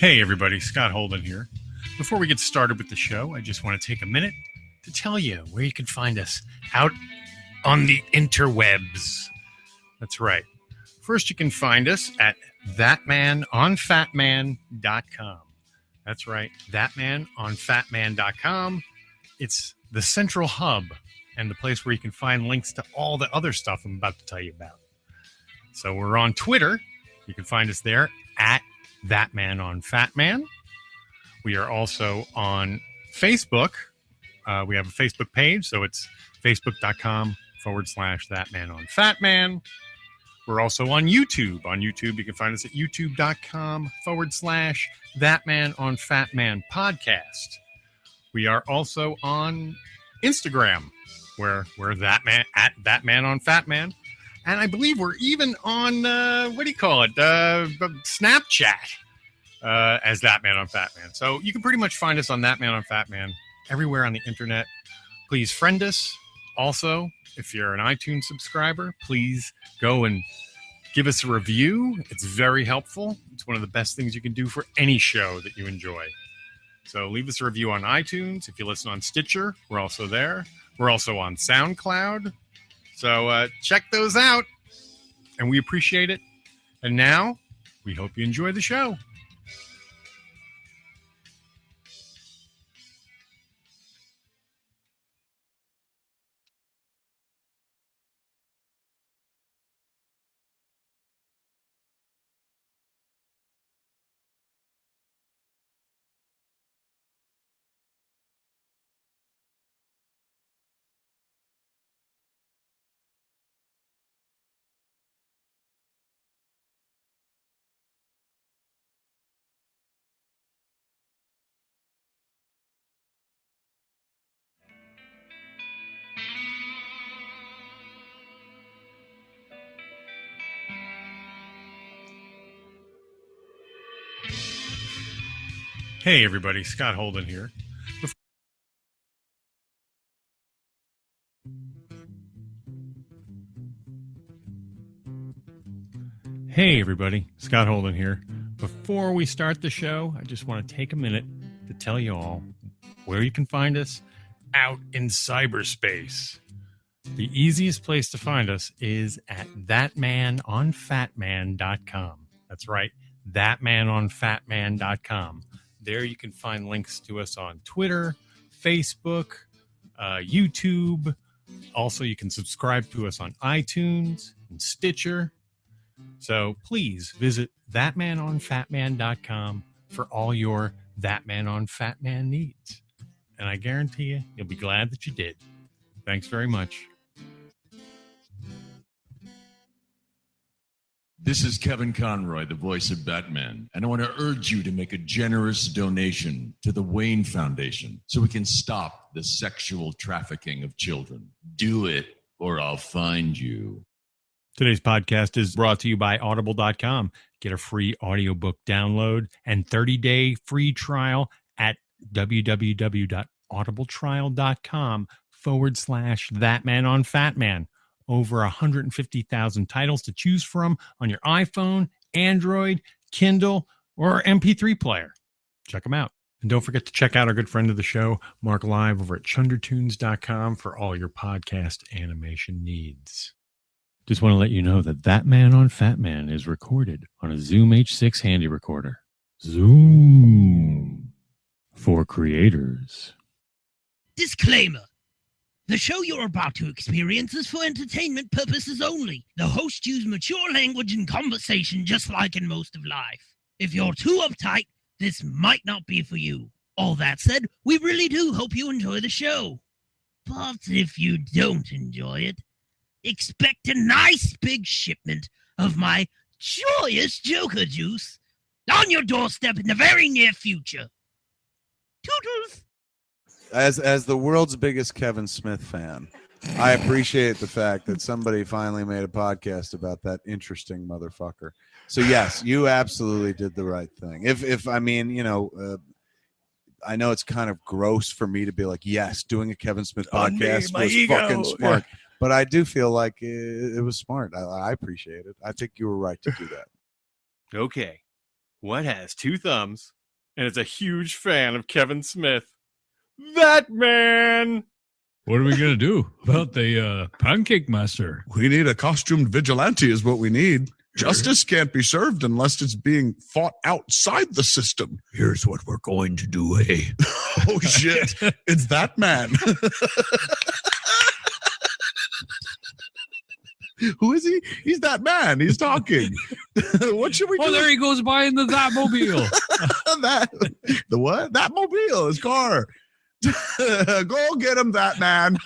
Hey everybody, Scott Holden here. Before we get started with the show, I just want to take a minute to tell you where you can find us out on the interwebs. That's right. First, you can find us at ThatManOnFatman.com. That's right, ThatManOnFatman.com. It's the central hub and the place where you can find links to all the other stuff I'm about to tell you about. So we're on Twitter. You can find us there at ThatManOnFatman. We are also on Facebook. We have a Facebook page, so it's facebook.com/ThatManOnFatman. We're also on YouTube. On YouTube, you can find us at youtube.com/ThatManOnFatman podcast. We are also on Instagram, where we're ThatManOnFatman. And I believe we're even on, Snapchat as ThatManOnFatman. So you can pretty much find us on ThatManOnFatman everywhere on the internet. Please friend us. Also, if you're an iTunes subscriber, please go and give us a review. It's very helpful. It's one of the best things you can do for any show that you enjoy. So leave us a review on iTunes. If you listen on Stitcher, we're also there. We're also on SoundCloud. So check those out, and we appreciate it. And now, we hope you enjoy the show. Hey, everybody. Scott Holden here. Hey, everybody. Scott Holden here. Before we start the show, I just want to take a minute to tell you all where you can find us out in cyberspace. The easiest place to find us is at ThatManOnFatman.com. That's right, ThatManOnFatman.com. There you can find links to us on Twitter, Facebook, YouTube. Also, you can subscribe to us on iTunes and Stitcher. So please visit ThatManOnFatman.com for all your ThatMan on Fatman needs. And I guarantee you, you'll be glad that you did. Thanks very much. This is Kevin Conroy, the voice of Batman, and I want to urge you to make a generous donation to the Wayne Foundation so we can stop the sexual trafficking of children. Do it, or I'll find you. Today's podcast is brought to you by Audible.com. Get a free audiobook download and 30-day free trial at www.audibletrial.com/ThatManOnFatman. Over 150,000 titles to choose from on your iPhone, Android, Kindle, or MP3 player. Check them out. And don't forget to check out our good friend of the show, Mark Live, over at chundertunes.com for all your podcast animation needs. Just want to let you know that ThatMan on Fatman is recorded on a Zoom H6 handy recorder. Zoom for creators. Disclaimer. The show you're about to experience is for entertainment purposes only. The hosts use mature language and conversation just like in most of life. If you're too uptight, this might not be for you. All that said, we really do hope you enjoy the show. But if you don't enjoy it, expect a nice big shipment of my joyous Joker juice on your doorstep in the very near future. Toodles! As the world's biggest Kevin Smith fan, I appreciate the fact that somebody finally made a podcast about that interesting motherfucker. So yes, you absolutely did the right thing. If I mean, you know, I know it's kind of gross for me to be like, yes, doing a Kevin Smith podcast was fucking smart, but I do feel like it was smart. I appreciate it. I think you were right to do that. Okay. what has two thumbs and is a huge fan of Kevin Smith? ThatMan! What are we going to do about the pancake master? We need a costumed vigilante is what we need. Justice can't be served unless it's being fought outside the system. Here's what we're going to do, eh? Oh, shit. It's that man. Who is he? He's that man. He's talking. What should we do? Oh, there he goes by in the Thatmobile. The what? That mobile, his car. Go get him, that man.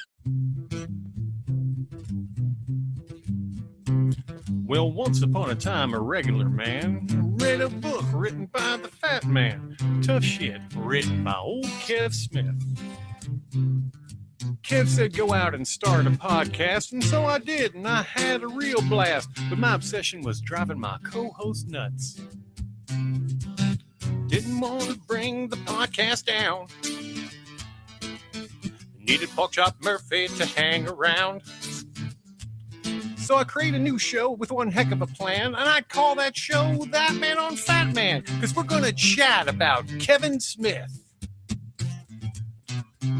Well, once upon a time, a regular man read a book written by the Fat Man. Tough shit, written by old Kev Smith. Kev said go out and start a podcast, and so I did, and I had a real blast. But my obsession was driving my co-host nuts. Didn't want to bring the podcast down. Needed Porkchop Murphy to hang around. So I create a new show with one heck of a plan, and I call that show That Man on Fat Man, because we're going to chat about Kevin Smith.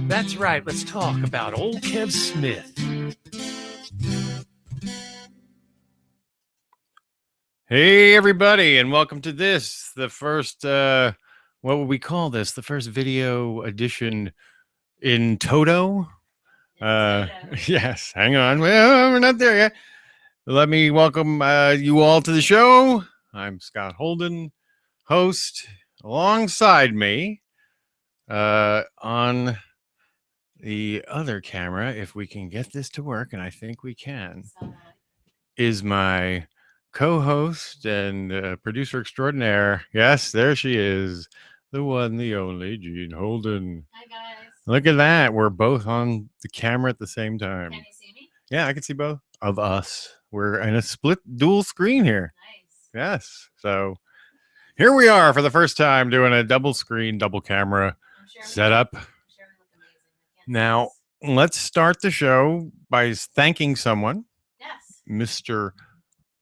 That's right, let's talk about old Kev Smith. Hey, everybody, and welcome to this, the first, what would we call this? The first video edition in toto? Yes, hang on. Well, we're not there yet. Let me welcome you all to the show. I'm Scott Holden, host. Alongside me on the other camera, if we can get this to work, and I think we can, is my co-host and producer extraordinaire. Yes, there she is. The one, the only, Jean Holden. Hi, guys. Look at that. We're both on the camera at the same time. Can you see me? Yeah, I can see both of us. We're in a split dual screen here. Nice. Yes. So here we are for the first time doing a double screen, double camera I'm sure setup. I'm sure we look amazing. I can't Now, see let's start the show by thanking someone, this. Yes. Mr.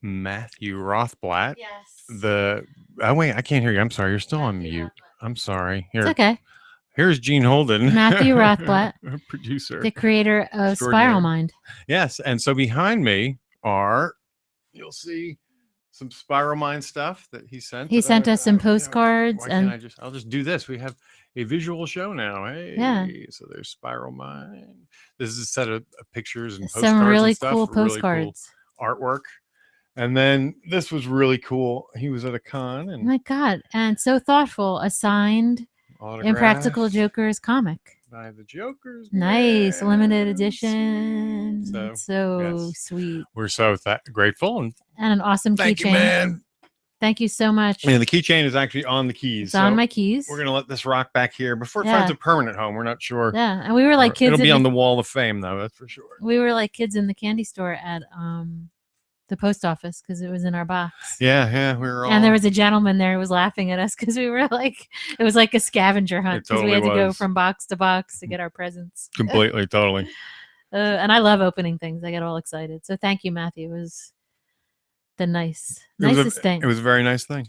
Matthew Rothblatt. Yes. Oh, wait, I can't hear you. I'm sorry. You're still on Matthew mute. Rothblatt. I'm sorry. Here, It's okay. here's Jean Holden. Matthew Rothblatt, producer. the creator of Extraordinary. Spiral Mind. Yes, and so behind me are, you'll see some Spiral Mind stuff that he sent. He sent us some postcards Why can't and I'll just do this. We have a visual show now. Hey, Yeah. so there's Spiral Mind. This is a set of pictures and postcards some really and stuff, cool really postcards. artwork. And then this was really cool. He was at a con Oh and my God. And so thoughtful. A signed Impractical autographed Jokers comic. by the Jokers. Nice. Limited man. edition. So, So yes. sweet. We're so grateful and And an awesome thank you, keychain. man. Thank you so much. And the keychain is actually on the keys. It's on so my keys. We're gonna let this rock back here before it Yeah. finds a permanent home. We're not sure. Yeah. And we were like kids. It'll in be on the, the wall of fame, though. That's for sure. we were like kids in the candy store at the post office because it was in our box. Yeah, we were all. And there was a gentleman there who was laughing at us because we were like, it was like a scavenger hunt because we had to totally go was. from box to box to get our presents. completely, totally. And I love opening things. I get all excited. So thank you, Matthew. It was the nicest thing. It was a very nice thing.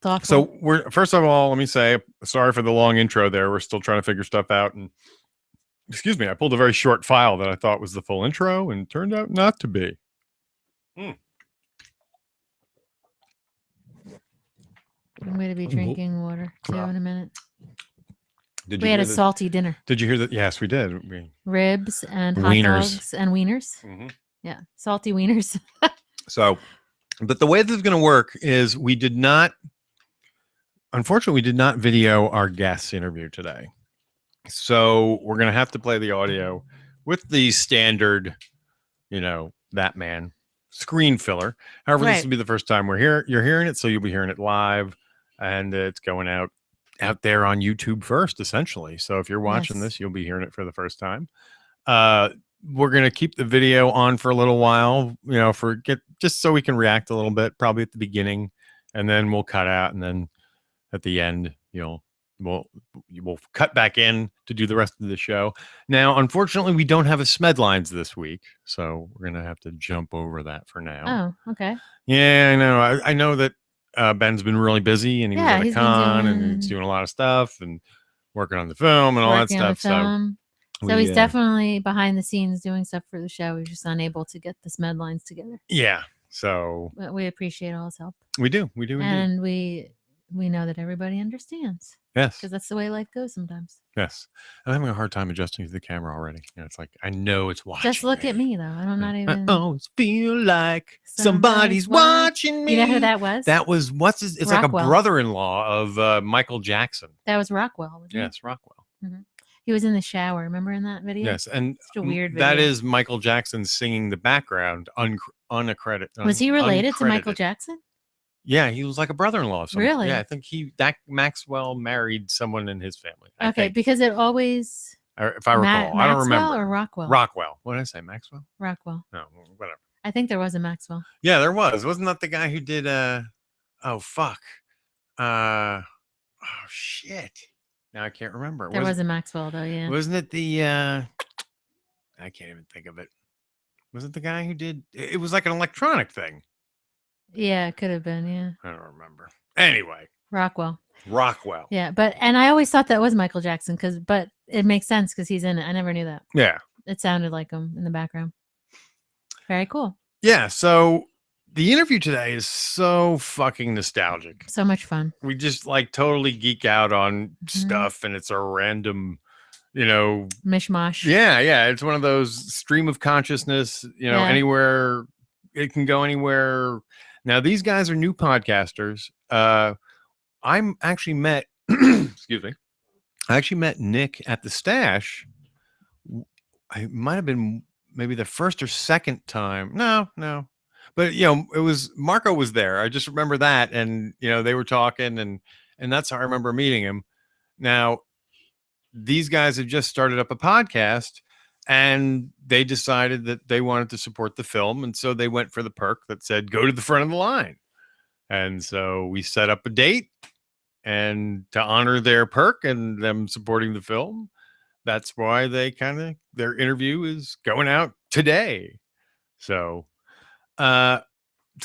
Thoughtful. So we're first of all, let me say sorry for the long intro there. We're still trying to figure stuff out, and excuse me, I pulled a very short file that I thought was the full intro, and turned out not to be. I'm going to be drinking water too in a minute. Did We you had hear a that? salty dinner. Did you hear that? Yes, we did. Ribs and hot Wieners. dogs and wieners. Mhm. Yeah, salty wieners. So, but the way this is going to work is unfortunately, we did not video our guest interview today. So we're going to have to play the audio with the standard, that man screen filler. However, this Right. will be the first time you're hearing it. So you'll be hearing it live, and it's going out there on YouTube first, essentially. So if you're watching Yes. this, you'll be hearing it for the first time. We're going to keep the video on for a little while, just so we can react a little bit, probably at the beginning, and then we'll cut out. And then at the end, we'll cut back in to do the rest of the show. Now, unfortunately, we don't have a Smedlines this week, so we're going to have to jump over that for now. Oh, okay. Yeah, I know. I know that Ben's been really busy, and he was Yeah, at a he's been con, and he's doing- doing a lot of stuff, and working on the film and all that working on the stuff. So film. So we, he's definitely behind the scenes doing stuff for the show. He's just unable to get the Smed lines together. yeah. So But we appreciate all his help, we do indeed. and we know that everybody understands Yes, because that's the way life goes sometimes. yes. I'm having a hard time adjusting to the camera already. It's like I know it's watching. Just look at me though. I'm not I even. always feel like somebody's watching me. You know who that was? That was what's his? It's like Rockwell. a brother-in-law of Michael Jackson. That was Rockwell. Wasn't Yes, Rockwell. He was in the shower. Remember in that video? Yes, and Such a weird that video. is Michael Jackson singing the background, unaccredited. Was he related to Michael uncredited. Jackson? Yeah, he was like a brother-in-law. Of some- Really? Yeah, I think Maxwell married someone in his family. I Okay, think. because it always Or if I recall, I don't Maxwell remember. or Rockwell. Rockwell. What did I say? Maxwell? Rockwell. No, whatever. I think there was a Maxwell. Yeah, there was. Wasn't that the guy who did? Oh fuck. Oh shit. Now I can't remember. There was a Maxwell though. Yeah. Wasn't it the? I can't even think of it. Was it the guy who did? It was like an electronic thing. Yeah, it could have been. Yeah. I don't remember. Anyway, Rockwell. Rockwell. Yeah, and I always thought that was Michael Jackson but it makes sense because he's in it. I never knew that. Yeah. It sounded like him in the background. Very cool. Yeah. So the interview today is so fucking nostalgic. So much fun. We just like totally geek out on stuff, and it's a random, mishmash. Yeah. It's one of those stream of consciousness, Yeah. anywhere. It can go anywhere. Now, these guys are new podcasters. I'm actually met, excuse me. I actually met Nick at the Stash. I might have been maybe the first or second time. No. But it was Marco was there. I just remember that, and they were talking, and that's how I remember meeting him. Now, these guys have just started up a podcast, and they decided that they wanted to support the film, and so they went for the perk that said go to the front of the line. And so we set up a date, and to honor their perk and them supporting the film, that's why their interview is going out today. So to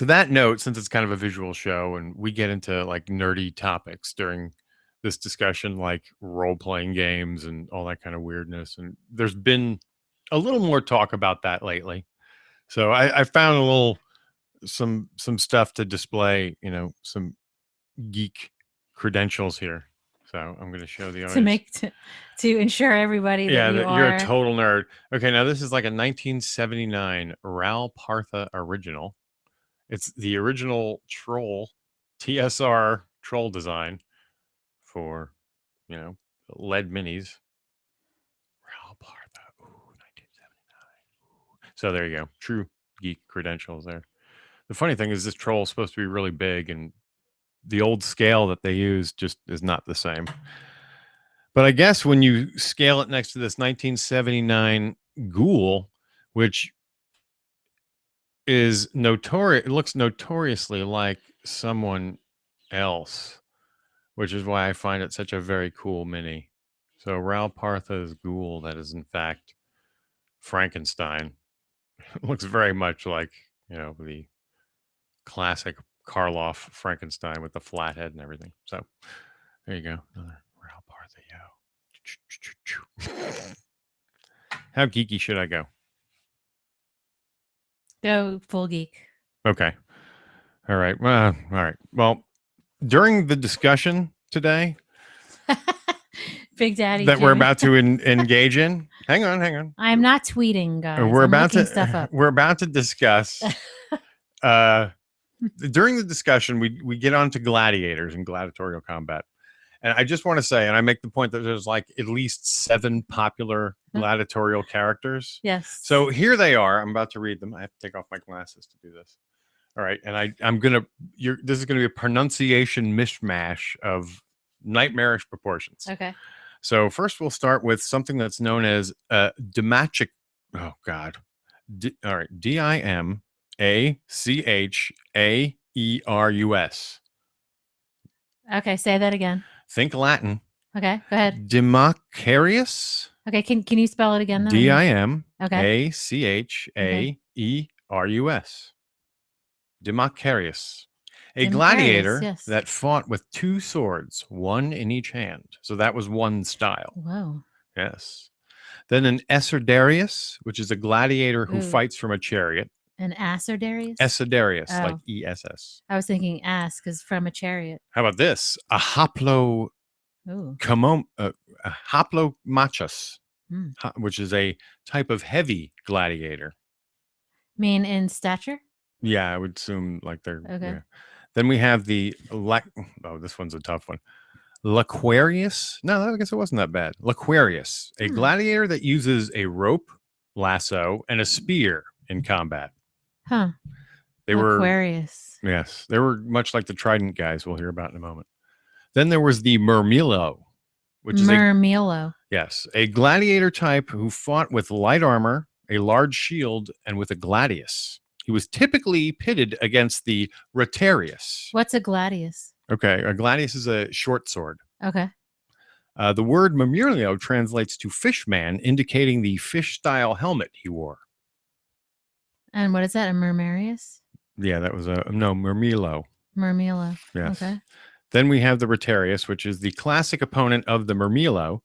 that note, since it's kind of a visual show and we get into like nerdy topics during this discussion, like role-playing games and all that kind of weirdness, and there's been a little more talk about that lately. So I found some stuff to display, some geek credentials here. So I'm going to show the audience. To ensure everybody that you're a total nerd. Okay, now this is like a 1979 Ral Partha original. It's the original troll, TSR troll design for, lead minis. Ral Partha, 1979. So there you go. True geek credentials there. The funny thing is this troll is supposed to be really big, and the old scale that they use just is not the same. But I guess when you scale it next to this 1979 ghoul, which is notorious, it looks notoriously like someone else, which is why I find it such a very cool mini. So Ral Partha's ghoul, that is in fact Frankenstein. It looks very much like, the classic Karloff Frankenstein with the flat head and everything. So there you go. Another Ral Partha, How geeky should I go? Go full geek. Okay. All right. Well, all right. Well, during the discussion today Big Daddy that we're Jimmy. about to engage in, hang on. I'm not tweeting, guys. We're I'm about looking stuff up. We're about to discuss. During the discussion, we get onto gladiators and gladiatorial combat, and I just want to say, and I make the point that there's like at least 7 popular gladiatorial characters. Yes. So here they are. I'm about to read them. I have to take off my glasses to do this. All right, and I'm gonna. This is gonna be a pronunciation mishmash of nightmarish proportions. Okay. So first, we'll start with something that's known as Dimachic. Oh God. All right. Dimacharus. Okay, say that again. Think Latin. Okay, go ahead. Dimacharus. Okay, can you spell it again? Though? Dimacharus. Dimacharus. A Demarius, gladiator yes. that fought with 2 swords, one in each hand. So that was one style. Whoa. Yes. Then an Esodarius, which is a gladiator who Ooh. fights from a chariot. An Asodarius? Esodarius, Oh. like ESS. I was thinking ass because from a chariot. How about this? A Hoplomachus, Ooh. a Hoplomachus, Hmm. which is a type of heavy gladiator. Mean in stature? Yeah, I would assume like they're. Okay. Yeah. Then we have the oh, this one's a tough one. Laquarius. No, I guess it wasn't that bad. Laquarius, a gladiator that uses a rope, lasso, and a spear in combat. Huh. They were Aquarius. yes, they were much like the Trident guys we'll hear about in a moment. Then there was the Murmillo, which is a gladiator type who fought with light armor, a large shield, and with a gladius. He was typically pitted against the Rotarius. What's a gladius? Okay, a gladius is a short sword. Okay. The word Murmillo translates to fishman, indicating the fish-style helmet he wore. And what is that? A murmurius? Yeah, that was Murmillo. Murmillo. Yes. Okay. Then we have the Rotarius, which is the classic opponent of the Murmillo,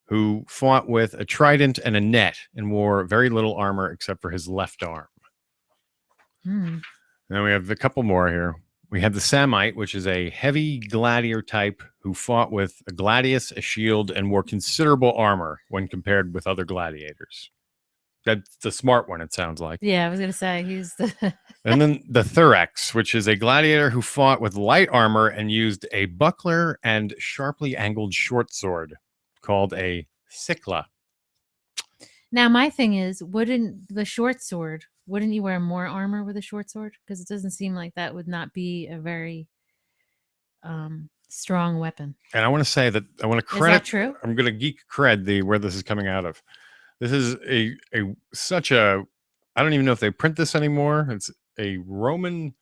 who fought with a trident and a net and wore very little armor except for his left arm. Hmm. Then we have a couple more here. We have the Samite, which is a heavy gladiator type who fought with a gladius, a shield, and wore considerable armor when compared with other gladiators. That's the smart one, it sounds like. Yeah, I was gonna say he's the. And then the Thurex, which is a gladiator who fought with light armor and used a buckler and sharply angled short sword called a sickla. Now my thing is, wouldn't the short sword? Wouldn't you wear more armor with a short sword? Because it doesn't seem like that would not be a very strong weapon. And I want to say that I want to Is credit. that true? I'm going to geek cred where this is coming out of. This is such a. I don't even know if they print this anymore. It's a Roman.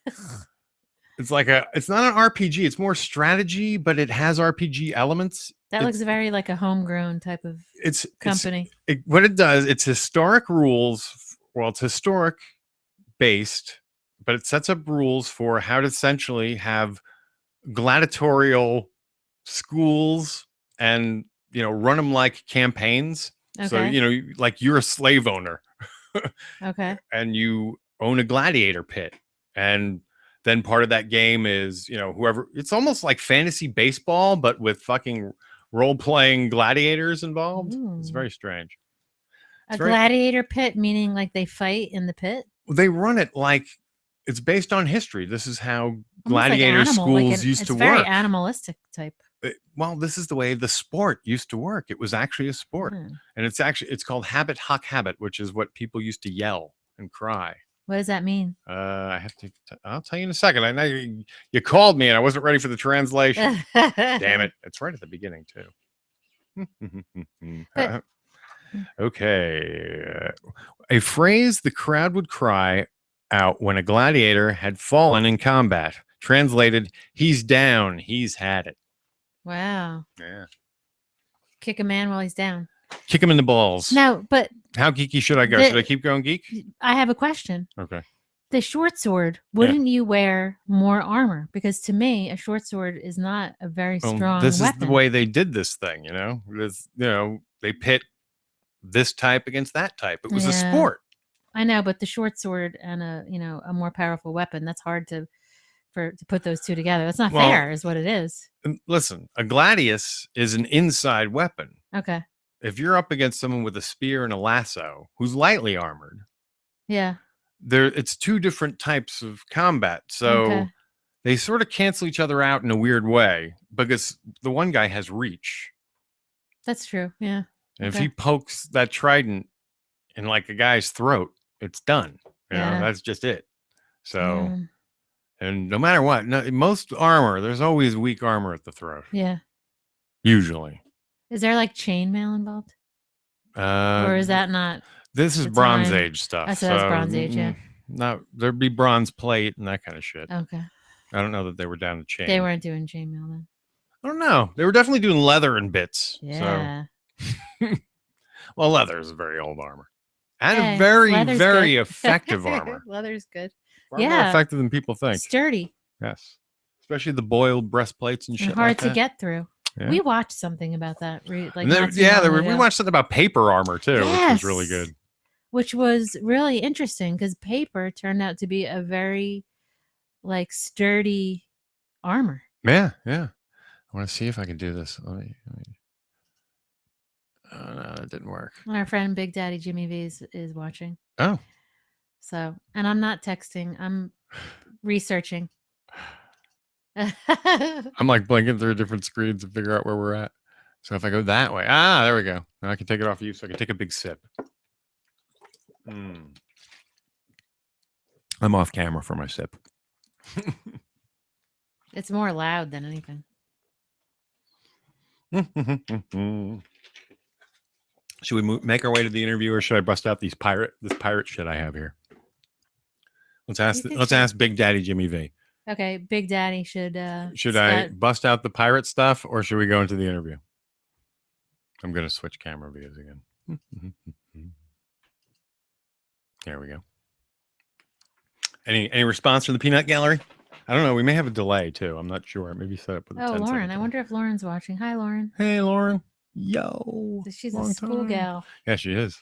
It's like it's not an RPG. It's more strategy, but it has RPG elements. That looks very like a homegrown type of company. What it does, it's historic rules. Well, it's historic based, but it sets up rules for how to essentially have gladiatorial schools and run them like campaigns. Okay. So like you're a slave owner. Okay. And you own a gladiator pit, and then part of that game is whoever. It's almost like fantasy baseball, but with fucking role-playing gladiators involved. It's very strange. Gladiator pit, meaning like they fight in the pit? They run it like it's based on history. This is how gladiator schools used to work. It's very animalistic type. Well, this is the way the sport used to work. It was actually a sport. And it's called habit hoc habit, which is what people used to yell and cry. What does that mean? I'll tell you in a second. I know you called me and I wasn't ready for the translation. Damn it. It's right at the beginning too. Okay. A phrase the crowd would cry out when a gladiator had fallen in combat. Translated, he's down, he's had it. Wow. Yeah. Kick a man while he's down. Kick him in the balls. No, but how geeky should I go? Should I keep going geek? I have a question. Okay. The short sword, wouldn't you wear more armor? Because to me, a short sword is not a very strong this weapon. Is the way they did this thing, they pit this type against that type. It was a sport. I know, but the short sword and a more powerful weapon, that's hard to put those two together. That's not fair, is what it is. Listen, a gladius is an inside weapon. Okay. If you're up against someone with a spear and a lasso who's lightly armored, it's two different types of combat. So they sort of cancel each other out in a weird way because the one guy has reach. That's true. Yeah. And if he pokes that trident in like a guy's throat, it's done. That's just it. So, and no matter what, most armor, there's always weak armor at the throat. Yeah. Usually. Is there like chainmail involved? Or is that not? This is Bronze Age stuff. That's Bronze Age, yeah. No, there'd be bronze plate and that kind of shit. Okay. I don't know that they were down to chain. They weren't doing chainmail then. I don't know. They were definitely doing leather and bits. Yeah. So. Well, leather is very old armor. And a very, very effective armor. Leather's good. Far more effective than people think. Sturdy. Yes. Especially the boiled breastplates and And shit hard like to that. get through. Yeah. We watched something about that. Like And then, not too long we ago. watched something about paper armor too, which was really Yes. good. Which was really interesting because paper turned out to be a very like sturdy armor. Yeah, yeah. I want to see if I can do this. Let me. Oh no, that didn't work. Our friend Big Daddy Jimmy V is watching. Oh, So, and I'm not texting. I'm researching. I'm like blinking through different screens to figure out where we're at. So if I go that way, there we go. Now I can take it off you, so I can take a big sip. I'm off camera for my sip. It's more loud than anything. Should we make our way to the interview, or should I bust out this pirate shit I have here? Let's ask Big Daddy Jimmy V. Okay, Big Daddy should. Should I bust out the pirate stuff, or should we go into the interview? I'm going to switch camera views again. There we go. Any response from the Peanut Gallery? I don't know. We may have a delay too. I'm not sure. Maybe set up with a 10 Lauren. second I delay. wonder if Lauren's watching. Hi, Lauren. Hey, Lauren. Yo. She's a long school time. gal. Yeah, she is.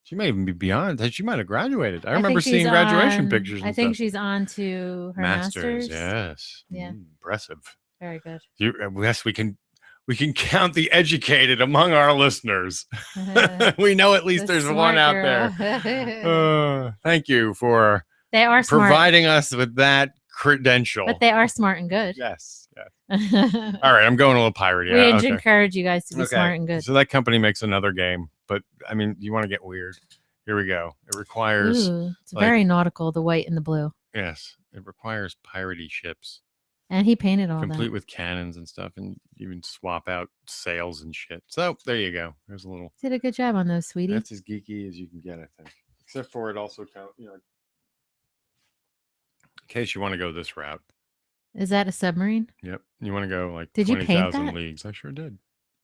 She may even be beyond. She might have graduated. I think remember she's seeing graduation on- pictures. I and think stuff. she's on to her master's. Yes. Yeah. Impressive. Very good. Yes, we can count the educated among our listeners. We know at least The there's one smart out girl. there. Thank you for They are smart, providing us with that credential. but they are smart and good. Yes. All right, I'm going a little pirate. We Yeah, okay. encourage you guys to be smart and good. So that company makes another game, but I mean, you want to get weird. Here we go. It requires Ooh, it's like- very nautical, the white and the blue. yes, it requires piratey ships, And he painted all complete that. with cannons and stuff, and you can swap out sails and shit. So there you go. There's a little. Did a good job on those, sweetie. That's as geeky as you can get, I think. Except for it also count, in case you want to go this route. Is that a submarine? Yep, you want to go like Did you paint 20,000 that? leagues. I sure did.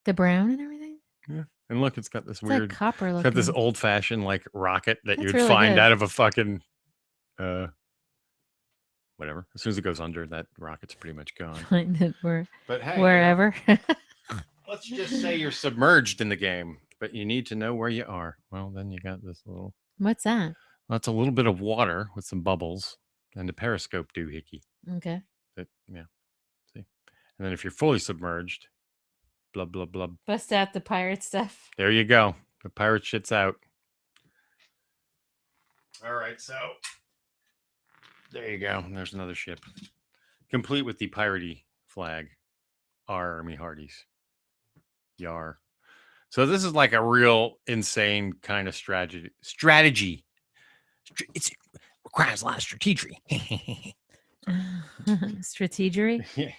The brown and everything? Yeah, and look, it's got this It's weird. like copper It's looking. got this old-fashioned like rocket that That's you'd really find good. out of a fucking whatever. As soon as it goes under, that rocket's pretty much gone. Find it But hey, wherever. let's just say you're submerged in the game, but you need to know where you are. Well, then you got this little. What's that? That's a little bit of water with some bubbles and a periscope doohickey. Okay. Yeah. See, and then if you're fully submerged, blub blub blub. Bust out the pirate stuff. There you go. The pirate shit's out. All right, so there you go. There's another ship, complete with the piratey flag. Our Army Hardies. Yar. So this is like a real insane kind of strategy. It requires a lot of strategy. Strategery? Yeah.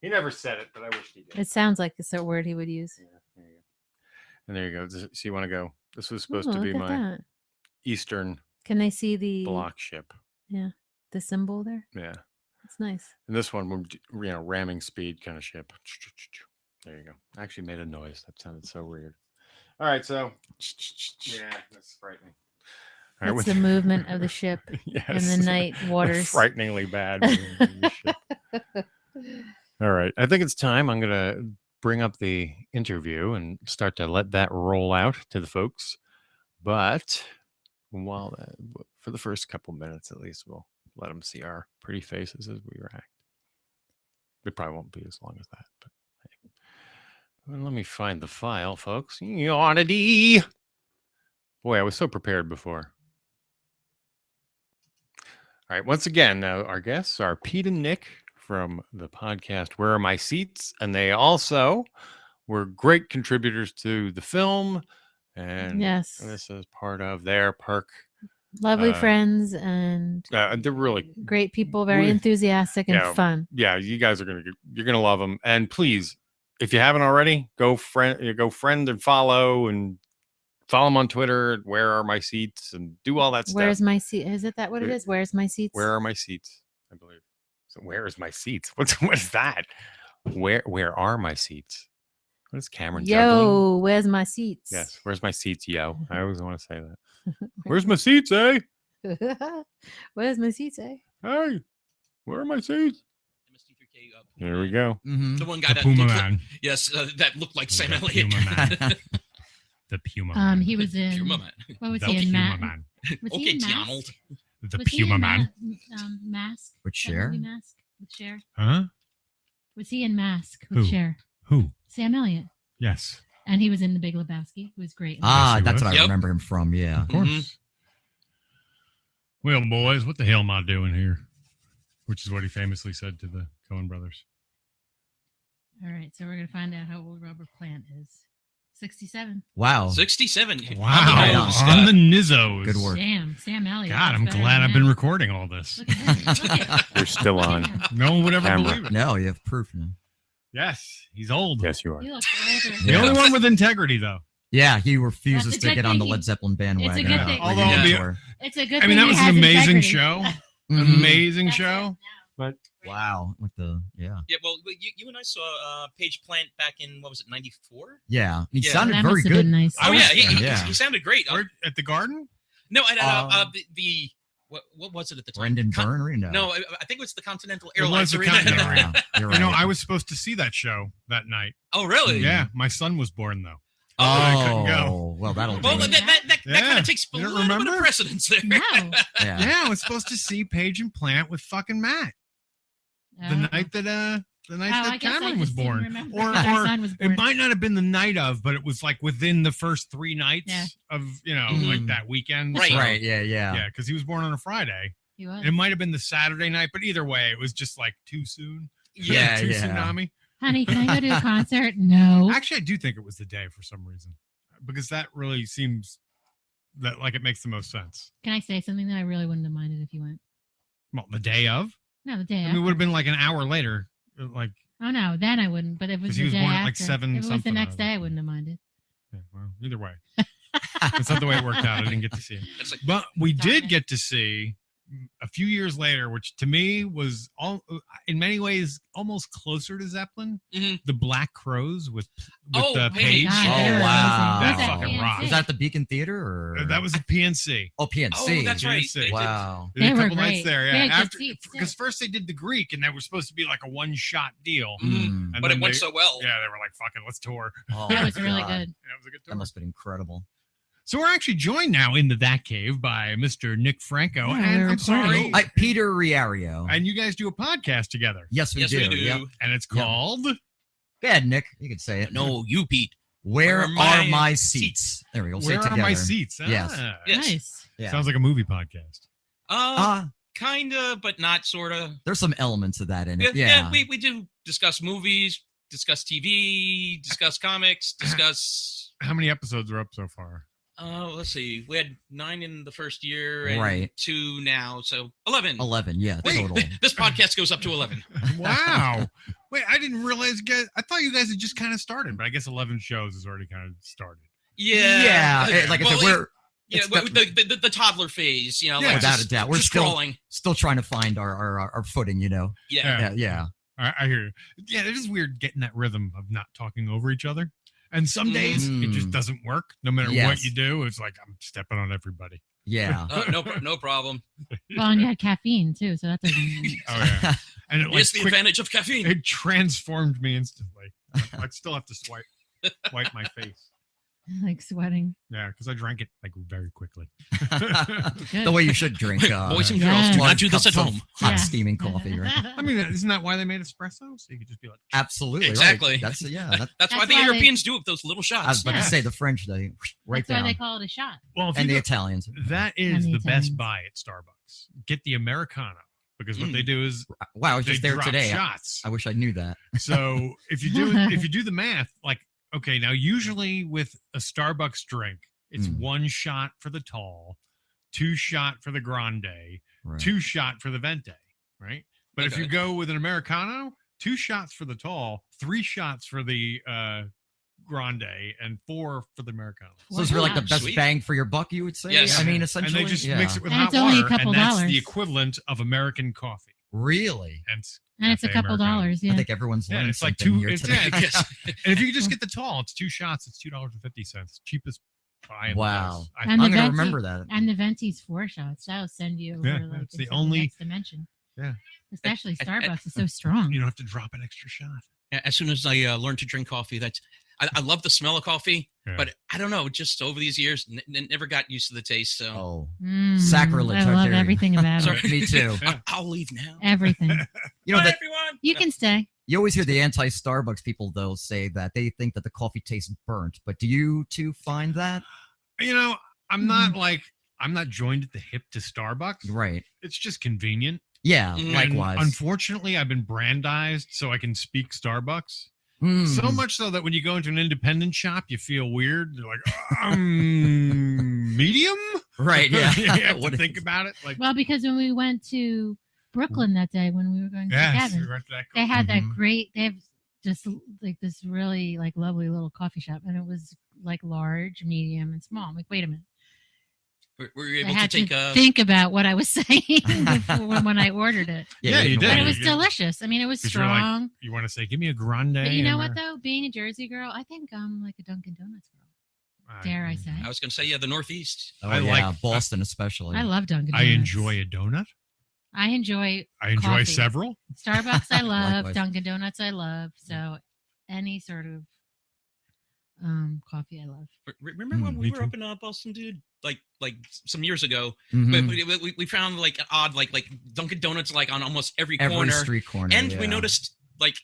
He never said it, but I wish he did. It sounds like it's a word he would use. Yeah, there you go. And there you go. So you want to go. This was supposed to Ooh, be look at my that. Eastern Can they see the block ship. the symbol there? Yeah. It's nice. And this one, ramming speed kind of ship. There you go. I actually made a noise. That sounded so weird. All right, so yeah, that's frightening. All right, That's the movement of the ship yes, in the night waters. frighteningly bad. movement of the ship. All right, I think it's time. I'm gonna bring up the interview and start to let that roll out to the folks. But for the first couple minutes at least, we'll let them see our pretty faces as we react. It probably won't be as long as that, but hey. Well, let me find the file, folks. Oddity. Boy, I was so prepared before. All right, once again, our guests are Pete and Nick from the podcast Where Are My Seats? And they also were great contributors to the film. And Yes. this is part of their park. Lovely friends and They're really great people, very we- enthusiastic and yeah. fun. yeah, you guys you're gonna love them. And please, if you haven't already, go friend and follow them on Twitter. Where are my seats? And do all that stuff. Where's my seat? Is it that what it Where- is? Where's my seats? Where are my seats? I believe. So where is my seats? What is that? Where are my seats? What is Cameron juggling? Yo, where's my seats? Yes. Where's my seats, yo? I always want to say that. Where's my seats, eh? Where's my seats, eh? Hey. Where are my seats? MST3K. There we go. Mhm. The one guy The that Puma looked Man. that looked like Sam The Elliott. Puma Man. The Puma Man. He was in. Puma Man. What was The he in? Puma Man. Was he Okay, in Mask? Donald. The Was he Puma in Man. Mask. With That Cher? movie Mask with Cher. Huh? Was he in Mask with Who? Cher? Who? Sam Elliott. Yes. And he was in The Big Lebowski. Who was great. in Ah, Yes, he that's was. what I Yep. remember him from. Yeah. Of course. Well, boys, what the hell am I doing here? Which is what he famously said to the Coen brothers. All right, so we're gonna find out how old Robert Plant is. 67. Wow. 67. Wow. Right on, On Scott. the nizzos. Good work. Damn, Sam Elliott. God, I'm that's better glad than I've been him. recording all this. Look at him. Look at You're still on. him. No one would ever Camera. believe it. No, you have proof now. Yes, he's old. Yes, you are. He looks older. The Yeah. only one with integrity, though. Yeah, he refuses That's a to good get on the thing Led Zeppelin bandwagon. good about thing. Although reunion it'll be- tour. It's a good I mean, thing that he was an has amazing integrity. show. Mhm. Amazing That's show. Wow. With the Yeah, well, you and I saw Paige Plant back in, what was it, 94? yeah, he Yeah. sounded That very must have good. been nice. Oh, yeah, Yeah. he sounded great. Or at the Garden? No, Um, the what was it at the time? Brendan Byrne Arena. No, I think it was the Continental It was Airlines the Arena. Continental Yeah, you're You know, right. I was supposed to see that show that night. Oh, really? Yeah, my son was born, though. Oh, I couldn't go. well, that'll Well, do that, it. that Yeah. kind of takes a You don't little bit of remember? precedence there. No. Yeah. Yeah, I was supposed to see Paige and Plant with fucking Matt the night that I guess I Cameron was just didn't born. remember Or that my son was it born. might not have been the night of, but it was like within the first 3 nights Yeah. of, Mhm. like that weekend. Right. So, Right. Yeah. Yeah. Yeah, because he was born on a Friday. He was. It might have been the Saturday night, but either way, it was just like too soon. Yeah, Too yeah. tsunami. Honey, can I go to a concert? No. Actually, I do think it was the day for some reason, because that really seems that like it makes the most sense. Can I say something that I really wouldn't have minded if you went? Well, the day of. No, the day I after. mean, it would have been like an hour later. Like, Oh no, then I wouldn't. But if it 'Cause was he the was day born at, after, like, 7 if it was the something next or day, I other. wouldn't have minded. yeah, well, either way, that's not the way it worked out. I didn't get to see him, It's like, but we Darn did it. get to see a few years later, which to me was all in many ways almost closer to Zeppelin. Mhm. The Black Crows with Oh, the hey. Page. God, Oh, they were wow. amazing. That Was fucking rocked. Was that at the Beacon Theater or That was a PNC. Oh, PNC. oh, that's right. PNC. They did- Wow. They did They a were couple nights great. there, They yeah. had good After seats, too. because first they did the Greek, and that was supposed to be like a one-shot deal. Mm. And But then it went they- so well. Yeah, they were like, "Fucking, let's tour." Oh, That was my really God. good. Yeah, it was a good That tour. must have been incredible. So we're actually joined now in the That Cave by Mr. Nick Franco, Yeah, and we're I'm sorry, recording. Peter Riario. and you guys do a podcast together, Yes, we Yes, do. we do. Yep. and it's Yep. called. Go ahead, Nick. You can say it. No, you, Pete. Where Where are are my my seats? There we go. Say Where it are together. my seats? Yes. Ah, Yes. Nice. Yeah. Sounds like a movie podcast. Kinda, but not sorta. There's some elements of that in Yeah, it. Yeah. we do discuss movies, discuss TV, discuss comics, discuss. How many episodes are up so far? Let's see. We had 9 in the first year and Right. 2 now, so 11. 11. Yeah. Wait, Total. this podcast goes up to 11. Wow. Wait, I didn't realize, guys. I thought you guys had just kind of started, but I guess 11 shows has already kind of started. Yeah. Yeah. Like I said, we're Yeah, it's the toddler phase, Yeah. like without just, a doubt. We're just still crawling. trying to find our footing. Yeah. Yeah. Yeah. I hear you. Yeah, it is weird getting that rhythm of not talking over each other. And some days it just Mm. doesn't work. No matter what Yes. you do, it's like I'm stepping on everybody. Yeah. No problem. Well, and you had caffeine too, so that doesn't. Oh yeah. And it like It's the advantage of caffeine. it transformed me instantly. I still have to wipe my face. like sweating. Yeah, because I drank it like very quickly. The way you should drink. Boys and Yeah. girls, do large not do this at cups of home. Hot Yeah. steaming coffee. Right? I mean, isn't that why they made espresso? So you could just be like, Absolutely. Exactly. Right. That's yeah. That's why That's the why they- Europeans do it with those little I was shots. about to say the French, they right That's why down, they call it a shot. well, if and the you Italians. that And is the the best Italians. buy at Starbucks. Get the Americano because what Mm. they do is Wow, I was they just there drop today. shots. I wish I knew that. So if you do the math, like okay, now usually with a Starbucks drink, it's Mm. 1 shot for the tall, 2 shot for the grande, Right. 2 shot for the venti, right? But if you Okay. go with an Americano, 2 shots for the tall, 3 shots for the grande, and 4 for the Americano. So it's really like the Wow. best Sweet. bang for your buck, you would say. Yes. I mean, And essentially, they just yeah. mix it with And hot it's only a water, couple and that's dollars. the equivalent of American coffee. Really? Hence, And it's a Cafe couple Americano. dollars. Yeah. I think everyone's Yeah, learned it's like something two. here It's, today. yeah, it's- and if you just get the tall, it's 2 shots. It's $2.50. Cheapest buy. In the Wow. place. And I'm the gonna venti- remember that. And the venti's 4 shots. That'll send you over Yeah, like it's the into only- next dimension. Especially Starbucks is so strong. You don't have to drop an extra shot. As soon as I learned to drink coffee, I love the smell of coffee, Yeah. but I don't know, just over these years, never got used to the taste. So Oh, Mm, Sacrilege, I how love dare you. everything about Sorry. it. me too. I'll leave now. Everything. You know Bye, that everyone. You can stay. you always hear the anti-Starbucks people though say that they think that the coffee tastes burnt. But do you two find that? You know, I'm not joined at the hip to Starbucks. Right. It's just convenient. Yeah. Mm. And Likewise. unfortunately, I've been brandized so I can speak Starbucks. Mm. So much so that when you go into an independent shop, you feel weird. You're like, medium? Right. Yeah. You have What to is- think about it. Like, Well, because when we went to Brooklyn that day when we were going to yes, Kevin, we went to that they had that Mhm. great. They have just like this really like lovely little coffee shop, and it was like large, medium, and small. I'm like, wait a minute. Were you I able to had take to a? think about what I was saying before, when I ordered it. Yeah, you did. But it Yeah, was you- delicious. I mean, it was 'Cause you're like, strong. You want to say, give me a grande. But you know and what though? Being a Jersey girl, I think I'm like a Dunkin' Donuts girl. I- Dare I say? I was going to say, yeah, the Northeast. Oh, I yeah, like- Boston especially. I love Dunkin' I Donuts. enjoy a donut. I enjoy I enjoy coffee. several. Starbucks. I love Likewise. Dunkin' Donuts. I love so any sort of coffee. I love. Remember when Mm, we me were too. up in Boston, dude? Like some years ago, Mhm. but we found like an odd like Dunkin' Donuts like on almost every Every corner, street corner. and we yeah. noticed like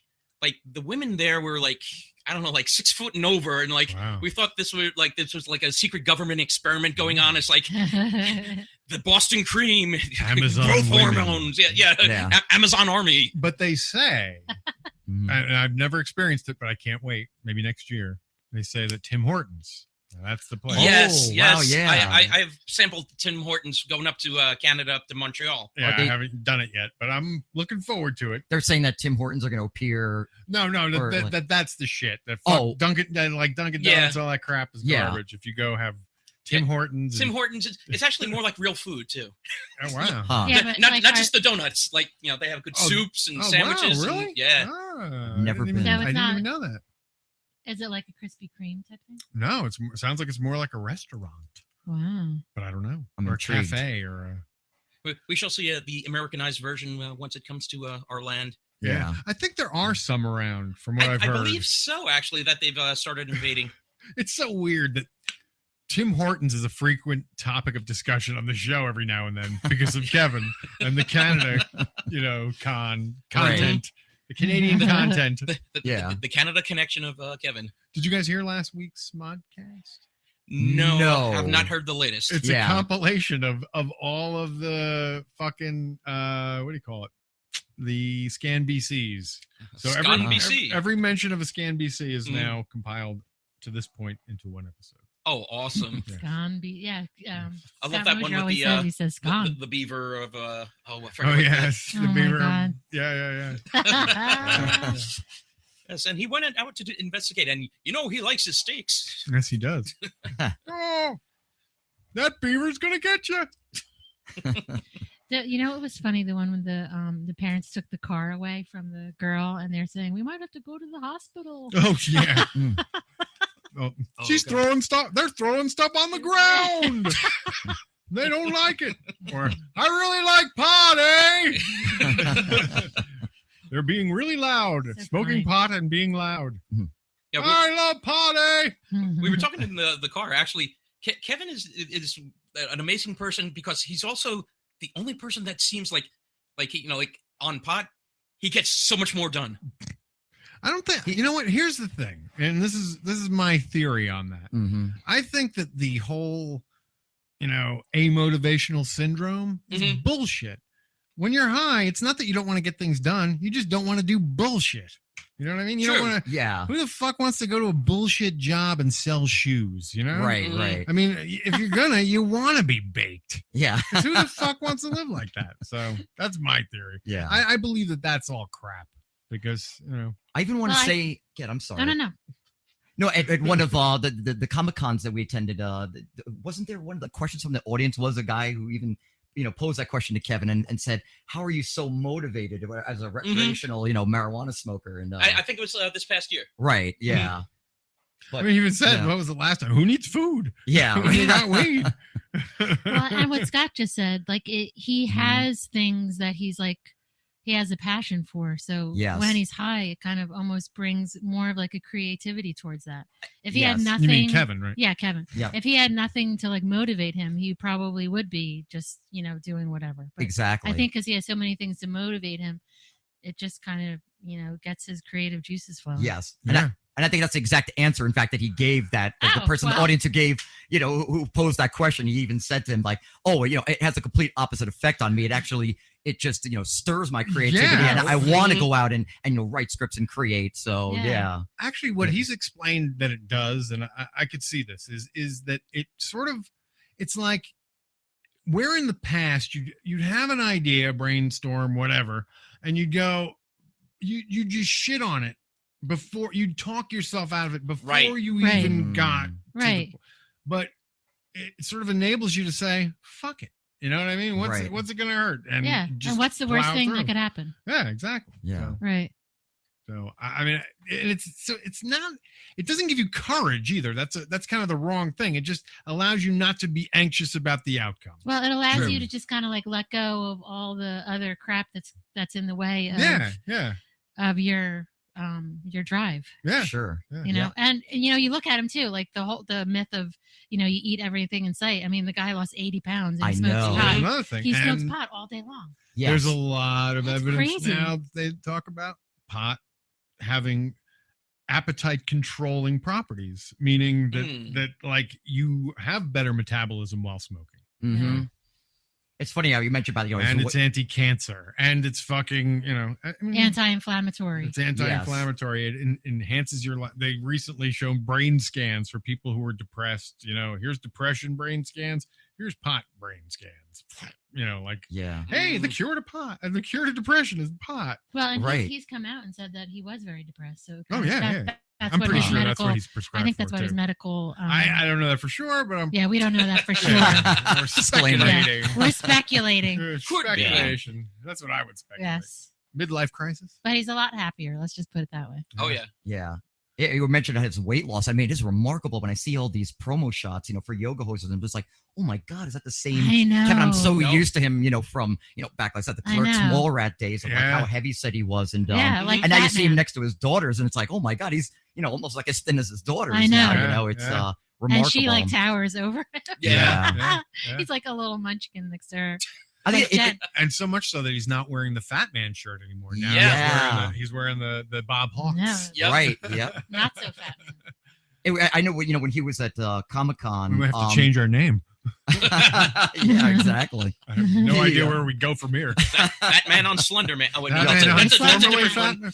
the women there were like, I don't know, like 6 foot and over, and like Wow. we thought this was like a secret government experiment going on. It's like the Boston cream, Amazon growth women. hormones, yeah. Yeah. Amazon army. But they say, Mhm. and I've never experienced it, but I can't wait. Maybe next year. They say that Tim Hortons, that's the place. Yes, Oh, yes. wow, yeah. I've sampled Tim Hortons going up to Canada, up to Montreal. Yeah, Are they- I haven't done it yet, but I'm looking forward to it. They're saying that Tim Hortons are going to appear. No, Or that's the shit. That Oh. Dunkin' Dunkin' Yeah. Donuts, all that crap is Yeah. garbage. If you go have Tim Yeah. Hortons, Tim and- Hortons, it's actually more like real food too. oh, wow. Huh. Yeah, but not like not our- just the donuts. Like they have good Oh, soups and Oh, sandwiches. wow, and- really? yeah. Ah, Never I didn't been. even- So I it's didn't not- even know that. Is it like a Krispy Kreme type thing? No, it sounds like it's more like a restaurant, Wow. but I don't know. I'm or intrigued. a cafe or a. We shall see the Americanized version once it comes to our land. Yeah. I think there are some around from what I I've heard. believe so, actually, that they've started invading. It's so weird that Tim Hortons is a frequent topic of discussion on the show every now and then because of Kevin and the Canada, content, the Canadian content. The Canada connection of Kevin. Did you guys hear last week's Modcast? No, I've not heard the latest. It's Yeah. a compilation of all of the fucking what do you call it? The Scan BCs. So Scan BC. every mention of a Scan BC is Mhm. now compiled to this point into one episode. Oh, awesome! Yeah. Scone yeah. I love Scott that Mosier one with always the, says he says scone. the beaver of I Oh forgot what yes, Oh, the my beaver. God. Yeah. Yes, and he went out to investigate, and he likes his steaks. Yes, he does. Oh, that beaver's gonna get you. It was funny, the one when the parents took the car away from the girl and they're saying we might have to go to the hospital. Oh yeah. Mm. Oh, Oh, she's God. throwing stuff. They're throwing stuff on the ground. They don't like it. Or I really like pot, eh? They're being really loud. So Smoking funny. pot and being loud. Yeah, I love pot, eh? we were talking in the car. Actually, Kevin is an amazing person because he's also the only person that seems like on pot, he gets so much more done. I don't think you know what. Here's the thing, and this is my theory on that. hmm I think that the whole, amotivational syndrome is Mhm. bullshit. When you're high, it's not that you don't want to get things done. You just don't want to do bullshit. You know what I mean? You True. don't want to. Yeah. Who the fuck wants to go to a bullshit job and sell shoes? You know? Right. Mhm. Right. I mean, if you're gonna, you want to be baked. Yeah. 'Cause who the fuck wants to live like that? So that's my theory. Yeah. I believe that that's all crap because I even want to Well, say, I'm sorry. No. No, at one of the Comic Cons that we attended, wasn't there one of the questions from the audience was a guy who even posed that question to Kevin and said, "How are you so motivated as a recreational marijuana smoker?" And I think it was this past year. right, yeah, I mean, he even said, yeah. "What was the last time? Who needs food? yeah, When you got weed." Well, and what Scott just said, like he has things that he's like he has a passion for. So Yes. when he's high, it kind of almost brings more of like a creativity towards that. If he had Yes. nothing, You mean Kevin, right? Yeah, Kevin. Yeah. If he had nothing to like motivate him, he probably would be just doing whatever. But Exactly. I think because he has so many things to motivate him, it just kind of gets his creative juices flowing. Yes. Yeah. And I think that's the exact answer, in fact, that he gave that the person in the audience who gave, who posed that question. He even said to him, like, oh, it has a complete opposite effect on me. It just, stirs my creativity. Yeah. And I want to go out and write scripts and create. So, yeah. Actually, what he's explained that it does, and I could see this, is that it sort of, it's like, where in the past you'd have an idea, brainstorm, whatever, and you'd go, you just shit on it before you talk yourself out of it before you even got to but it sort of enables you to say fuck it, you know what I mean? What's it gonna hurt? And and what's the worst thing that could happen? Yeah, exactly. Yeah. So I mean, it's not, it doesn't give you courage either. That's kind of the wrong thing. It just allows you not to be anxious about the outcome. Well, it allows you to just kind of like let go of all the other crap that's in the way of your drive. Yeah, sure. And you look at him too, like the myth of you eat everything in sight. I mean, the guy lost 80 pounds and he smokes pot. Another thing. He smokes pot all day long. Yes. There's a lot of evidence crazy. now that they talk about pot having appetite controlling properties, meaning that like you have better metabolism while smoking. Mm-hmm. It's funny how you mentioned about and it's anti-cancer, and it's fucking anti-inflammatory. It's anti-inflammatory. It enhances your life. They recently shown brain scans for people who are depressed. Here's depression brain scans. Here's pot brain scans. Hey, the cure to pot and the cure to depression is pot. Well, and he's come out and said that he was very depressed. So I'm pretty sure that's what he's prescribed. I think that's what his medical. I don't know that for sure, but we don't know that for sure. We're speculating. We're speculating. Speculation. That's what I would speculate. Yes. Midlife crisis. But he's a lot happier. Let's just put it that way. Oh yeah. Yeah. You mentioned his weight loss. I mean, it is remarkable when I see all these promo shots, for yoga hoses. I'm just like, oh my God, is that the same I know. Kevin? I'm so used to him, from, back, like I said, the Clerks Mall Rat days of like how heavy set he was. And, and now you see him next to his daughters and it's like, oh my God, he's, almost like as thin as his daughters. I know. Now, it's remarkable. And she like towers over him. Yeah. He's like a little munchkin next to her. I think and so much so that he's not wearing the Fatman shirt anymore. Now he's wearing the Bob Hawks. No. Yep. Right. Yep. Not so Fatman. I know, when he was at Comic-Con. We might have to change our name. Yeah, exactly. I have no idea where we go from here. Fatman on Slender Man. Oh, wait,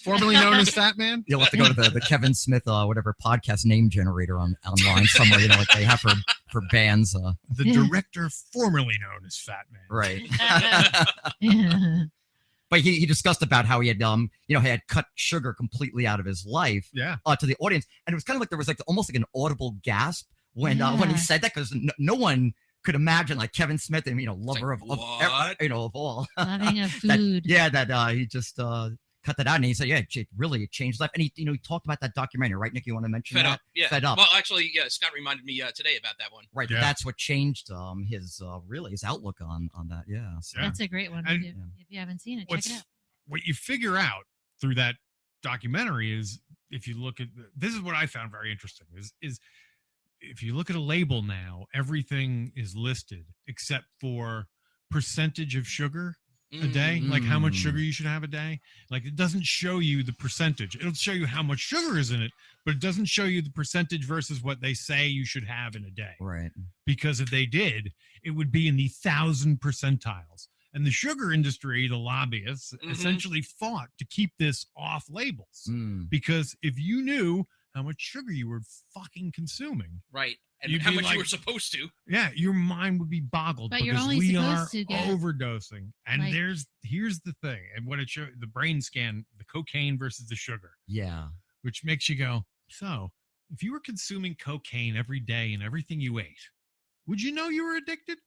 formerly known as Fatman. You'll have to go to the Kevin Smith, whatever podcast name generator online somewhere. Like they have for bands. The director formerly known as Fatman. Right. But he discussed about how he had he had cut sugar completely out of his life. To the audience, and it was kind of like there was like almost like an audible gasp when he said that, because no one could imagine like Kevin Smith, and lover of all loving of food. That he just cut that out, and he said, it changed life. And he talked about that documentary, right, Nick? You want to mention Fed that? Up, yeah. Fed Up. Well, actually, Scott reminded me today about that one. Right, that's what changed his outlook on that. Yeah, so. That's a great one. And if you haven't seen it, check it out. What you figure out through that documentary is, if you look at this is what I found very interesting is if you look at a label now, everything is listed except for percentage of sugar a day, like how much sugar you should have a day. Like it doesn't show you the percentage. It'll show you how much sugar is in it, but it doesn't show you the percentage versus what they say you should have in a day. Right. Because if they did, it would be in the 1,000 percentiles. And the sugar industry, the lobbyists, essentially fought to keep this off labels. Because if you knew how much sugar you were fucking consuming, right, and how much you were supposed to, your mind would be boggled. But because you're only we supposed are to get overdosing. And here's the thing, and what it showed, the brain scan, the cocaine versus the sugar. Yeah. Which makes you go, so if you were consuming cocaine every day in everything you ate, would you know you were addicted?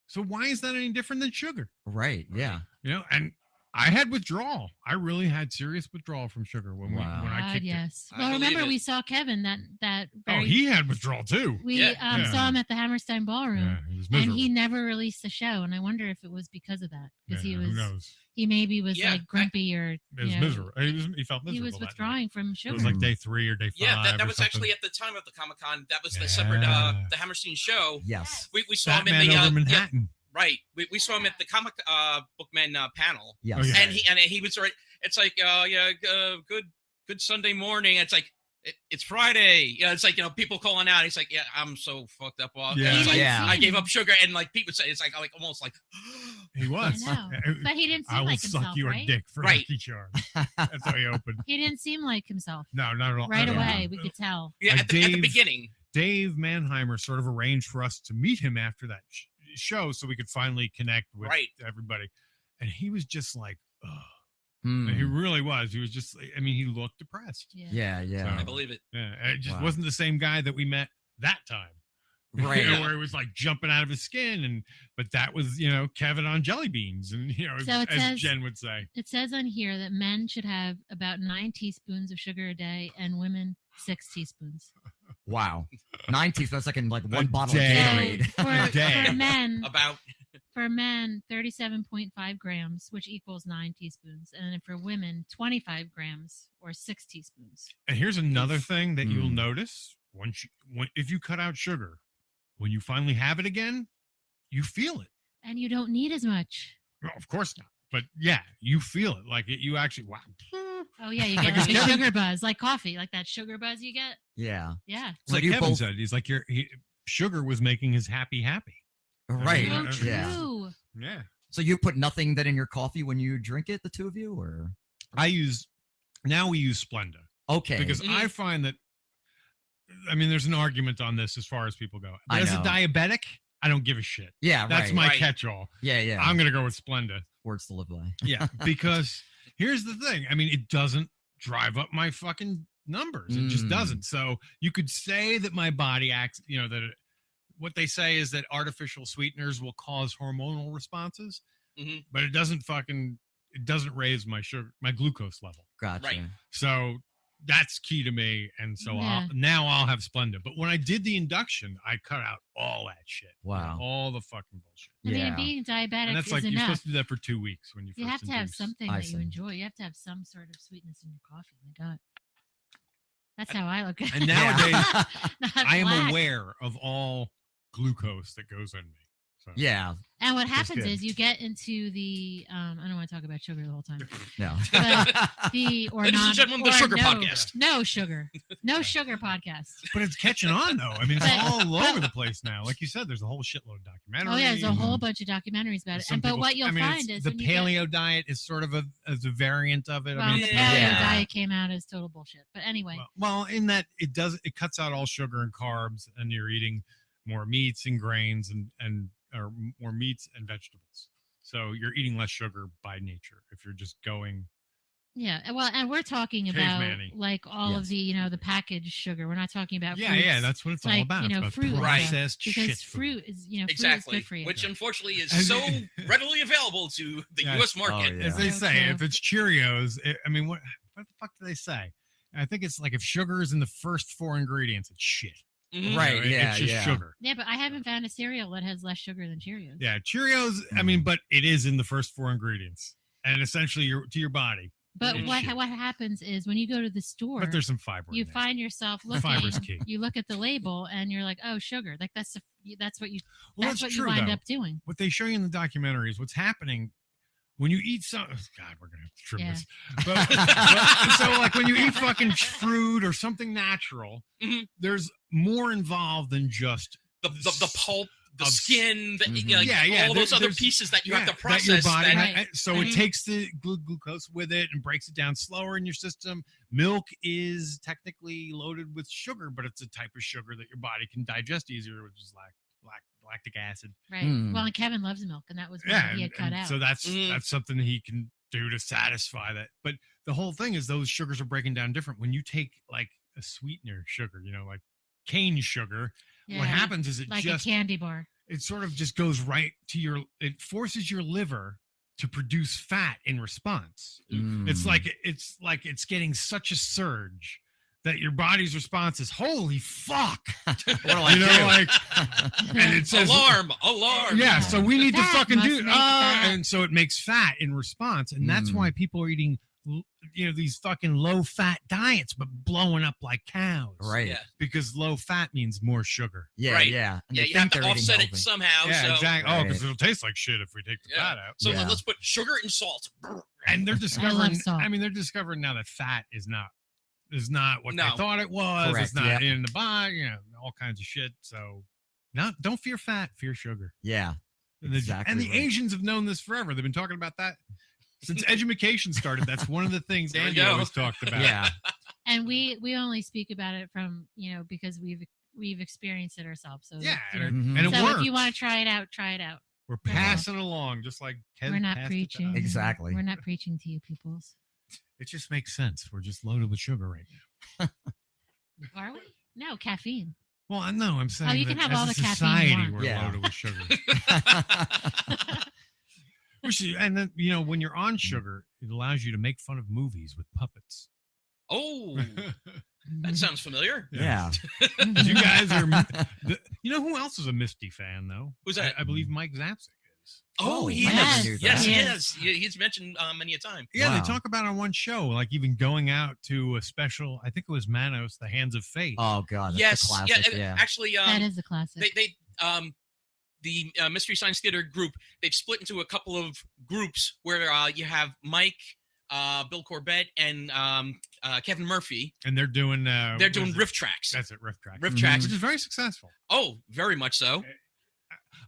So why is that any different than sugar? Right. Yeah. And I had withdrawal. I really had serious withdrawal from sugar when I kicked yes. it. Well, remember we saw Kevin that very. he had withdrawal too. We Yeah. saw him at the Hammerstein Ballroom, Yeah, he was and miserable. he never released the show. And I wonder if it was because of that, because Yeah, he who was knows? he maybe was Yeah, like grumpy or It was you know, miserable. He felt miserable. he was that night. withdrawing from It sugar. was like day 3 or day 5. Yeah, that or was something. actually at the time of the Comic-Con. That was the separate the Hammerstein show. Yes. We saw him in Batman the over yeah, Manhattan. right. We saw him at the comic bookman panel. Yes. Oh, yeah. And he was right. It's like good Sunday morning. It's like it's Friday. Yeah, it's like people calling out. He's like, yeah, I'm so fucked up. Yeah. It's like, Yeah. I gave up sugar, and like Pete would say, it's like almost like He was. I know. But he didn't seem I will like suck himself, your right? dick for Right. Lucky Charms. That's how he opened. He didn't seem like himself. No, not at all. Right not at all. away, we could tell. yeah Like at the Dave- beginning. Dave Mannheimer sort of arranged for us to meet him after that show so we could finally connect with Right. everybody. And he was just like, ugh. Hmm. And he really was. He was just, I mean, he looked depressed. Yeah, yeah. I believe it. Yeah. It just Wow. wasn't the same guy that we met that time. Right. Where he was like jumping out of his skin. But that was, Kevin on jelly beans. And, So it as says- Jen would say. It says on here that men should have about 9 teaspoons of sugar a day, and women 6 teaspoons. Wow. 90s. That's like in like one A bottle day. of Gatorade. For day. men, About 37.5 grams, which equals 9 teaspoons, and then for women, 25 grams or 6 teaspoons. And here's another thing that you'll Mm. notice if you cut out sugar, when you finally have it again, you feel it. And you don't need as much. Well, of course not. But yeah, you feel it. Like you actually, wow. Oh yeah, you get Because like a Kevin- sugar buzz, like coffee, like that sugar buzz you get. Yeah. Yeah. So like you Kevin both- said, he's like, sugar was making his happy. Right. So true. Yeah. Yeah. So you put nothing then in your coffee when you drink it, the two of you, or We use Splenda okay? because I find that, I mean, there's an argument on this as far as people go. But I as a know. diabetic, I don't give a shit. yeah, That's right. my Right. catch-all. Yeah, yeah. I'm going to go with Splenda. Words to live by. Yeah, because here's the thing. I mean, it doesn't drive up my fucking numbers. It just Mm. doesn't. So you could say that my body acts, what they say is that artificial sweeteners will cause hormonal responses, Mhm. but it doesn't raise my glucose level. Gotcha. Right. So that's key to me. And so Yeah. I'll have Splenda. But when I did the induction, I cut out all that shit. Wow. All the fucking bullshit. I mean, Yeah. and being diabetic And that's is like, you're enough. supposed to do that for 2 weeks when you You first have to have induce. something I that you see. enjoy. You have to have some sort of sweetness in your coffee. My God. That's how I look at And it. nowadays, Not I am black. aware of all glucose that goes in me. So. Yeah. And what That's happens good. is you get into the I don't want to talk about sugar the whole time. No. The or Ladies and non, gentlemen, the or sugar no, podcast. No sugar. No sugar podcast. But it's catching on though. I mean, it's But- all over the place now. Like you said, there's a whole shitload of documentaries. Oh yeah, there's a whole bunch of documentaries about it. Some But people- what you'll I mean, find it's- is the when you get- paleo diet is sort of a variant of it. well, I mean, the it's- paleo Yeah. diet came out as total bullshit. But anyway, well, in that it cuts out all sugar and carbs, and you're eating more meats and grains or more meats and vegetables. So you're eating less sugar by nature if you're just going. yeah. Well, and we're talking about Caveman-y. like all Yes. of the the packaged sugar. We're not talking about Yeah, fruits, yeah, that's what it's all like, about. It's about fruit and stuff, processed because shit. fruit is fruit exactly, is good for you. which unfortunately is And- so readily available to the Yes. U.S. market. Oh, yeah. As they So say, true. if it's Cheerios, I mean, what the fuck do they say? I think it's like if sugar is in the first 4 ingredients, it's shit. Mhm. Right. You know, Yeah. it's just Yeah. sugar. Yeah, but I haven't found a cereal that has less sugar than Cheerios. Yeah, Cheerios. I mean, but it is in the first 4 ingredients, and essentially to your body. But It's what shit. what happens is when you go to the store, But there's some fiber. you in there. find yourself Fiber's looking. key. You look at the label and you're like, oh, sugar. Like that's what you Well, that's what true, you wind though. up doing. What they show you in the documentary is what's happening when you eat some. God, we're gonna have to trim Yeah. this. So, like when you eat fucking fruit or something natural, Mhm. there's more involved than just The pulp, the Of- skin, the, Mhm. like, Yeah, yeah, all those other there's- pieces that you have to that process. your body that- Right. so Mhm. it takes the glucose with it and breaks it down slower in your system. Milk is technically loaded with sugar, but it's a type of sugar that your body can digest easier, which is lactic acid. Right. Mm. Well, and Kevin loves milk, and that was what Yeah, he had cut and out. so that's Mhm. something he can do to satisfy that. But the whole thing is those sugars are breaking down different. When you take like a sweetener sugar, like cane sugar, Yeah. what happens is it like just a candy bar. it sort of just goes right to it forces your liver to produce fat in response. Mm. It's like it's getting such a surge that your body's response is holy fuck. What do I do? Like, and it says alarm. Yeah, so we need to Fat fucking must do make fat. and so it makes fat in response, and that's why people are eating these fucking low fat diets but blowing up like cows. Right. Yeah. Because low fat means more sugar. Yeah. Right. Yeah. And Yeah, they you have think to they're eating offset it healthy. somehow. Yeah, so, exactly. Oh, Right. because it'll taste like shit if we take the Yeah. fat out. So Yeah. let's put sugar and salt. And they're discovering salt. I mean, they're discovering now that fat is not what No. they thought it was. Correct, It's not yeah. in the body, all kinds of shit. So don't fear fat, fear sugar. Yeah. And Exactly the right. Asians have known this forever. They've been talking about that since education started. That's one of the things There we Andy go. always talked about. Yeah. And we only speak about it from because we've experienced it ourselves. So Yeah, you know. and, Mhm. and it So works. if you want to try it out, try it out. We're passing along just like Ken We're not passed it preaching. down. Exactly. We're not preaching to you peoples. It just makes sense. We're just loaded with sugar right now. Are we? No, caffeine. Well, I know. I'm saying you that can have as all a the caffeine you society, want. we're Yeah. loaded with sugar. And then when you're on sugar, it allows you to make fun of movies with puppets. Oh, that sounds familiar. Yeah. You guys are. Who else is a Misty fan though? Who's that? I believe Mike Zapsik is. Oh, he I is. never knew Yes, that. he Yes. is. He's mentioned many a time. Yeah, Wow. they talk about it on one show, like even going out to a special. I think it was Manos, The Hands of Fate. Oh God. That's Yes, a classic. yeah. Yeah. Actually, That is a classic. the Mystery Science Theater group, they've split into a couple of groups where you have Mike, Bill Corbett, and Kevin Murphy. And they're doing. They're doing riff tracks. That's it, riff tracks. Riff Mhm. tracks. Which is very successful. Oh, very much so.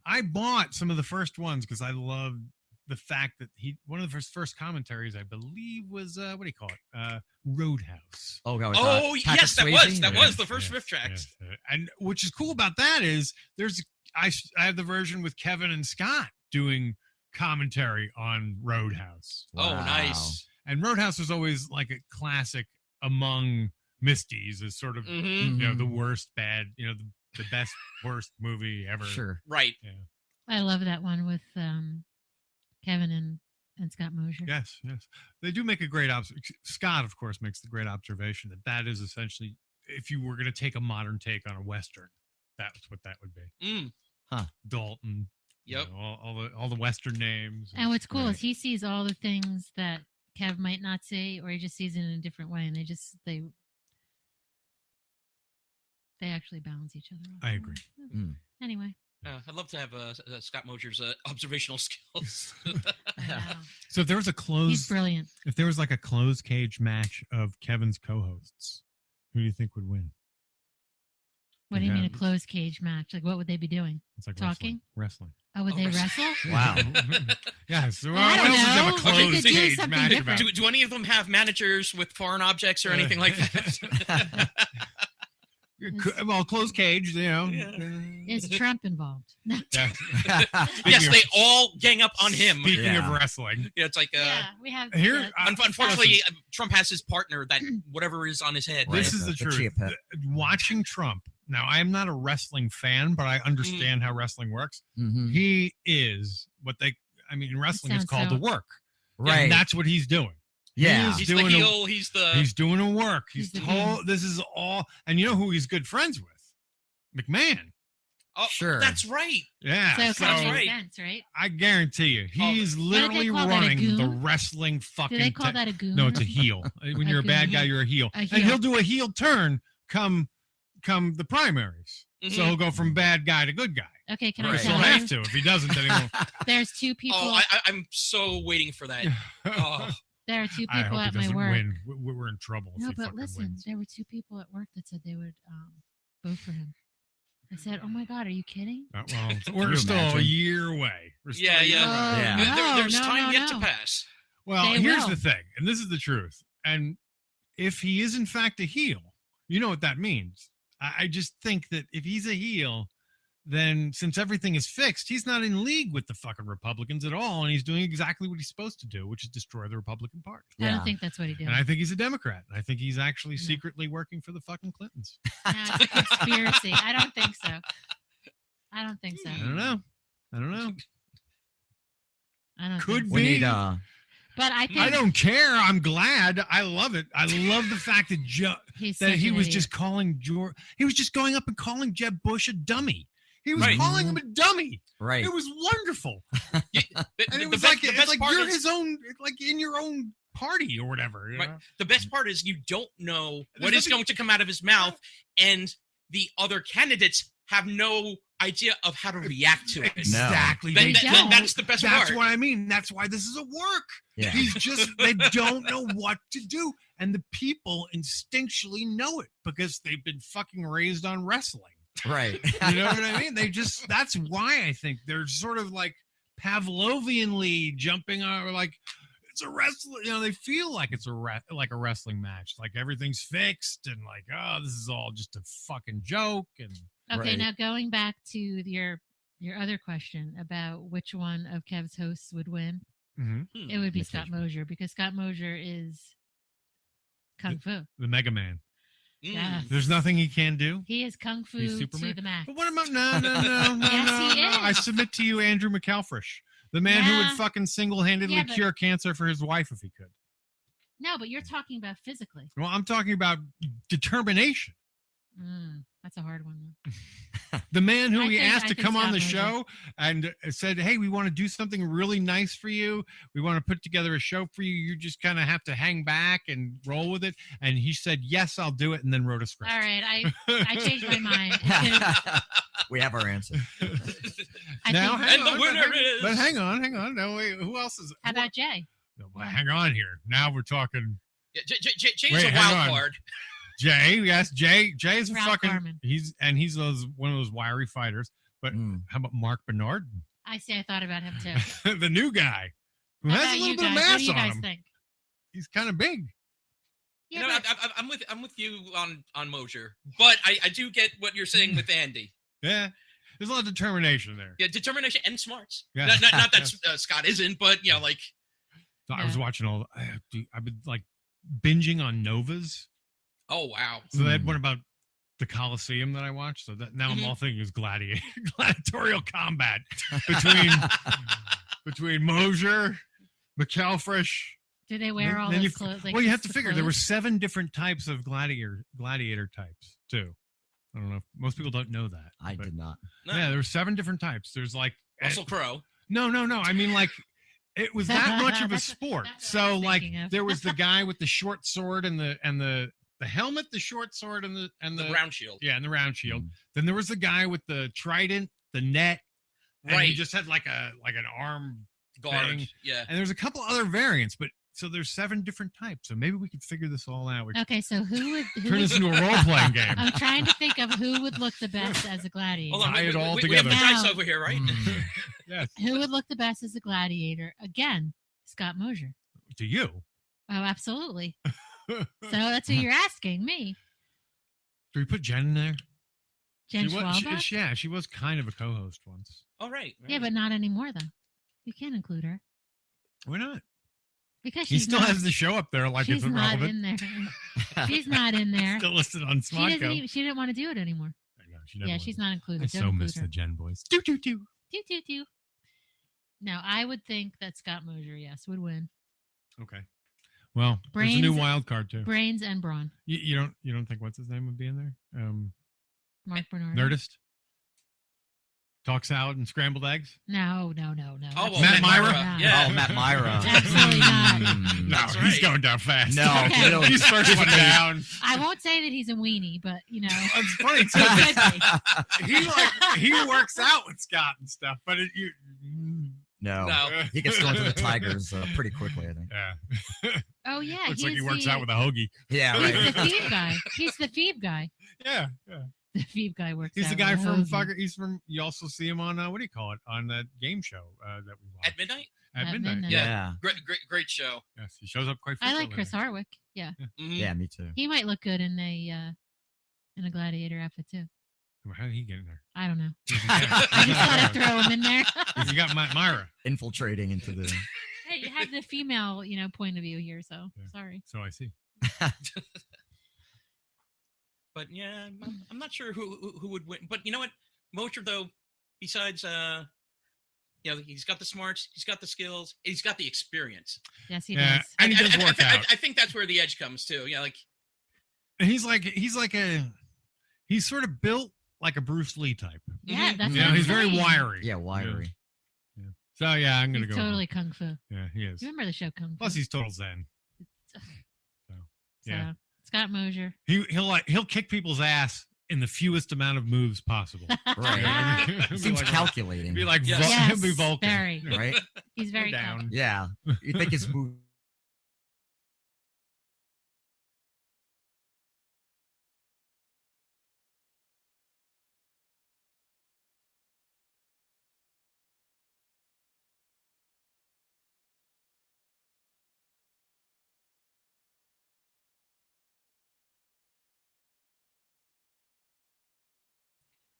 I bought some of the first ones because I loved the fact that one of the first commentaries I believe was what do you call it? Roadhouse. Oh God. Oh, Patrick yes, that Swayze? was the first riff tracks. Yes. And which is cool about that is I have the version with Kevin and Scott doing commentary on Roadhouse. Oh, Wow. nice. And Roadhouse was always like a classic among Misties, as sort of Mm-hmm. the worst bad, the best worst movie ever. Sure. Right. I love that one with Kevin and Scott Mosier. Yes, yes. They do make a great Scott, of course, makes the great observation that is essentially, if you were going to take a modern take on a Western, that's what that would be. Dalton. Yep. All the Western names. And what's cool Right. is he sees all the things that Kev might not see, or he just sees it in a different way, and they actually balance each other out. I agree. Anyway. I'd love to have Scott Mosier's observational skills. Wow. So if there was He's brilliant. if there was like a closed cage match of Kevin's co-hosts, who do you think would win? What do you mean a Yeah. closed cage match? Like, what would they be doing? It's like Talking? Wrestling. Oh, would they wrestle? Wow. Yeah. So I what don't else does have a know. closed They could do cage something match different. about? Do any of them have managers with foreign objects or anything like that? Well, closed cage, Is Trump involved? No. Yes, they all gang up on him. Speaking Yeah. of wrestling, Yeah, it's like Yeah, we have here, unfortunately, Trump has his partner that whatever is on his head. this Right, is the the truth. chia pet. Watching Trump. Now, I am not a wrestling fan, but I understand how wrestling works. Mhm. He is in wrestling it's sounds called so- the work. Right. And that's what he's doing. Yeah. He's the doing a- heel. He's the. He's doing a work. He's the This is all, and you know who he's good friends with? McMahon. Oh, Sure. That's right. Yeah. So it So, kind of right. makes sense, right? I guarantee you, he's What do they literally call that, a running the goon? wrestling fucking. Do they call that a goon? No, it's a heel. When A you're a bad goon. guy, you're a heel. A And heel. he'll do a heel turn come the primaries. So Mhm. he'll go from bad guy to good guy. Okay, can Right. I He'll tell have you? to. If he doesn't, then he won't. There's two people. Oh, I'm so waiting for that. Oh, There are two I people hope at he my doesn't work. win. We're in trouble. if No, he but fucking listen, wins. there were two people at work that said they would vote for him. I said, "Oh my God, are you kidding?" Well, Can we're you still a imagine? year away. We're still yeah, a year yeah. away. Yeah. No, There's no, time no, yet to no. pass. Well, They here's will. the thing, and this is the truth. And if he is in fact a heel, you know what that means. I just think that if he's a heel, then since everything is fixed, he's not in league with the fucking Republicans at all, and he's doing exactly what he's supposed to do, which is destroy the Republican Party. I Yeah. don't think that's what he did. And I think he's a Democrat. And I think he's actually No. secretly working for the fucking Clintons. No, it's a conspiracy. I don't think so. I don't think so. I don't know. I don't Could think We be. need But I think I don't care. I'm glad. I love it. I love the fact that he's that such he an was idiot. just calling George. He was just going up and calling Jeb Bush a dummy. He was Right. calling him a dummy. Right. It was wonderful. The, And it the was best, like the it's best like part you're is, his own, like in your own party or whatever. You right, know? the best part is you don't know what There's is nothing- going to come out of his mouth, and the other candidates have no idea of how to react to it. Exactly. That- They that- don't. that's the best That's part. what I mean. That's why this is a work. Yeah. He's just they don't know what to do, and the people instinctually know it because they've been fucking raised on wrestling. Right. You know what I mean? They just that's why I think they're sort of like Pavlovianly jumping on, or like it's a wrestling. You know, they feel like it's like a wrestling match, like everything's fixed and like, oh, this is all just a fucking joke. And Okay, Right. now going back to your other question about which one of Kev's hosts would win, it would be Nick Scott Cage. Mosier because Scott Mosier is kung fu. the Mega Man. Yeah. There's nothing he can do. He is kung fu He's to Superman. the max. But what about no? Yes, he is. I submit to you, Andrew McElfresh, the man who Yeah. would fucking single-handedly Yeah, but- cure cancer for his wife if he could. No, but you're talking about physically. Well, I'm talking about determination. That's a hard one. The man who I he think- asked I to think come on the Scott Mosier. show and said, "Hey, we want to do something really nice for you. We want to put together a show for you. You just kind of have to hang back and roll with it." And he said, "Yes, I'll do it," and then wrote a script. All right, I changed my mind. We have our answer. I Now, think- hang And the on, winner is- But hang on. No, wait, who else is? How about Jay? No, but hang on here. Now we're talking. Yeah, Jay's Wait, a hang wild on. card. Jay, yes, Jay is a Ralph fucking. Garman. He's one of those wiry fighters. But how about Mark Bernard, I thought about him too. the new guy, who How has about a little you bit of guys? What mass do you on guys him? think? He's kind of big. Yeah, You know, but I'm with you on Mosier, but I do get what you're saying with Andy. Yeah, there's a lot of determination there. Yeah, determination and smarts. Yeah. Not that Scott isn't, but you know, like So I was watching all. I've been like binging on Novas. oh wow. So they had one about the Coliseum that I watched. So that now I'm all thinking is gladiatorial combat between Mosier, McElfresh. do they wear all then those you- clothes? well, you have to the figure there were clothes? 7 different types of gladiator types too. I don't know. Most people don't know that. I but did not. No. Yeah, there were 7 different types. There's like Russell Crowe. No. I mean, like, it was that much of a That's- sport. that's what I So, was like, thinking of. there was the guy with the short sword and the helmet, the short sword, and The round shield. yeah, and the round shield. Then there was the guy with the trident, the net, and he Right. just had like an arm Guard. thing. Yeah. And there's a couple other variants, but so there's 7 different types. So maybe we could figure this all out. We could Okay, so who turn this into a role playing game. I'm trying to think of who would look the best as a gladiator. Hold on, Tie it all we have the together. dice Now- over here, right? Yes, Who would look the best as a gladiator? Again, Scott Mosier. to you. Oh, absolutely. So that's who you're asking me. Do we put Jen in there? Jen she was, Schwalbach? she was kind of a co-host once. All right. Yeah, but not anymore, though. You can't include her. Why not? Because He she's still not, has the show up there like she's it's not irrelevant. in there. She's not in there. Still listed on She doesn't Smodco. even, she didn't want to do it anymore. I know, she never Yeah, was. she's not included. I Don't so include miss her. the Jen boys. Do, do, do. No, I would think that Scott Mosier, yes, would win. Okay. Well, there's a new Brains- wild card too. Brains and brawn. You don't think what's his name would be in there? Mark Bernard. Nerdist. Talk salad and scrambled eggs. No. Oh, well, Matt Myra? not. Yeah. Oh, Matt Myra. Absolutely not. No, That's he's right. going down fast. No, Okay. literally. he's first one down. I won't say that he's a weenie, but It's funny too. Could be. he works out with Scott and stuff, but No. No. He gets thrown to the Tigers pretty quickly, I think. yeah, Oh yeah, looks like he he's works the, out with a hoagie. Yeah, He's right. the Phoebe guy. He's the Phoebe guy. Yeah. The Phoebe guy works. He's out the guy with a from hoagie. fucker. He's from. You also see him on what do you call it on that game show that we watch At midnight. At At midnight. midnight. Yeah. Great show. Yes, he shows up quite. I like frequently. Chris Hardwick. Yeah, Mhm. Yeah, me too. he might look good in a gladiator outfit too. How did he get in there? I don't know. I I just thought I'd throw him in there. You got Myra, Infiltrating into the. Hey, you have the female, point of view here. So Yeah. sorry. so I see. But yeah, I'm not sure who would win. But you know what, Mosier though, besides he's got the smarts, he's got the skills, he's got the experience. Yes, he Yeah, does. and he does work out. I think that's where the edge comes too. And he's sort of built like a Bruce Lee type. Yeah, Mhm. that's You what know, I'm he's very saying. wiry. Yeah, wiry. Yeah. So yeah, I'm gonna He's go. totally kung fu. Yeah, he is. You remember the show Kung Fu? Plus, he's total zen. So, yeah. Scott Mosier. He'll kick people's ass in the fewest amount of moves possible. Right. He'll be Seems like- calculating. Be like Yes. he'll be Vulcan. Very. Right? He's very down. clever. Yeah. You think his move.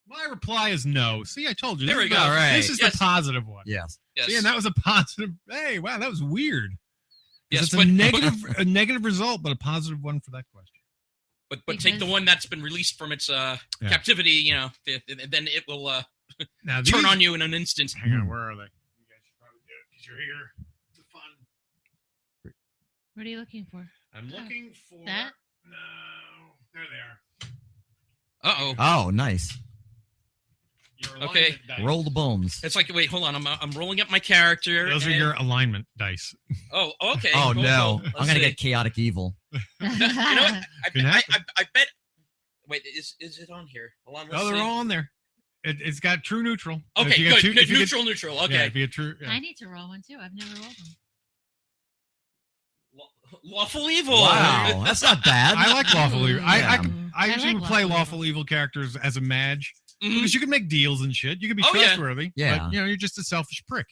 My reply is no. See, I told you. There This we is go. the- All right. This is Yes. the positive one. Yes. Yes. See, and that was a positive. Hey, wow, that was weird. 'Cause Yes, it's but- a negative result, but a positive one for that question. But take the Because- one that's been released from its captivity, and then it will Now turn these- on you in an instant. Hang on, where are they? You guys should probably do it because you're here. It's fun. What are you looking for? I'm looking for that? No, there they are. Uh-oh. Oh, nice. Your Okay. alignment dice. Roll the bones. It's like, wait, hold on. I'm rolling up my character. Those are and- your alignment dice. Oh, okay. Oh, cool, no. cool. I'm Let's going to see. get chaotic evil. You know what? Can happen. I bet. Wait, is it on here? Hold on. Let's Oh, they're see. all on there. It's got true neutral. Okay, If you get good. two- if you get- Neutral. Yeah, Okay. if you get true. Yeah. I need to roll one too. I've never rolled them. Lawful evil. Wow. That's not bad. I like lawful evil. I Yeah. usually like would play lawful lawful evil characters as a mage Mhm. because you can make deals and shit. You can be Oh, yeah. trustworthy. Yeah. But, you're just a selfish prick.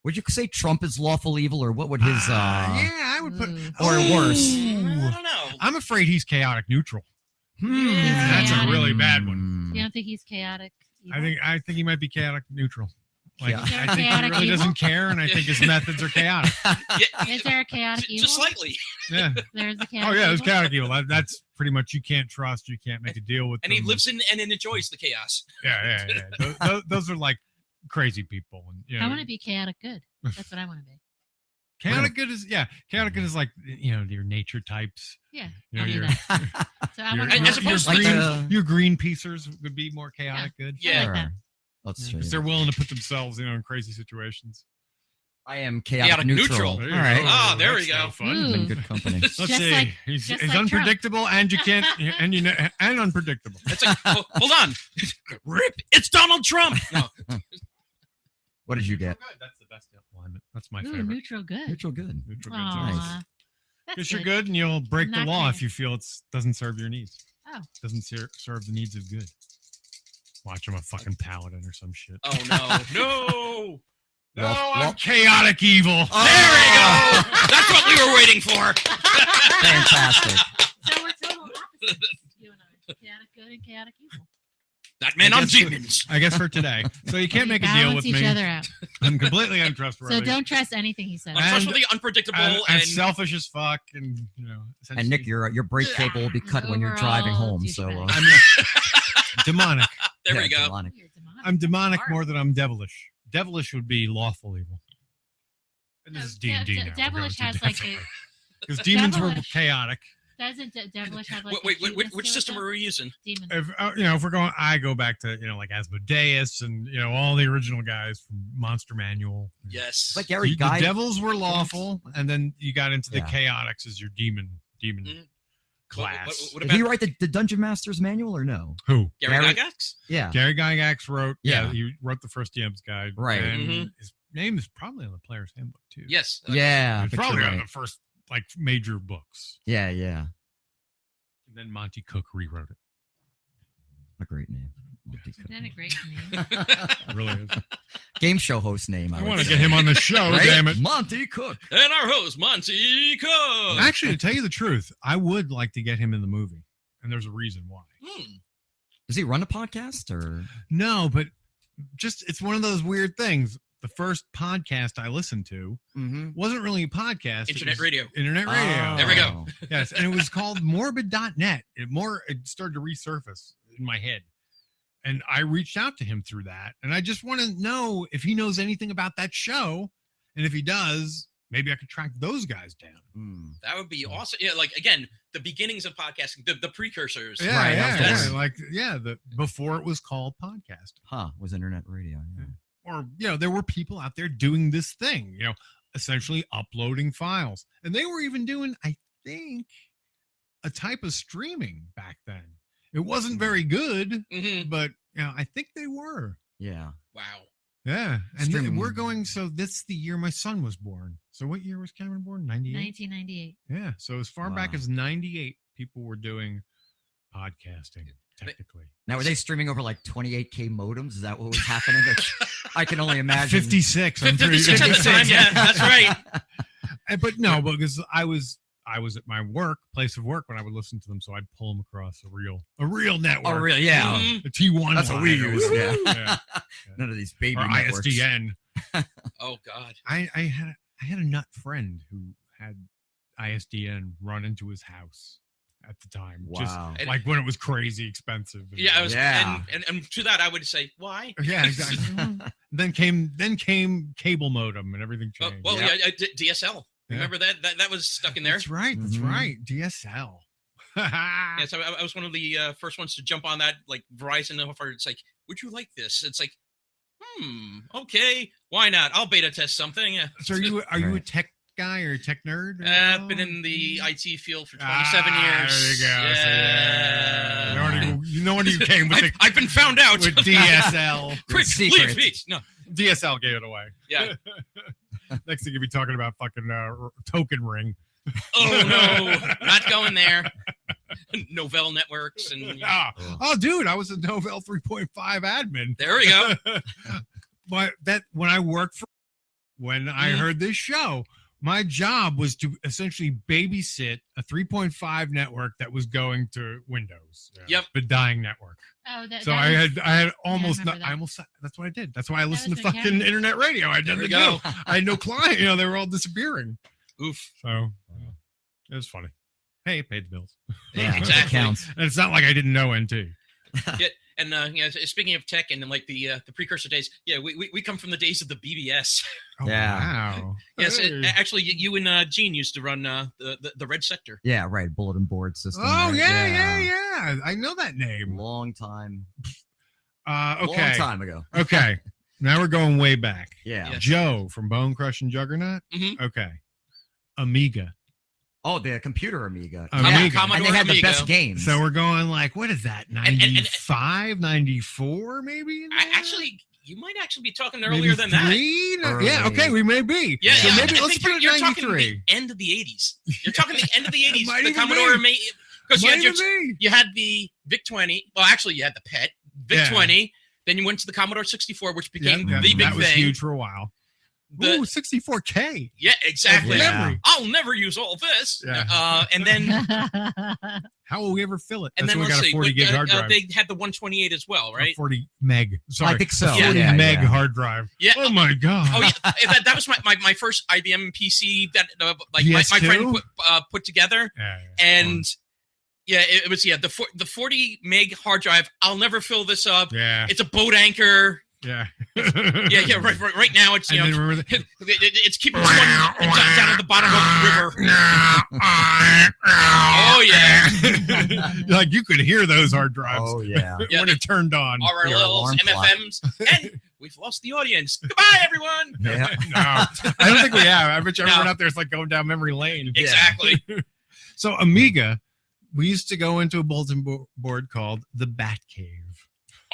Would you say Trump is lawful evil, or what would his Yeah, I would put. Ooh. or worse? I don't know. I'm afraid he's chaotic neutral. Yeah. That's a really bad one. Hmm. You don't think he's chaotic? I think he might be chaotic neutral. Like Yeah. Is there a I think he chaotic really evil? doesn't care, and I think his methods are chaotic. Yeah, Is there a chaotic evil? just slightly. Yeah. There's a chaotic Oh yeah, there's evil? chaotic evil. That's pretty much you can't trust. You can't make a deal with. And he them. lives in and enjoys the chaos. Yeah. Those are like crazy people, and I want to be chaotic good. That's what I want to be. chaotic good is chaotic good is like your nature types. Yeah. You know, I'll do your, that. So I your, want As to. your, opposed to green, like, your green piecers would be more chaotic good. Yeah. like that. Let's see. Because they're willing to put themselves, in crazy situations. I am chaotic, Chaotic neutral. neutral. All right. Ah, there we that's go. no fun. Ooh. In good company. Let's Just see. like- he's just he's like Trump. unpredictable, and you can't, and unpredictable. It's like, hold on. Rip, it's Donald Trump. No. What did you get? That's the best alignment. That's my Ooh, favorite. neutral good. Neutral good. Neutral good. Aw. That's Because you're good. good, and you'll break the Not law good. if you feel it doesn't serve your needs. Oh. Doesn't serve the needs of good. Watch, I'm a fucking paladin or some shit. Oh no, no. No, Well- I'm well- chaotic evil. There we go. That's what we were waiting for. Fantastic. So we're total opposites, you and I. Chaotic good and chaotic evil. That man I on guess- demons. I guess for today. So you can't We make a deal balance with each me. other out. I'm completely untrustworthy. So don't trust anything he says. Untrustworthy, unpredictable, I'm and selfish as fuck, and And Nick, your brake cable will be cut when you're driving Overall home. So douchebag. I'm demonic. there yeah, we go. demonic. You're demonic. I'm demonic Smart. more than I'm devilish. Devilish would be lawful evil. And this No, is D&D now. devilish has like a. Because demons were devilish- chaotic. Doesn't devilish have like? Wait, a wait, cuteness which to it, system though? are we using? Demon. If we're going, I go back to like Asmodeus and all the original guys from Monster Manual. Yes. It's like Gary The Guy. devils were lawful, and then you got into the Yeah. chaotics as your demon Mhm. class. What Did about he write the Dungeon Master's manual or no? Who? Gary Gary- Gygax? Yeah. Gary Gygax wrote. Yeah. He wrote the first DM's guide. Right. And Mhm. his name is probably on the player's handbook too. Yes. Yeah. It's I think probably you're on right. the first major books. Yeah. Yeah. And then Monty Cook rewrote it. A great name. Isn't that a great name? It really is. Game show host name. I would want to say. get him on the show. Right? Damn it. Monty Cook. And our host, Monty Cook. Actually, to tell you the truth, I would like to get him in the movie, and there's a reason why. Does he run a podcast or? No, but just it's one of those weird things. The first podcast I listened to Mm-hmm. wasn't really a podcast. it Internet was radio. Internet radio. There we go. Yes, and it was called morbid.net. It started to resurface in my head. And I reached out to him through that. And I just want to know if he knows anything about that show. And if he does, maybe I could track those guys down. That would be awesome. Yeah, like again, the beginnings of podcasting, the precursors. Yeah, Right, yeah, like the before it was called podcasting. Was internet radio. Yeah. Or there were people out there doing this thing, essentially uploading files. And they were even doing, I think, a type of streaming back then. It wasn't very good, but I think they were. Yeah. Wow. Yeah. And Streaming. we're going, so that's the year my son was born. So what year was Cameron born? 98? 1998. Yeah. So as far back Wow. as 98, people were doing podcasting, technically. Now, were they streaming over like 28K modems? Is that what was happening? I can only imagine. 56. I'm pretty 56 at the time, yeah, that's right. But no, because I was at my place of work when I would listen to them, so I'd pull them across a real network. Oh, really? Yeah. The T1. That's what we use. Yeah. None of these baby or networks. ISDN. Oh God. I had a nut friend who had ISDN run into his house at the time. Wow. Just like when it was crazy expensive. Yeah, I was, Yeah. and to that I would say, why? Yeah, exactly. then came cable modem and everything Well, changed. DSL. Remember that was stuck in there. That's right. That's Mhm. right. DSL. Yeah, so I was one of the first ones to jump on that, like Verizon offer. It's like, would you like this? It's like, okay, why not? I'll beta test something. Yeah. So are you a Right. tech guy or a tech nerd? I've been in the IT field for 27 years. There you go. So, Yeah. No wonder you came with, I've been found out. with DSL. Quick, Secret. leave, please. No. DSL gave it away. Yeah. Next thing you'll be talking about fucking token ring. Oh no, not going there. Novell networks and Oh, dude, I was a Novell 3.5 admin. there we go. But when I worked when I heard this show, my job was to essentially babysit a 3.5 network that was going to Windows. Yep. The dying network. Oh, So I had almost remember that. that's what I did. That's why I listened to was the fucking camera. internet radio. I There didn't we go. know. I had no client. They were all disappearing. Oof. So it was funny. Hey, it paid the bills. Yeah, Exactly. It counts. And it's not like I didn't know NT. Yeah, and speaking of tech and like the precursor days, yeah, we come from the days of the BBS. Oh, Yeah. Wow. Yes, Hey. actually, you and Gene used to run the red sector. Yeah, right. Bulletin board system. Oh, right? yeah. I know that name. Long time. Okay. Long time ago. Okay. Now we're going way back. Yeah. Yeah. Joe from Bone Crushing Juggernaut. Mhm. Okay. Amiga. Oh, the computer Amiga. Amiga. And they Commodore had the Amiga. best games. So we're going like, what is that? and- 95, 94, maybe? in there? Actually, you might actually be talking earlier than that. three? Early. Yeah, okay, we may be. Yeah, So yeah. maybe I let's think put it you're at talking 93. the end of the 80s. You're talking the end of the 80s. Might The even Commodore be. because Might even be. you had the VIC 20. Well, actually, you had the PET VIC Yeah. 20. Then you went to the Commodore 64, which became Yeah, the big that was thing. huge for a while. The- Ooh, 64K. Yeah, exactly. Yeah. Memory. I'll never use all this. Yeah. And then How will we ever fill it? and That's then why we let's got a see. 40 gig hard drive. They had the 128 as well, Or right? 40 meg. Sorry. I think so. 40 Yeah, meg yeah. hard drive. Yeah. Oh my god. Oh yeah, that was my first IBM PC that like my PS2? friend put together, Yeah, and it was the 40 meg hard drive. I'll never fill this up. yeah. It's a boat anchor. Yeah. Yeah. Right now it's And then remember the, it's keeping swimming down at the bottom of the river. Oh yeah. like you could hear those hard drives Oh, yeah. Yeah, when it turned on. RLLs, alarm clock. MFMs, and we've lost the audience. Goodbye, everyone. Yeah. No, I don't think we have. I bet you everyone No. out there is like going down memory lane. Exactly. So Amiga, we used to go into a bulletin board called the Bat Cave.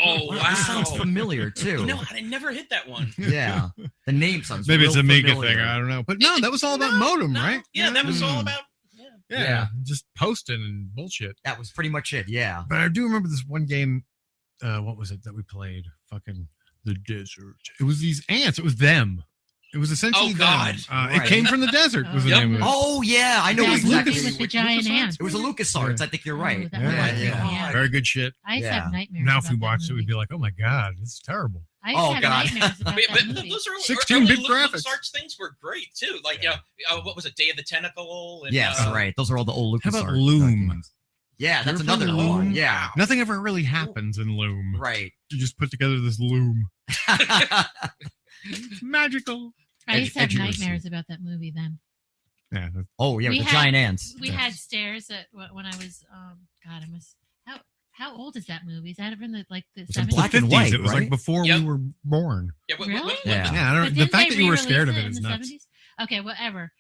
Oh Wow, wow. That sounds familiar, too. No, I never hit that one. Yeah. The name sounds Maybe it's real a Amiga familiar. thing. I don't know. But no, that was all about modem, No, right? Yeah, that was all Mm. about. Yeah, Yeah. just posting and bullshit. That was pretty much it. Yeah. But I do remember this one game. What was it that we played? Fucking the desert. It was these ants. It was them. It was essentially Oh, God. them. It Right. came from the desert. Was the Yep. name of it? Oh, yeah. I know That's exactly. Lucas with the giant ant. It was a LucasArts. I think you're right. Oh, that Yeah, was- yeah. Very good shit. I used to Yeah. have nightmares. Now, if we about that watched it, we'd movie. be like, "Oh my god, this is terrible." I used to Oh, have God. nightmares about But that movie. those are 16-bit early graphics. LucasArts things were great too. Like Yeah. what was it, Day of the Tentacle? And, Yes, right. Those are all the old How LucasArts. about Loom? games. Yeah, that's You ever another played one. Loom? Yeah. Nothing ever really happens in Loom. Right. You just put together this Loom. It's magical. I used to have Edgy nightmares about that movie then. Yeah. Oh yeah, We with the had- giant ants. We had stairs at when I was God, I must how old is that movie? Is that from the the It's in 70s? black and white, It was right? like before Yep. we were born. Yeah, Really? Yeah. Yeah, I don't, But the didn't fact they that you were re-release scared of it it in is the nuts. 70s? Okay, whatever.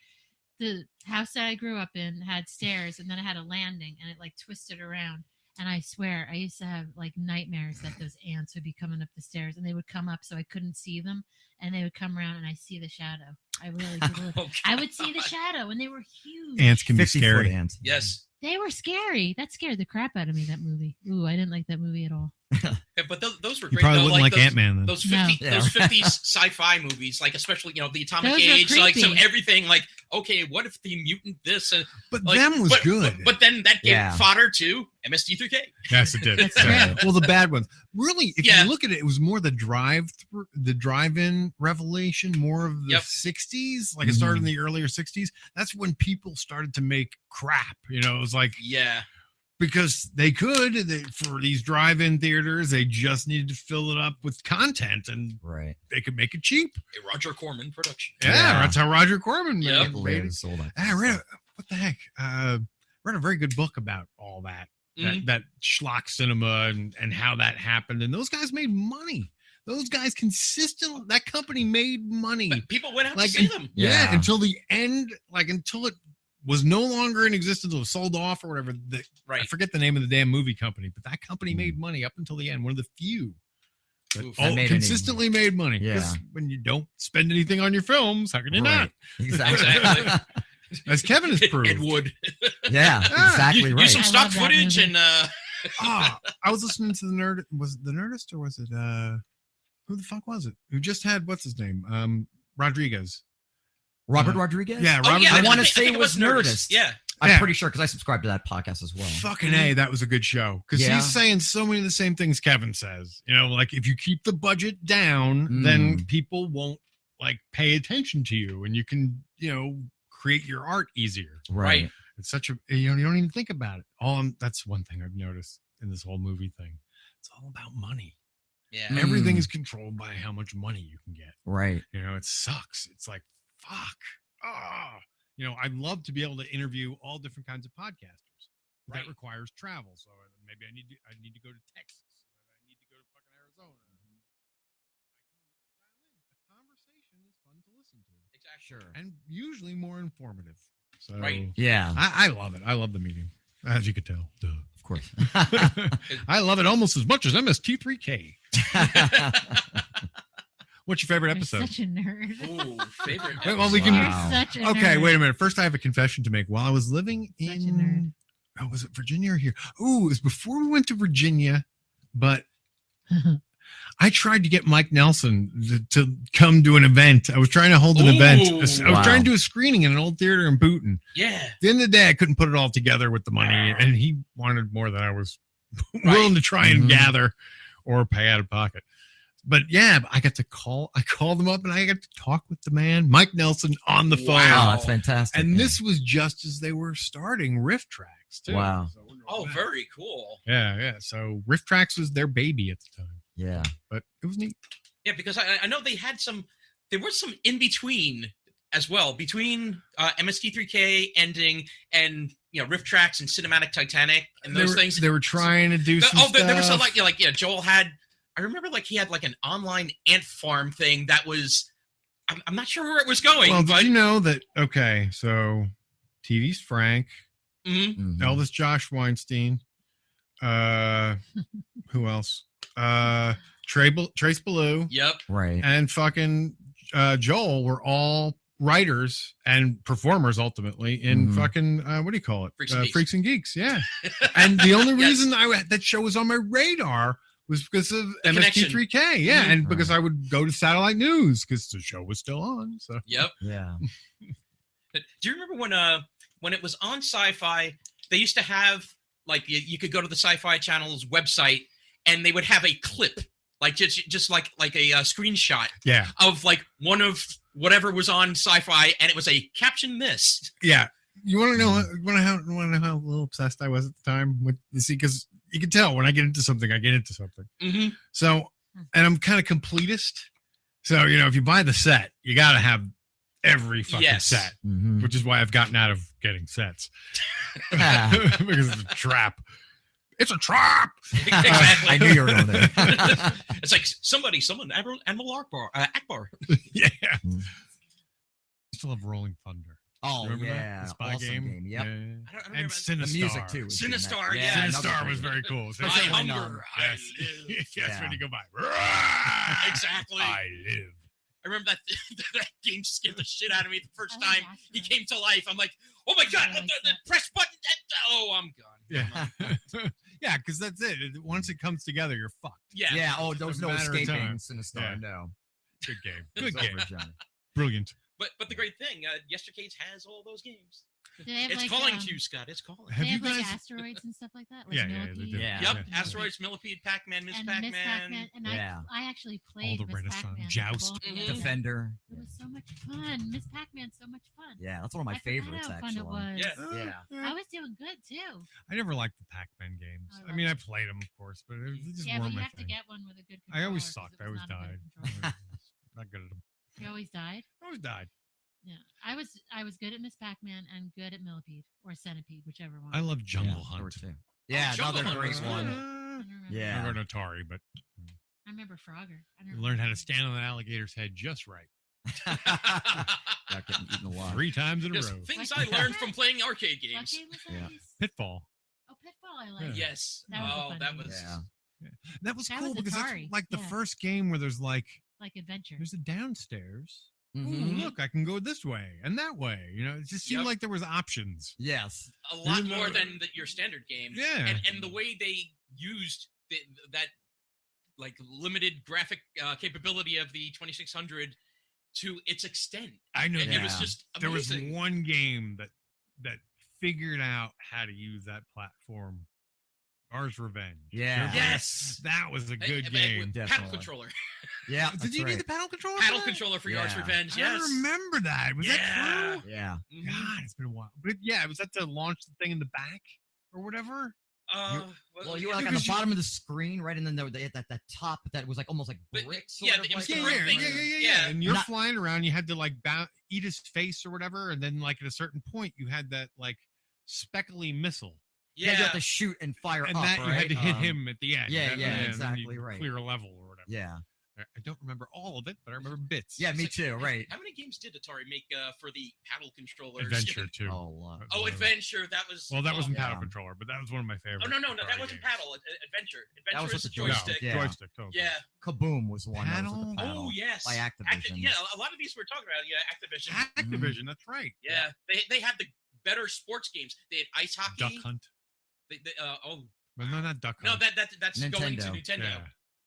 The house that I grew up in had stairs, and then it had a landing, and it like twisted around. And I swear, I used to have like nightmares that those ants would be coming up the stairs, and they would come up so I couldn't see them, and they would come around, and I see the shadow. I really did. Oh, I would see the God. shadow, and they were huge. Ants can be 50-foot scary. ants. Yes. They were scary. That scared the crap out of me. That movie. Ooh, I didn't like that movie at all. Yeah, but those were You great. probably though, wouldn't like those, Ant-Man then. Those No. 50, Yeah. those 50s sci-fi movies, like especially the Atomic Those were Age, like so creepy. everything. Like, okay, what if the mutant this? And, But like, them was but, good. But then that gave Yeah. fodder to MST3K. Yes, it did. That's Yeah. true. Well, the bad ones. Really, if Yeah. you look at it, it was more the drive-in revelation, more of the Yep. 60s. Like it started in the earlier 60s. That's when people started to make crap. It was like Yeah. because they could for these drive-in theaters, they just needed to fill it up with content, and Right. they could make it cheap. A Roger Corman production. Yeah, Yeah. that's how Roger Corman made Yep. it, baby. Lives, all that I read stuff. what the heck? Read a very good book about all that. That schlock cinema and how that happened. And those guys made money. Those guys consistently, that company made money. But people went out Like, to see them. Yeah, Yeah. until the end, until it was no longer in existence or sold off or whatever. I Right. forget the name of the damn movie company, but that company made money up until the end. One of the few that Oof. That made any consistently made money. Because Yeah. when you don't spend anything on your films, how can you not? Right. Exactly. Exactly. As Kevin has proved. Ed Wood. Yeah, exactly Use right. some I stock love that footage movie. and I was listening to the Nerd. Was it the Nerdist or was it who the fuck was it? Who just had what's his name? Rodriguez. Robert Rodriguez? Yeah, oh, Robert. yeah, I wanna think say it was Nerdist. Yeah. I'm Yeah. pretty sure because I subscribe to that podcast as well. Fucking A, that was a good show. Because Yeah. he's saying so many of the same things Kevin says. Like if you keep the budget down, then people won't pay attention to you and you can, create your art easier. Right. It's such a you don't even think about it. That's one thing I've noticed in this whole movie thing. It's all about money. Yeah. Everything is controlled by how much money you can get. Right. It sucks. It's like, fuck. I'd love to be able to interview all different kinds of podcasters. Right. That requires travel. So maybe I need to go to Texas. I need to go to fucking Arizona. The conversation is fun to listen to. Exactly. Sure. And usually more informative. So Right. Yeah, I love it. I love the medium. As you could tell. Duh. of course. I love it almost as much as MST3K. What's your favorite You're episode? such a nerd. Ooh, favorite. Wait, well, we episode. can- Wow. You're such a Okay, nerd. wait a minute. First, I have a confession to make. While I was living Such a in, nerd. was it Virginia or here? Oh, it was before we went to Virginia, but I tried to get Mike Nelson to come to an event. I was trying to hold an event. I was Wow. trying to do a screening in an old theater in Boonton. Yeah. At the end of the day, I couldn't put it all together with the money, and he wanted more than I was willing to try and Mhm. gather or pay out of pocket. But yeah, I called him up and I got to talk with the man, Mike Nelson, on the phone. Wow, that's fantastic. And yeah. this was just as they were starting Riff Tracks, too. Wow. So we're going Oh, back. very cool. Yeah. So Riff Tracks was their baby at the time, Yeah. but it was neat. Yeah, because I know they had there was some in between as well, between MST3K ending and Riff Tracks and Cinematic Titanic and those things. They were trying to do some There was some stuff. Joel had. I remember he had an online ant farm thing that was. I'm not sure where it was going. Well, but did you know that? Okay, so TV's Frank, Mhm. Mhm. Elvis Josh Weinstein, who else? Trace Ballou, Yep. Right. and fucking Joel were all writers and performers ultimately in Mhm. fucking what do you call it? Freaks and Geeks. Freaks and Geeks. Yeah. And the only Yes. reason that show was on my radar was because of The connection. MST3K. Yeah, Mhm. and because Right. I would go to satellite news because the show was still on. So Yep. Yeah. Do you remember when it was on Sci-Fi? They used to have you could go to the Sci-Fi Channel's website and they would have a clip, just like a screenshot yeah, of one of whatever was on Sci-Fi, and it was a caption this. yeah. You want to know? Want to know how little obsessed I was at the time with? You see, because you can tell when I get into something, I get into something. Mm-hmm. So, and I'm kind of completist. So if you buy the set, you got to have every fucking set, Mhm. which is why I've gotten out of getting sets because it's a trap. It's a trap. Exactly. I knew you were going there. It's like someone Admiral Akbar. Yeah. Mm. I still love Rolling Thunder. Oh Remember that? yeah, The spy awesome game. Yep. Yeah. I don't And remember Sinistar. The music too. was good in that. Sinistar, yeah. another Sinistar great was game. very cool. I Especially when, hunger. I yes. live. Yes, Yeah. when you go by. Exactly. I live. I remember that game scared the shit out of me the first I like time he Asteroid. came to life. I'm like, oh my god, I like the that. press button. Oh, I'm gone. Yeah. Yeah, because that's it. Once it comes together, you're fucked. Yeah. Yeah. Oh, there was It's a no matter of escaping time. Sinistar. Yeah. No. Good game. It Good was game. over, Johnny. Brilliant. But the great thing, Yestercades has all those games. Do they have It's like, calling to you, Scott. It's calling. Have they you have like guys- asteroids and stuff like that. Like Yeah, yeah, they Millipede. do. Yeah. Yep. Yeah. Asteroids, Millipede, Pac-Man, Miss And Pac-Man. Miss Pac-Man. And Yeah. I actually played the Miss Renaissance Pac-Man. Joust. with the ball. Mhm. Defender. It was so much fun. Miss Pac-Man, so much fun. Yeah, that's one of my I forgot favorites how fun actually. it was. Yeah. Yeah. I was doing good too. I never liked the Pac-Man games. I I mean, I loved played them, of course, but it just Yeah, weren't but you my have to thing. get one with a good I always controller, 'cause sucked. it I was always not a good died. controller. Not good at them. You always died. I always died. Yeah, I was good at Miss Pac-Man and good at Millipede or Centipede, whichever one. I love Jungle Yeah, Hunt. too. Yeah, Jungle another Hunt great was one. I don't remember. Yeah. I got an Atari, but I remember Frogger. I don't you learned how to remember. stand on an alligator's head just right. Got getting eaten alive. 3 times in a Just row. things What I game learned was from that? playing arcade What games. game was that? Yeah. Ace? Pitfall. Oh, Pitfall! I like. Yeah. Yes. That was a Oh, fun that game. was. Yeah. That was That cool was because Atari, that's like the yeah. first game where there's like, Like adventure. there's a downstairs. Mhm. Ooh, look, I can go this way and that way. It just seemed Yep. like there was options. Yes. A lot Even more though- than your standard game. Yeah. And the way they used that like limited graphic capability of the 2600 to its extent. I know. It was Yeah. just There was amazing. one game that figured out how to use that platform. Ours Revenge. Yeah. Yes. That was a good And game. with Definitely. paddle controller. Yeah. Did that's you right. need the paddle controller? Paddle for that? controller for Yard's Yeah. Revenge. I Yes. don't remember that. Was Yeah. that true? Yeah. Mhm. God, it's been a while. But yeah, was that to launch the thing in the back or whatever? Well, you were like yeah, on the because you- bottom of the screen, right? And then they had that top that was like almost like But- bricks. yeah, sort of it was like the on brick it. thing. Yeah. And you're Not- flying around. You had to like eat his face or whatever, and then like at a certain point, you had that like speckly missile, Yeah, you have to shoot and fire and up, that you right? had to hit him at the end. yeah, That- yeah, and then exactly you'd right. Clear a level or whatever. Yeah. I don't remember all of it, but I remember bits. Yeah, me Like, too. Right. How many games did Atari make for the paddle controllers? Adventure too. Oh, a lot. Oh, Adventure. That was. Well, that wasn't Yeah. paddle controller, but that was one of my favorites. Oh no, that Atari wasn't games. paddle. Adventure. That was Adventure with is the joystick. Yeah. Joystick. Totally. Yeah. Kaboom was one. That was with the Paddle? paddle. Oh yes. By Activision. Yeah, a lot of these we're talking about. Yeah, Activision. Activision. That's right. Yeah, they had the better sports games. They had ice hockey. Duck Hunt. Oh But no, not Duck no, Hunt. that's going to Nintendo. Nintendo. Yeah.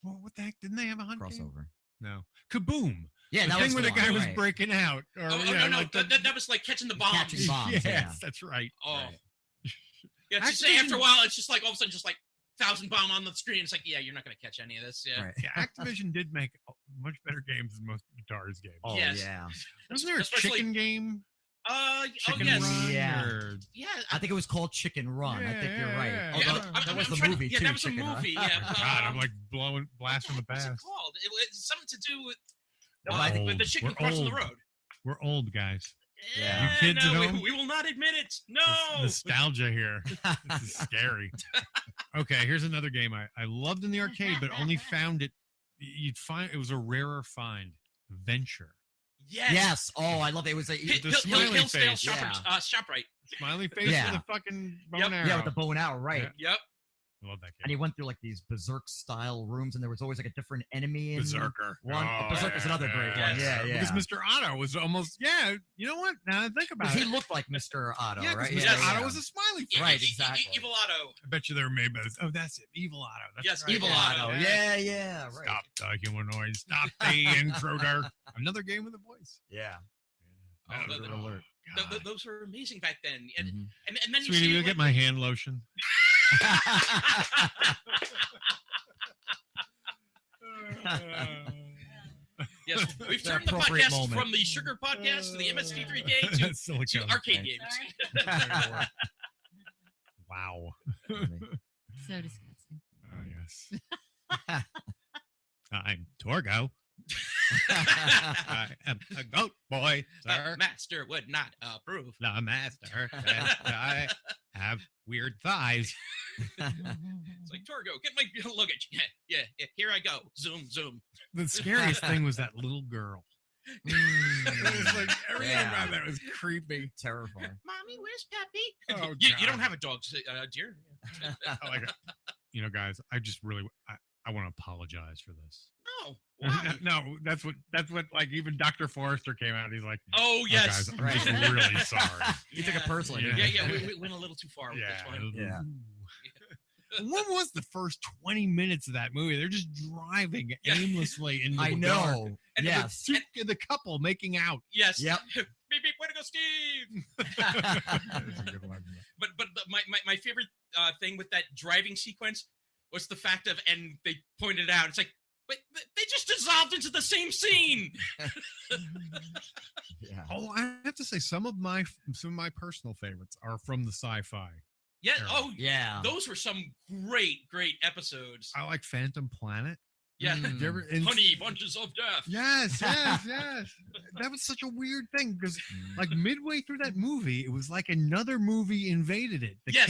Well, what the heck? Didn't they have a hunt game? Crossover. No. Kaboom. Yeah, the that thing was where the one, guy was right. breaking out. Or, Oh, yeah, no, like that was like catching the bombs. Catching bombs. Yes, yeah. that's right. Oh, Right. yeah. It's just, after a Activision- while, it's just like all of a sudden, just like 1,000 bomb on the screen. It's like, yeah, you're not going to catch any of this. Yeah. Right. Yeah, Activision did make much better games than most Atari's games. Oh, Yes. yeah. Wasn't there a Especially- chicken game? Chicken oh yes. Run? Yeah. Or- Yeah. I think it was called Chicken Run. I think you're right. Yeah, Although yeah. that was I'm the trying to- movie yeah, too. that was a Chicken Run. movie, Oh, yeah. God, I'm like blasting the What's it past. called? It was something to do with No, I think with the Old. chicken We're crossing the old. road. We're old guys. Yeah. You kids no, at home? we will not admit it. This No. nostalgia here. This is scary. Okay, here's another game I loved in the arcade, but only found it. You'd find it was a rarer find. Venture. Yes. Yes. Oh, I love it. It was a The smiley Hillsdale face. ShopRite. Smiley face Yeah. with a fucking bow Yep. and arrow. yeah with the bow and arrow, right? Yeah. Yep. I love that And game. he went through like these berserk style rooms, and there was always like a different enemy. In Berserker. One. Oh, Berserker's another great one. Yeah, yeah. Because Mr. Otto was almost, you know what? Now that I think about Because it. he looked like Mr. Otto, Yeah, 'cause right? Mr. Yes. Otto was a smiley face. Right, exactly. Evil Otto. I bet you they were made by this. Oh, that's it. Evil Otto. That's Yes, right. Evil Yeah. Otto. Yeah, yeah. Right. Stop the humanoid. Stop the intruder. Another game with a voice. Yeah. Oh, Another the- alert. God. Those were amazing back then. And Mhm. and then you Sweetie, see will you get my hand lotion? Yes, we've The turned the appropriate podcast moment. from the Sugar Podcast to the MST3K to Silicon. arcade Okay. games. Wow. So disgusting. Oh, yes. I'm Torgo. I am a goat boy, sir. Master would not approve. The master said I have weird thighs. It's like, Torgo, get my luggage. Yeah, here I go. Zoom, zoom. The scariest thing was that little girl. It was like everything Yeah. about that was creepy. Terrifying. Mommy, where's Peppy? Oh, you don't God. have a dog, dear. I like it. You know, guys, I just really I want to apologize for this. No, why? No, that's what like even Dr. Forrester came out. He's like, Oh, yes. guys, I'm just really sorry. You took it personally. Yeah. didn't you? We went a little too far with this one. Yeah. What was the first 20 minutes of that movie? They're just driving Yeah. aimlessly into I the dark. know. And Yes. The couple making out. Yes. Yep. Beep, beep, way to go, Steve. That's a good one. But my favorite thing with that driving sequence was the fact of, and they pointed out, it's like, but they just dissolved into the same scene. Yeah. Oh, I have to say, some of my personal favorites are from the sci-fi. Yeah. Era. Oh, Yeah. those were some great episodes. I like Phantom Planet. Yeah. Mm. Did you ever- and- Honey bunches of death. Yes. That was such a weird thing because, like, midway through that movie, it was like another movie invaded it. The Yes.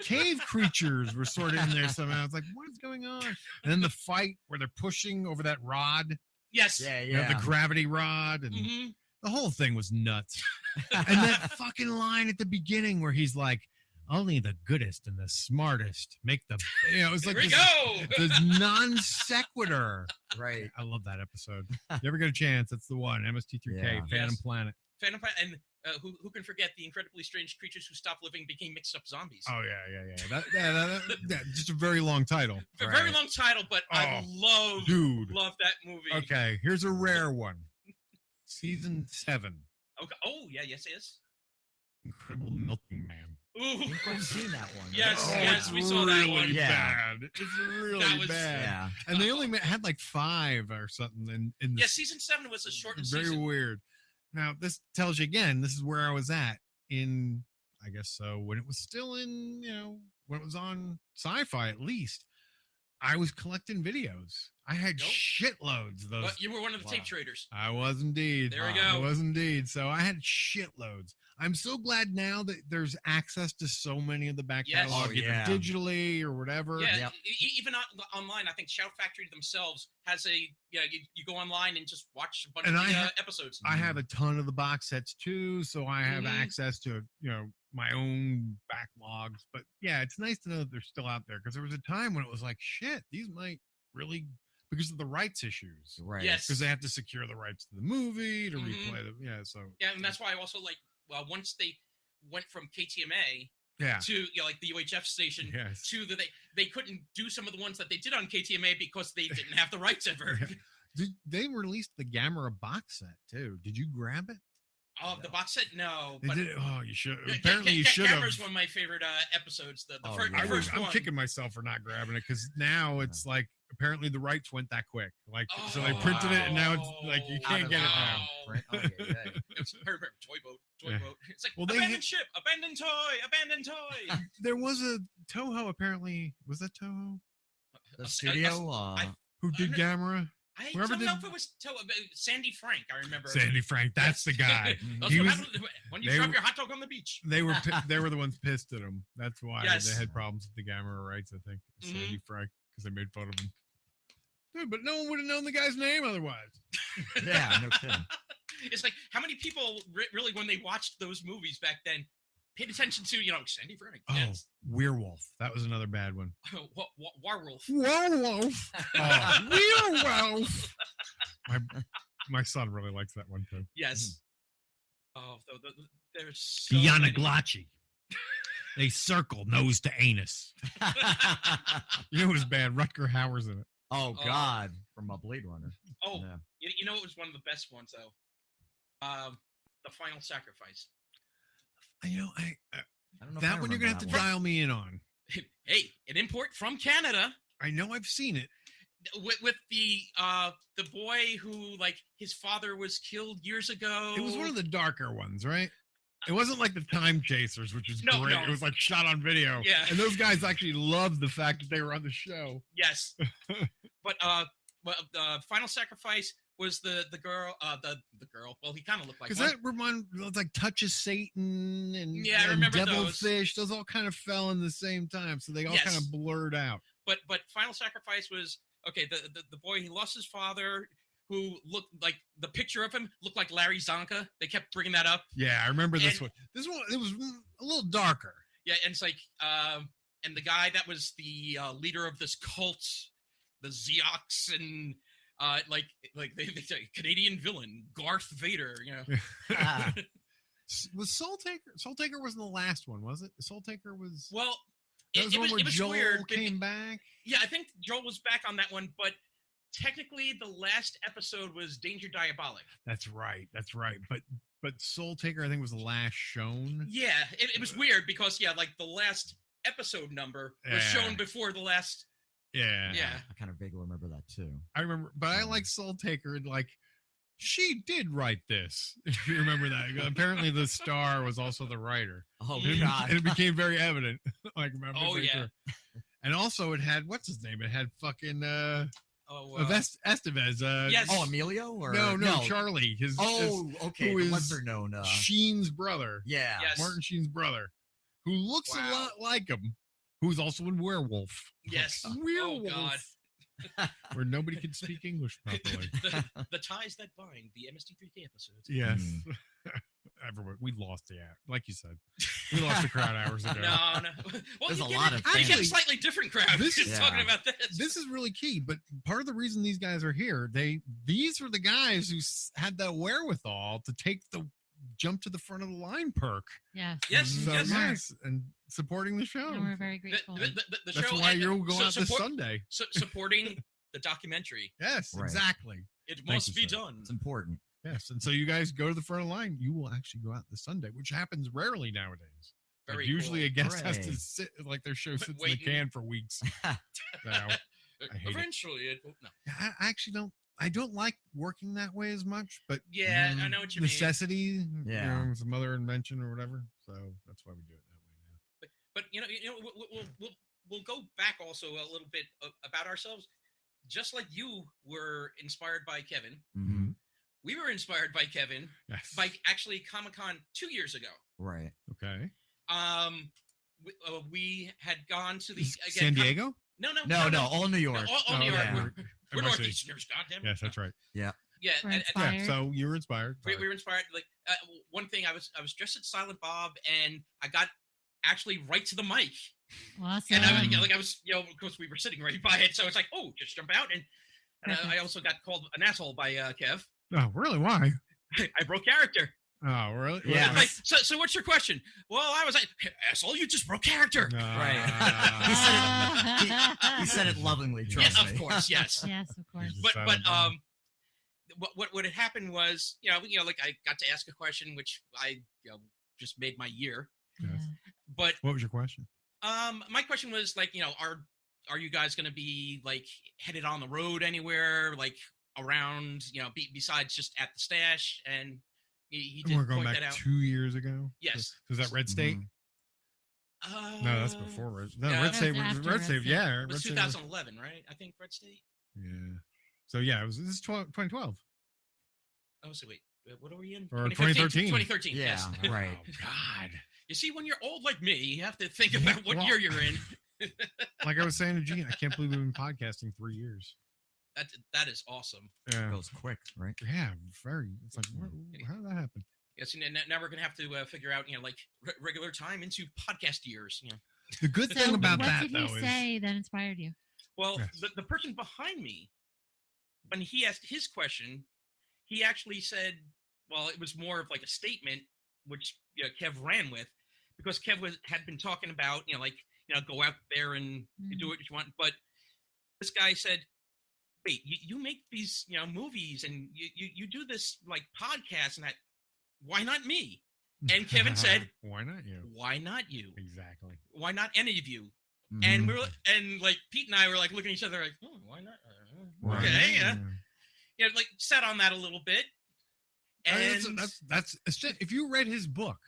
cave creatures were sort of in there somehow. It's like, what is going on? And then the fight where they're pushing over that rod, Yes. Yeah. you know, Yeah. the gravity rod, and Mhm. the whole thing was nuts. And that fucking line at the beginning where he's like, only the goodest and the smartest make the, you know, it was like Here we this, go. this non sequitur. Right. I love that episode. If you ever get a chance, that's the one. MST3K, Yeah. Phantom Yes. Planet. Phantom Planet, and who can forget the incredibly strange creatures who stopped living became mixed up zombies. Oh yeah. That just a very long title. A very long title, but I Oh, dude. love that movie. Okay, here's a rare one. Season 7, Okay. Oh yeah, yes. Incredible Milking Man. Ooh. I've seen that one. Yes, Oh, yes, it's we saw that really one. Yeah. bad. It's really That was- bad. Yeah. And they only had like 5 or something in the Yeah, season 7 was a shortened very season. weird. Now this tells you again, this is where I was at in, I guess so, when it was still in, you know, when it was on Sci-Fi at least. I was collecting videos. I had Nope. shitloads of those. But you were one of the Wow. tape traders. I was indeed. There we Wow. go. I was indeed. So I had shitloads. I'm so glad now that there's access to so many of the back Yes. catalog, Oh, either yeah. digitally or whatever. Yeah, Yep. even online, I think Shout Factory themselves has a, you go online and just watch a bunch And of I the ha- episodes. I have a ton of the box sets too, so I have Mhm. access to, you know, my own backlogs. But yeah, it's nice to know that they're still out there because there was a time when it was like, shit, these might really, because of the rights issues. Right. Yes. Because they have to secure the rights to the movie to Mhm. replay them. Yeah, so Yeah, and that's why I also like, once they went from KTMA yeah. to, like the UHF station, Yes. to they couldn't do some of the ones that they did on KTMA because they didn't have the rights ever. Yeah. They released the Gamera box set too. Did you grab it? Oh, the box set? No. They But did. Oh, you should. Ca- Apparently, you should have. Camera's one of my favorite episodes. The Oh, first, yeah. the first I'm one. kicking myself for not grabbing it because now it's like apparently the rights went that quick. Like so they Oh, printed it and now it's like you Out can't of get it the- now. Right. Okay, yeah. It's remember, toy boat. Yeah. It's like Well, they abandoned had- ship, abandoned toy. There was a Toho apparently. Was that Toho The studio. who did Gamera? I Whoever don't know did- if it was Sandy Frank. I remember. Sandy Frank. That's the guy. That's He what was- happened when you they drop were- your hot dog on the beach. They were the ones pissed at him. That's why Yes. they had problems with the Gamera rights. I think Mhm. Sandy Frank because they made fun of him. Dude, but no one would have known the guy's name otherwise. Yeah. No kidding. It's like how many people really, when they watched those movies back then, paid attention to Sandy Frank. Oh, Yes. Werewolf. That was another bad one. Warwolf. Werewolf. Oh, werewolf. My son really likes that one too. Yes. Oh, there's so Yana many. Glotchy. They circle nose to anus. You know what was bad? Rutger Hauer's in it. Oh God, from a Blade Runner. Oh, Yeah. you know it was one of the best ones though. The Final Sacrifice. You know, I don't know. if I that one you're gonna have remember to that one. dial me in on. Hey, an import from Canada. I know I've seen it. with the boy who like his father was killed years ago. It was one of the darker ones, right? It wasn't like the Time Chasers, which is No, great. no. It was like shot on video. Yeah. And those guys actually loved the fact that they were on the show. Yes. But the Final Sacrifice was the girl, the girl. Well, he kind of looked like Because one. that reminded like Touch of Satan and, Yeah, I and remember those. Devilfish. Those all kind of fell in the same time, so they all Yes. kind of blurred out. But Final Sacrifice was okay. The boy, he lost his father, who looked like the picture of him looked like Larry Zonka. They kept bringing that up. Yeah, I remember this And- one. This one, it was a little darker. Yeah, and it's like, and the guy that was the leader of this cult, the Zeox, and like they say Canadian villain Garth Vader. You know, Ah, Was Soul Taker? Soul Taker wasn't the last one, was it? Soul Taker was. well, That was the one where it was Joel weird. came back. Yeah, I think Joel was back on that one, but technically the last episode was Danger Diabolic. That's right. That's right. But Soul Taker, I think, was the last shown. Yeah, it was weird because like the last episode number was Yeah. shown before the last. Yeah. Yeah. I kind of vaguely remember that too. I remember, but I like Soul Taker. Like, she did write this. If you remember that, apparently the star was also the writer. Oh And it- God! and it became very evident. Like, remember? Oh, yeah. And also, it had what's his name? It had fucking Oh, Estevez. yes. Oh, Emilio or no, Charlie. His Oh, okay. who The is lesser known. Sheen's brother. Yeah. Yes. Martin Sheen's brother, who looks a Wow. lot like him, who's also in Werewolf. Yes. Werewolf. Oh God. Where nobody could speak English properly. the ties that bind the MST3K episodes. Yes. Everyone, we lost the act. Like you said, we lost the crowd hours ago. No. Well, There's you a get lot it- of you get a fans. slightly different crowd. This Just is- talking Yeah. about this. This is really key, but part of the reason these guys are here, these were the guys who had that wherewithal to take the jump to the front of the line perk. Yes. Yes, So, yes. yes, and supporting the show. And we're very The, grateful. the, the, the That's show why and- you'll go so out this support- Sunday. supporting the documentary. Yes, Right. exactly. It Thank must you, be sir. done. It's important. Yes, and so you guys go to the front of the line. You will actually go out this Sunday, which happens rarely nowadays. Like, Very usually, cool. a guest has Hooray. to sit like their show sits in the Waiting. can for weeks. Now, I hate it. Eventually, it will. No. I actually don't. I don't like working that way as much, but Yeah, I know what you mean. necessity, Yeah. some other invention or whatever. So that's why we do it that way now. But we'll go back also a little bit about ourselves. Just like you were inspired by Kevin, Mhm. we were inspired by Kevin Yes. by actually Comic-Con 2 years ago. Right. Okay. We had gone to the San Diego? No, All New York. all New York. yeah. We're NYC. Northeasterners, goddamn. Yes, that's right. Yeah, We're and- Yeah. Inspired. So you were inspired. we were inspired. Like one thing, I was dressed as Silent Bob, and I got actually right to the mic, Awesome. and I was, of course, we were sitting right by it, so it's like, oh, just jump out, and I also got called an asshole by Kev. Oh, really? Why? I broke character. Oh, really? Yeah. It's like, so what's your question? Well, I was like, asshole, you just broke character. He said it lovingly. Trust Yeah, me. of course, yes. Yes, of course. What had happened was, like I got to ask a question, which I just made my year. Yes. But What was your question? my question was like, are you guys going to be like headed on the road anywhere, like around, besides just at the stash? And he did We're going point back that out. 2 years ago. Yes. Was that Red State? No, that's before Red. No, yeah, Red that State. was after Red Red State. State. Yeah, It was Red State 2011, right? I think Red State. Yeah. So yeah, this is 2012 Oh, so wait, what are we in? or 2015? 2013. 2013. Yeah, Yes. right. Oh God. You see, when you're old like me, you have to think about what Well- year you're in. Like I was saying to Gene, I can't believe we've been podcasting 3 years. That is awesome. Yeah. It goes quick, right? Yeah, very. It's like, how did that happen? Yes, and now we're gonna have to figure out, like regular time into podcast years. The good So thing about what that, did though, he is say that inspired you? Well, Yes. the person behind me, when he asked his question, he actually said, well, it was more of like a statement, which Kev ran with, because Kev had been talking about, go out there and do what you want. But this guy said, wait, you make these, movies and you do this like podcast and that, why not me? And Kevin said, "Why not you? Why not you? Exactly. Why not any of you?" Mhm. And we're like Pete and I were like looking at each other like, oh, why not? Okay, yeah, like sat on that a little bit. And That's if you read his book.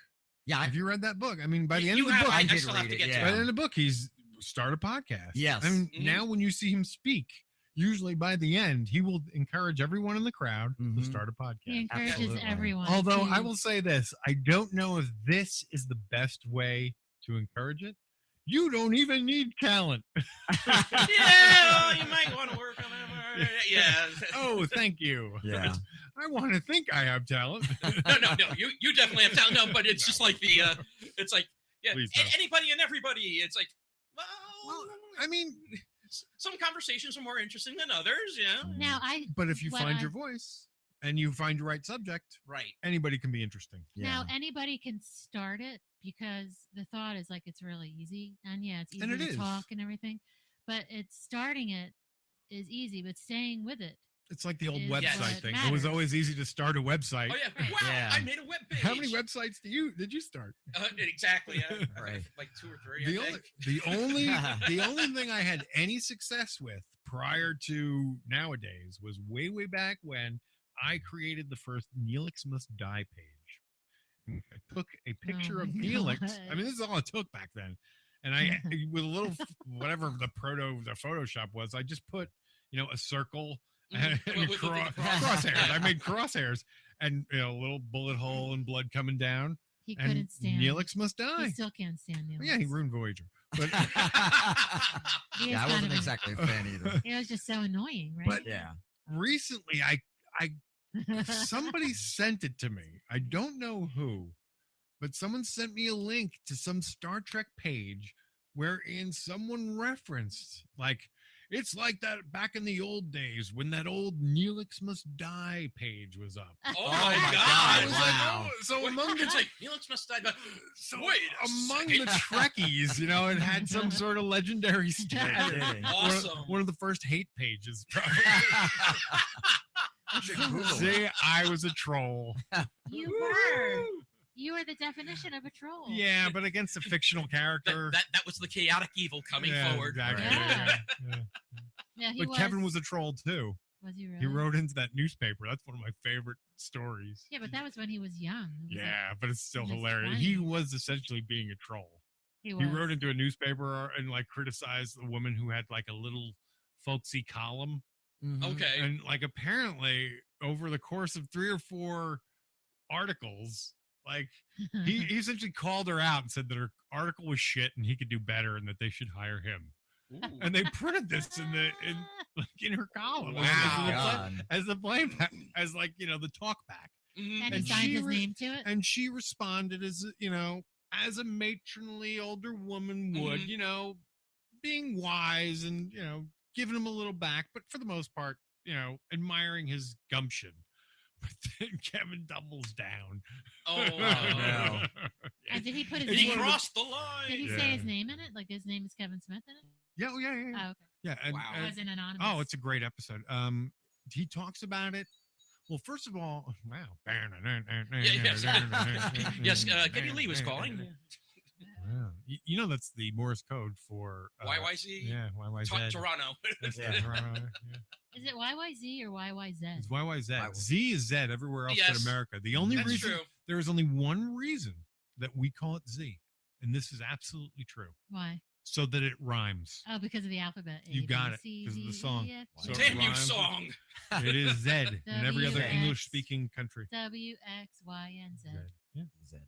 Yeah, if you read that book, I mean, by the You end of the have- book, I did still have read to it, get to yeah. by the end of the book, he's start a podcast. Yes. I mean, Mhm. now when you see him speak, usually by the end, he will encourage everyone in the crowd to Mhm. start a He podcast. encourages Absolutely. everyone. Although to- I will say this, I don't know if this is the best way to encourage it. You don't even need talent. yeah, you might want to work on that. Yeah. Oh, thank you. Yeah. I want to think I have talent. no. You definitely have talent. No, but it's just like the. It's like Please don't. anybody and everybody. It's like Well, I mean, some conversations are more interesting than others. Yeah. Now but if you what find I- your voice and you find your right subject, Right. anybody can be interesting. Now anybody can start it because the thought is like it's really easy, and yeah, it's easy And it to is. talk and everything. But it's starting it is easy, but staying with it. It's like the old Is website what thing. It was matters. always easy to start a website. Oh yeah. Right. Wow. Yeah. I made a web page. How many websites did you start? Exactly. Yeah. Right. Like 2 or 3. The I think. the only thing I had any success with prior to nowadays was way back when I created the first Neelix Must Die page. I took a picture Oh of my Neelix. God. I mean, this is all it took back then. And I, with a little, whatever the Photoshop was, I just put, a circle and Mhm. With the crosshairs. I made crosshairs and a little bullet hole and blood coming down. He And couldn't stand. Neelix Must Die. He still can't stand Neelix. Yeah, he ruined Voyager. But He is Yeah, I kind wasn't of an- exactly a fan either. It was just so annoying, right? But- Yeah. recently, somebody sent it to me. I don't know who, but someone sent me a link to some Star Trek page wherein someone referenced, like, it's like that back in the old days when that old Neelix Must Die page was up. Oh my my God, God! I was like, wow. oh, so among the It's like Neelix Must Die. But so wait a among second. the Trekkies, it had some sort of legendary status. kidding. Awesome. One of the first hate pages, probably. Google See, I was a troll. You were. You are the definition of a troll. Yeah, but against a fictional character. that was the chaotic evil coming Yeah, forward. Exactly. Yeah. Yeah. Yeah, he But was. Kevin was a troll too. Was he really? He wrote into that newspaper. That's one of my favorite stories. Yeah, but that was when he was young. It was like- Yeah, but it's still in his hilarious. He 20s. was essentially being a troll. he He was. wrote into a newspaper and like criticized the woman who had like a little folksy column. Mhm. Okay. And like apparently over the course of 3 or 4 articles, like he essentially called her out and said that her article was shit and he could do better and that they should hire him. Ooh. And they printed this in her column Wow. as the blame as like the talk back. Mhm. and he and signed she his re- name to it. And she responded as as a matronly older woman would, being wise and giving him a little back, but for the most part, admiring his gumption. But then Kevin doubles down. Oh, no. Yeah. And did he put his It's He name? one of the- crossed the line. Did he Yeah. say his name in it? Like his name is Kevin Smith in it? Yeah, yeah. Oh, okay. Yeah, and, Wow. and- Was it anonymous? oh, it's a great episode. He talks about it. Well, first of all, wow. Yes. Yes, Geddy Lee was calling. Wow. That's the Morse code for YYZ. Yeah, YYZ. Toronto. That's Yeah. Toronto, yeah. Is it YYZ or YYZ? It's YYZ. YYZ. Z is Z everywhere else Yes. but America. The only That's reason true. there is only one reason that we call it Z, and this is absolutely true, Why? so that it rhymes. Oh, because of the alphabet. You A, got B, it, C, 'cause of the D, song. E, F, So G, it Damn you, rhymes. song. It is Z in every other W, English-speaking country. W, X, Y, and Z. Z. Yeah. Zed.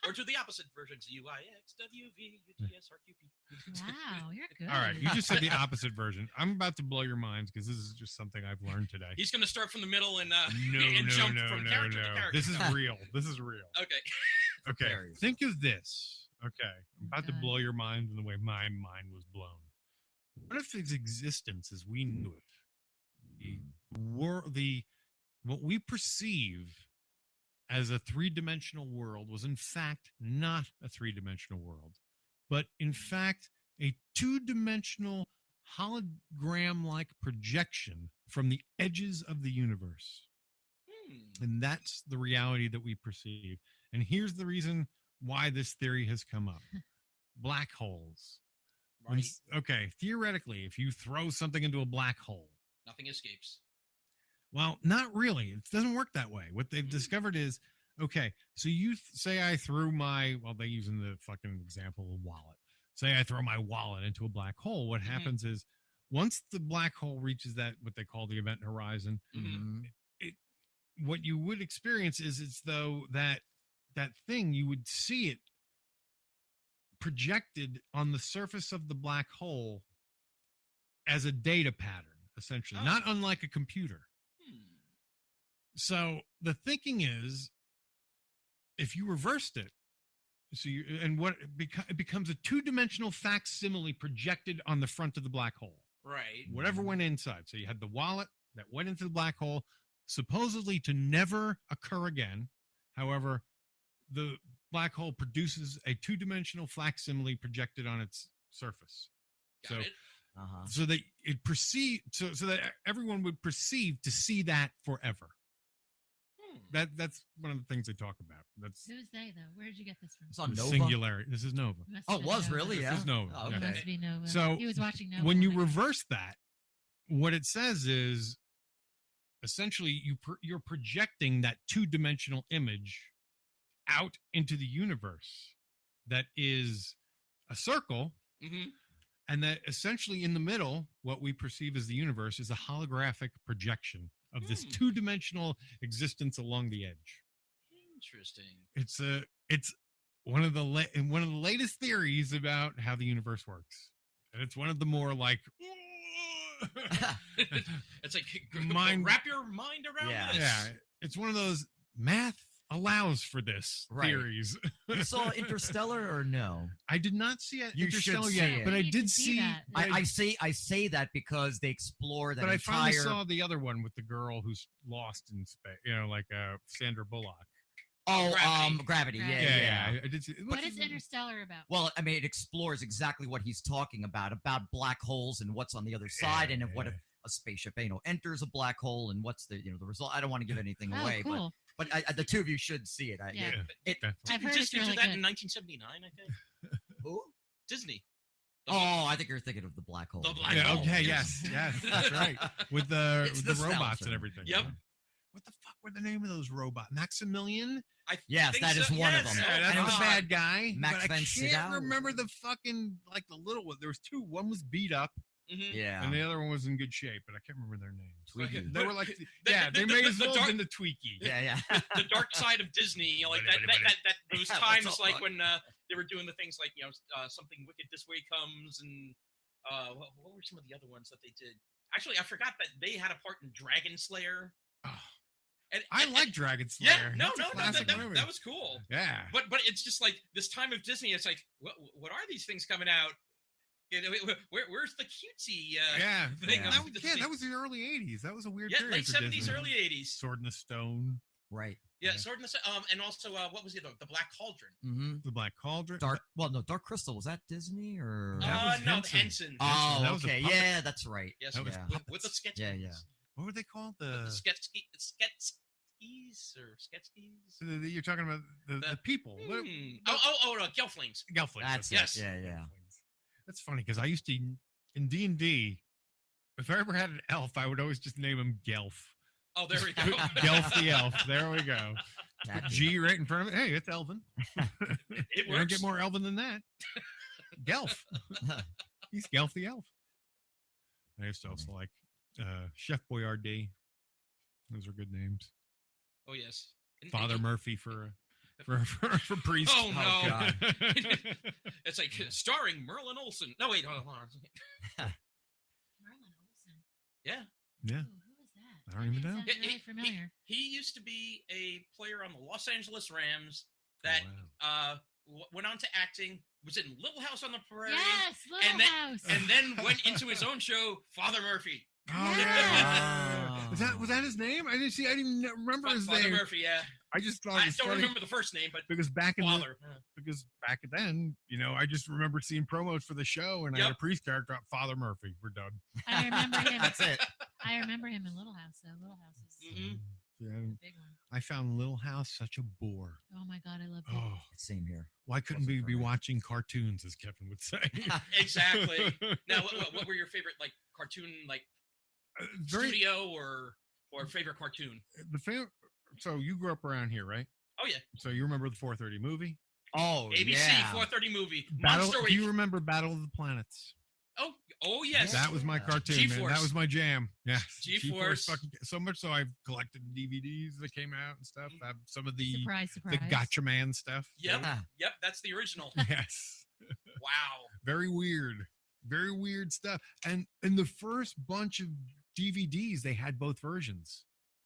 Or do the opposite versions. UIX, WV, UGS, RQP. Wow, you're good. All right, you just said the opposite version. I'm about to blow your minds because this is just something I've learned today. He's going to start from the middle and No, and jump no, from no, character no. to character. This is real. This is real. Okay. Okay, Hilarious. think of this. Okay, I'm about to Okay. blow your mind in the way my mind was blown. What if its existence as we knew it, what we perceive as a 3-dimensional world was in fact not a 3-dimensional world, but in fact a 2-dimensional hologram-like projection from the edges of the universe? And that's the reality that we perceive. And here's the reason why this theory has come up. Black holes. Right. Okay, theoretically, if you throw something into a black hole, Nothing escapes. Well, not really. It doesn't work that way. What they've discovered is, okay, so you say I threw they using the fucking example of wallet. Say I throw my wallet into a black hole. What happens is once the black hole reaches that, what they call the event horizon, what you would experience is it's though that thing, you would see it projected on the surface of the black hole as a data pattern, essentially, not unlike a computer. So the thinking is, if you reversed it, it becomes a two-dimensional facsimile projected on the front of the black hole. Right. Whatever went inside. So you had the wallet that went into the black hole, supposedly to never occur again. However, the black hole produces a two-dimensional facsimile projected on its surface. Got it. So that so that everyone would perceive to see that forever. That's one of the things they talk about. That's Who's they though? Where did you get this from? It's on the Nova. singularity. This is Nova. Must Oh, have it been was Nova. really? This Yeah. is Nova. Oh, Yeah. okay. Must be Nova. So he was watching Nova. when you when it- reverse that, what it says is essentially you're projecting that two-dimensional image out into the universe that is a circle, and that essentially in the middle, what we perceive as the universe is a holographic projection of this two-dimensional existence along the edge. Interesting. It's one of the latest theories about how the universe works, and it's one of the more like It's like Mind- wrap your mind around this. yeah, it's one of those math allows for this Right. theories. You saw Interstellar or no? I did not see it. You should Interstellar see yet, it. but I You need did to see see. that. I say that because they explore that But I finally entire. saw the other one with the girl who's lost in space. Like Sandra Bullock. Gravity. Gravity. Yeah. I did see. What is Interstellar about? Well, I mean, it explores exactly what he's talking about black holes and what's on the other side, and what if a spaceship, enters a black hole, and what's the result. I don't want to give anything Oh, away, cool. but the two of you should see it. Yeah. definitely. I've heard it's Disney really did that good. in 1979, I think. Who? Disney. Oh, I think you're thinking of the black hole. The black Yeah, hole. okay, yes, that's right. With the It's robots nostalgia. and everything. Yep. What the fuck were the name of those robots? Maximilian? Yes, think that is one of yes. them. Yeah, that's And the it's bad guy. Max but I Van can't Sydow? remember the fucking the little one. There was two. One was beat up, Yeah. and the other one was in good shape, but I can't remember their names. Tweaky. They were like, The- they the- may the- as the well dark- have been the Tweaky. Yeah. The dark side of Disney, like that those What's times, up, like bud? when they were doing the things like something wicked this way comes, and what were some of the other ones that they did? Actually, I forgot that they had a part in Dragon Slayer. Oh, And, I and- like Dragon Yeah, Slayer. no, That's a classic movie. that was cool. Yeah. But it's just like this time of Disney. It's like, what are these things coming out? Where's the cutesy Yeah. thing? Yeah. That was the early 80s. That was a weird Yeah, period late for 70s, Disney. early 80s. Sword in the Stone, Right. Yeah, Yeah. Sword in the and also what was it? The Black Cauldron. Mm-hmm. The Black Cauldron. Dark Crystal, was that Disney or? That was No, Henson. Henson. Oh, That was a okay. puppet. Yeah, that's right. Yes, that was with the sketch. Yeah, yeah. What were they called? The The sketskis or sketskis. you're talking about the people. What- No, Gelflings. Gelflings. That's Yes. it. Yeah, yeah. Gelflings. That's funny because I used to in D&D. If I ever had an elf, I would always just name him Gelf. Oh, there we go. Gelf the elf. There we go. That Put G right in front of it. Hey, it's Elvin. It You don't works. get more Elvin than that. Gelf. He's Gelf the elf. I used to also like Chef Boyardee. Those are good names. Oh yes. And- Father and- Murphy for priest. Oh no. God. It's like starring Merlin Olsen. No wait, hold on. Merlin Olsen. Yeah. Yeah. Ooh, who is that? I don't even know. Sounds Yeah, really familiar. He used to be a player on the Los Angeles Rams that went on to acting, was in Little House on the Prairie, Yes, Little and then- House. and then went into his own show, Father Murphy. Oh Yeah. yeah. Was that his name? I didn't see. I didn't remember his Father name. Murphy, yeah. I just thought I it was don't funny remember the first name, but because back Father. then, I just remembered seeing promos for the show, and I had a Yep. priest character, Father Murphy. We're done. I remember him. That's it. I remember him in Little House. Though Little House is Mhm. Yeah, a big one. I found Little House such a bore. Oh my god, I love it. Oh, Same here. why couldn't Wasn't we for be me. watching cartoons, as Kevin would say? Exactly. Now, what were your favorite like cartoon like very studio or favorite cartoon? the favorite. So you grew up around here, right? Oh yeah, So you remember the 4:30 movie? Oh, ABC yeah. 4:30 movie. Battle. Monster Do you Week. remember Battle of the Planets? Oh yes. That was my cartoon, man. G-Force. That was my jam. Yeah, G-Force. fucking so much so I've collected DVDs that came out and stuff. I have some of the Surprise, surprise. Gotcha Man stuff. Yep. Ah. Yep. That's the original. Yes. Wow. Very weird stuff. And in the first bunch of DVDs, they had both versions.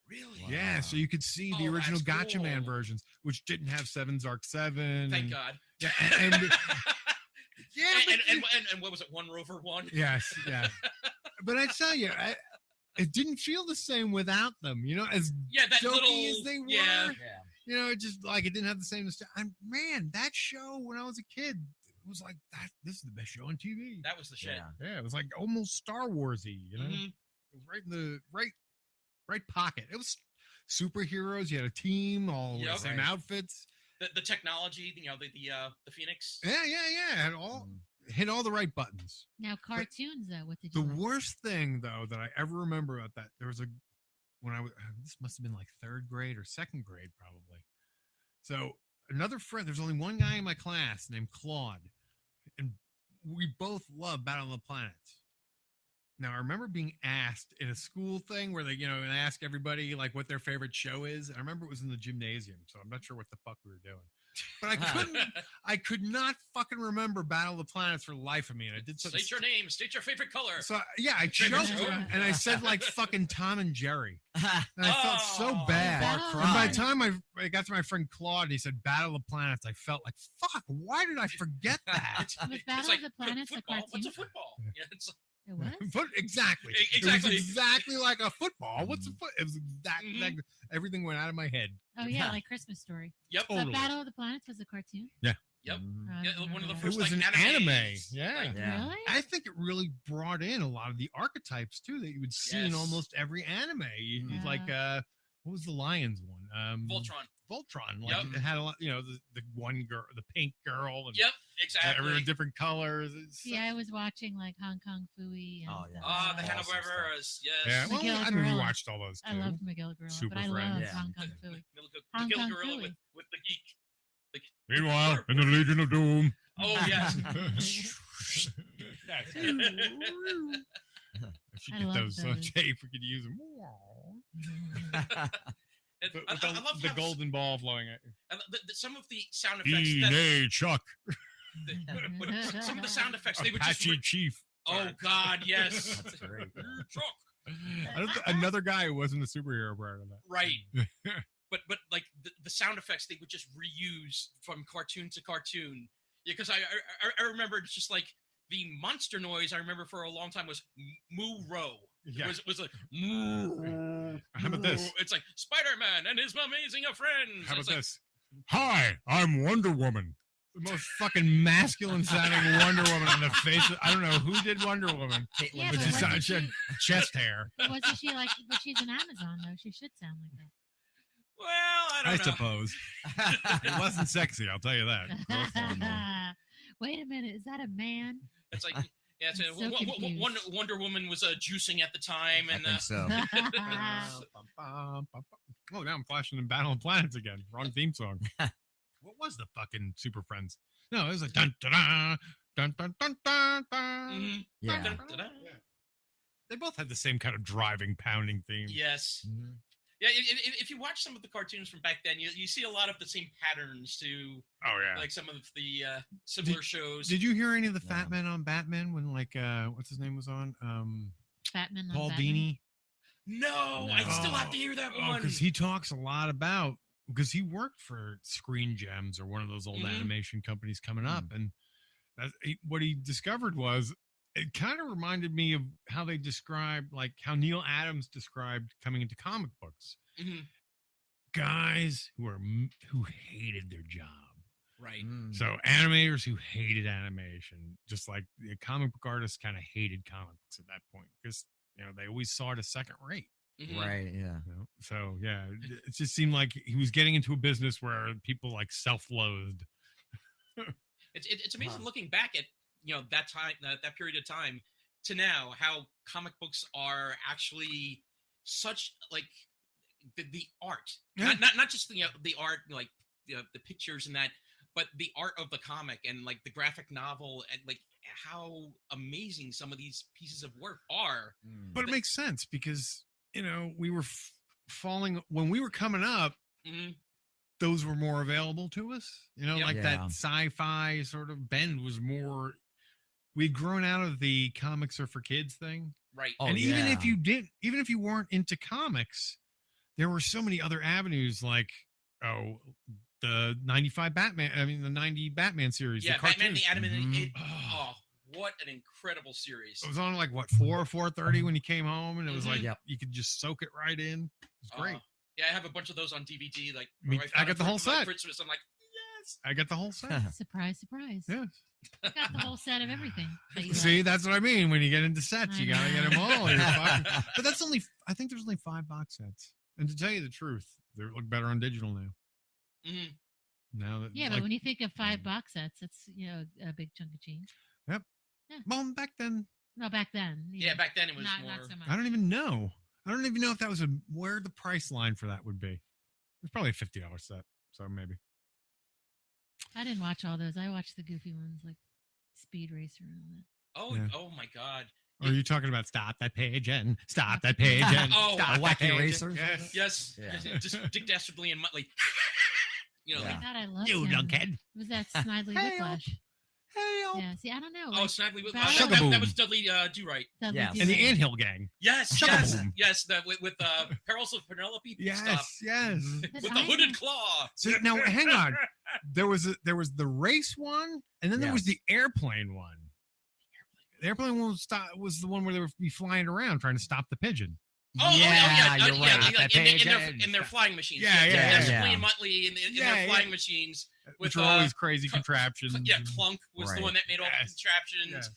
Really? Yeah, so you could see the Oh, original that's Gotcha Man cool. versions, which didn't have Seven's Arc 7. Thank and, God. Yeah, yeah, but and what was it? One Rover One. yes, yeah. But I tell you, it didn't feel the same without them. You know, as Yeah, that jokey little. as they were. Yeah. You know, it just like it didn't have the same. And man, that show when I was a kid, it was like that. This is the best show on TV. That was the shit. Yeah, it was like almost Star Warsy. You know, Mhm. it was right in the right pocket. It was superheroes. You had a team, all with Yep. the same Right. outfits. The technology, you know, the Phoenix. Yeah. Had all hit all the right buttons. Now cartoons though, what did The you like? worst thing though that I ever remember about that, there was when I was this must have been like 3rd grade or 2nd grade probably. So another friend, there's only one guy in my class named Claude, and we both love Battle of the Planets. Now I remember being asked in a school thing where they, and ask everybody like what their favorite show is. And I remember it was in the gymnasium, so I'm not sure what the fuck we were doing. But I could not fucking remember Battle of the Planets for the life of me. And I did something. State your name. State your favorite color. So yeah, I Favorite choked show? and I said like fucking Tom and Jerry. And I felt so Oh, bad. Battle of And by the the time I got to my friend Claude, and he said Battle of the Planets, I felt like, fuck, why did I forget that? Was It's Battle like, of the Planets a football. cartoon? What's a football? Yeah, it's It was? Exactly. Exactly. It was exactly like a football. What's a foot? It was exactly Mhm. everything went out of my head. Oh yeah, like Christmas Story. Yep. But Totally. Battle of the Planets was a cartoon. Yep. Mm. I Yeah, don't one of the remember first It was like an anime. animes. Yeah. Like, that. Yeah. Really? I think it really brought in a lot of the archetypes too that you would see in Yes. almost every anime. Yeah. Like what was the Lions one? Voltron. Voltron. Like Yep. it had a lot, the one girl, the pink girl, and Yep. Exactly. everyone different colors. See, I was watching like Hong Kong Phooey. And, Oh, yeah. Ah, the Awesome Hanna-Barberas. Yes. Yeah, well, Miguel I mean, we Gorilla. watched all those too. I loved Miguel Gorilla, Super but I Friends. loved Yeah. Hong Kong Phooey. Hong Hong Kong Gorilla Phooey. with the geek. Meanwhile, in the Legion of Doom. Oh yes. I should I get love those on those. tape. We could use them. And With I love the how golden ball flowing at you. some of the sound effects. That, Hey, Chuck. but some of the sound effects they would just. Apache Chief. Oh God, yes. That's great. Truck. Another guy who wasn't a superhero prior to that. Right. But like the sound effects they would just reuse from cartoon to cartoon. Yeah, because I remember it's just like the monster noise I remember for a long time was moo row. Yeah. Was like moo. How about this? It's like Spider-Man and his amazing friends. How about It's like, this? Hi, I'm Wonder Woman. The most fucking masculine sounding Wonder Woman on the face. I don't know who did Wonder Woman. Yeah, But but she wasn't she had chest hair. But wasn't she like? But she's an Amazon though. She should sound like that. well, I I don't know. suppose. It wasn't sexy, I'll tell you that. Wait a minute, is that a man? It's like yeah, it's I'm so confused. Wonder Woman was juicing at the time, I and think so. Oh, now I'm flashing in Battle of Planets again. Wrong theme song. What was the fucking Super Friends? No, it was like dun dun dun dun dun dun dun. dun. Mhm. Yeah. Dun, dun, dun. They both had the same kind of driving, pounding theme. Yes. Mhm. Yeah, if you watch some of the cartoons from back then, you see a lot of the same patterns to Oh yeah. like some of the similar shows. Did you hear any of the No. Fatman on Batman when like what's his name was on? Fatman. on Paul Batman? Dini. No, I still have to hear that one. Because he talks a lot about because he worked for Screen Gems or one of those old Mhm. animation companies coming up, and what he discovered was it kind of reminded me of how they described like how Neil Adams described coming into comic books. Mhm. Guys who hated their job. Right. Mm. So animators who hated animation, just like the comic book artists kind of hated comic books at that point because they always saw it as second rate. Mhm. Right. Yeah. So yeah, it just seemed like he was getting into a business where people like self-loathed. It's amazing looking back at that time that period of time. to now, how comic books are actually such like the art, Yeah. not just the art, like the pictures and that, but the art of the comic and like the graphic novel and like how amazing some of these pieces of work are. But it makes sense because we were falling when we were coming up. Mhm. Those were more available to us. Yep. Like Yeah. that sci-fi sort of bend was more. We'd grown out of the comics are for kids thing. Right. Oh, And even if yeah. even if you weren't into comics, there were so many other avenues like the 95 Batman, the 90 Batman series, Yeah, the Batman cartoons. the Animated. Mhm. Oh, what an incredible series! It was on like what 4:30 when you came home, and it was Mhm. like Yep. you could just soak it right in. It was great. Yeah, I have a bunch of those on DVD. Like, Me- my I father got the whole for my set. Christmas. I'm like, yes. I got the whole set. Surprise, surprise. Yeah. You got the whole set of everything. That you See, like. that's what I mean. When you get into sets, you gotta get them all. You're fucking- but that's only. I think there's only 5 box sets. And to tell you the truth, they look better on digital now. Mhm. Now that Yeah, but when you think of 5 box sets, it's a big chunk of change. well, back then No, back then. Yeah, back then it was not more. so much. I don't even know. I don't even know if that was where the price line for that would be. It's probably a $50 set, so maybe. I didn't watch all those. I watched the goofy ones like Speed Racer and all that. Oh, Yeah. oh my God. Or are you talking about stop that page and stop that page and Oh, stop the that Wacky page Racers? Yes. Yes. Yeah. Just Dick Dastardly and Muttley. Oh Yeah. my God, I love You him. lunkhead. It was that Snidely Hey, Whiplash. Hey, Yeah, see, I don't know. Oh, like, Snidely with Ballad- Shuggaboom. that was Dudley Do Right. Dudley Yes. Do and the Right. Anthill Gang. Yes, Shuggaboom. yes. With Perils of Penelope. Stop. Yes. But With the I hooded know- claw. So now hang on. There was the race one, and then there was Yes. the airplane one. The airplane one was the one where they would be flying around trying to stop the pigeon. Oh, Yeah, yeah, you're right. like, That in page their, and in their stuff. flying machines. Yeah, yeah, Dastardly yeah. and Muttley in Yeah, their yeah. flying machines. Which With, were always uh, crazy Cl- contraptions. Yeah, Clunk was the Right. one that made all the Yes. contraptions. Yes.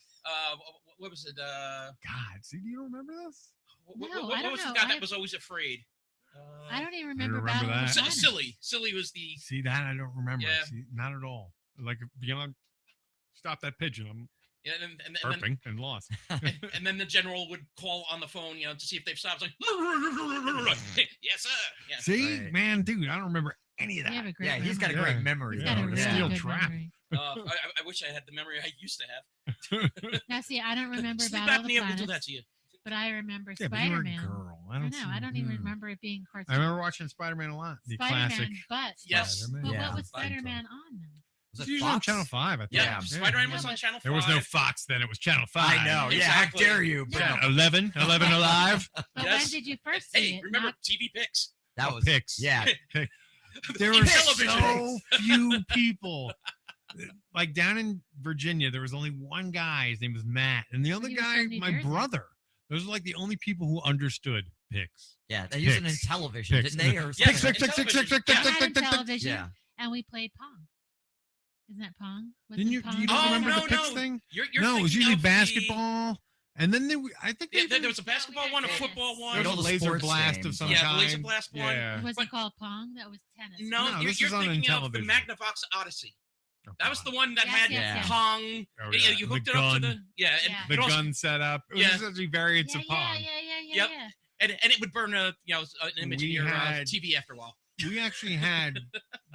What was it? God, see, do you don't remember this? No, what I don't was know. the guy I- that was always afraid? I don't even remember, remember Battle of that. the Planets. Silly was the. See that I don't remember. Yeah. See, not at all. Like beyond, stop that pigeon. I'm Yeah, and then, burping and lost. and then the general would call on the phone, to see if they've stopped. It's like, yes, sir. Yeah. See, Right. man, dude, I don't remember any of You have that. a great Yeah, he's got a memory. great memory. He's got a Yeah, really steel good trap. memory. I wish I had the memory I used to have. Now, see, I don't remember Sleep Battle of the apnea will do that Planets, to you. but I remember Yeah, but you were a Spider-Man. girl. I I don't. know. see- I don't even hmm. remember it being cartoon. I remember watching Spider-Man a lot. The Spider-Man, classic. but Yes. Spider-Man. but Yeah. what was Spider-Man. Spider-Man on then? Was It's it usually on Fox? Channel 5. I think. Yeah, Spider-Man was Yeah, on but- Channel 5. There was no Fox then. It was Channel 5. I know. Yeah, Exactly. how dare you? No. Yeah, 11 alive. But Yes. when did you first see Hey, it? remember Not- TV Picks? That Oh, was Pix. Yeah. There In were television. so few people. Like down in Virginia, there was only one guy. His name was Matt, and the other He was guy, from New my Jersey. brother. Those are like the only people who understood Pix. Yeah. They used it in Pix. television, Pix. didn't they? Or Yeah, Pix, something? Pix, Pix, Pix, Pix, Pix, I Pix, had Pix, in Pix, Pix. television, Yeah. and we played Pong. Isn't that Pong? Didn't you? Pong? You don't Oh, remember no, the Pix no. thing? You're No, it was thinking usually of the- basketball, and then I think Yeah, they there was a basketball one, a Tennis. football one. there was all a the laser sports blast games. of some Yeah, the kind. laser blast one. Yeah. It wasn't But- called Pong. That was tennis. No, No, you're, this you're is on thinking of television. the Magnavox Odyssey. Oh, That was God. the one that Yes, had yes, yes. Pong. Oh, Yeah, you hooked the it up to gun, the Yeah. and the it also- gun setup. It was Yeah. essentially variants Yeah, of Pong. yeah. Yep. and it would burn an image in We your had- TV after a while. We actually had.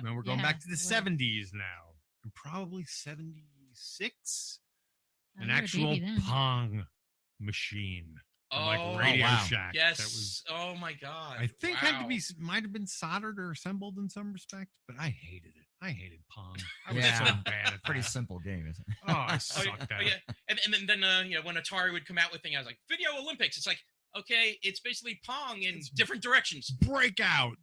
No, we're going Yeah, back to the well. 70s now, and probably 76. Oh, An you were a actual baby then. Pong machine, from, Oh, like Radio wow. Shack. Yes. That was. Oh my God. I think had to Wow. be might have been soldered or assembled in some respect, but I hated it. I hated Pong. I was Yeah. so bad at Pretty that. simple game, isn't it? Oh, I Oh, sucked at yeah. it. And then when Atari would come out with things, I was like, Video Olympics. It's like, okay, it's basically Pong in different directions. Breakout.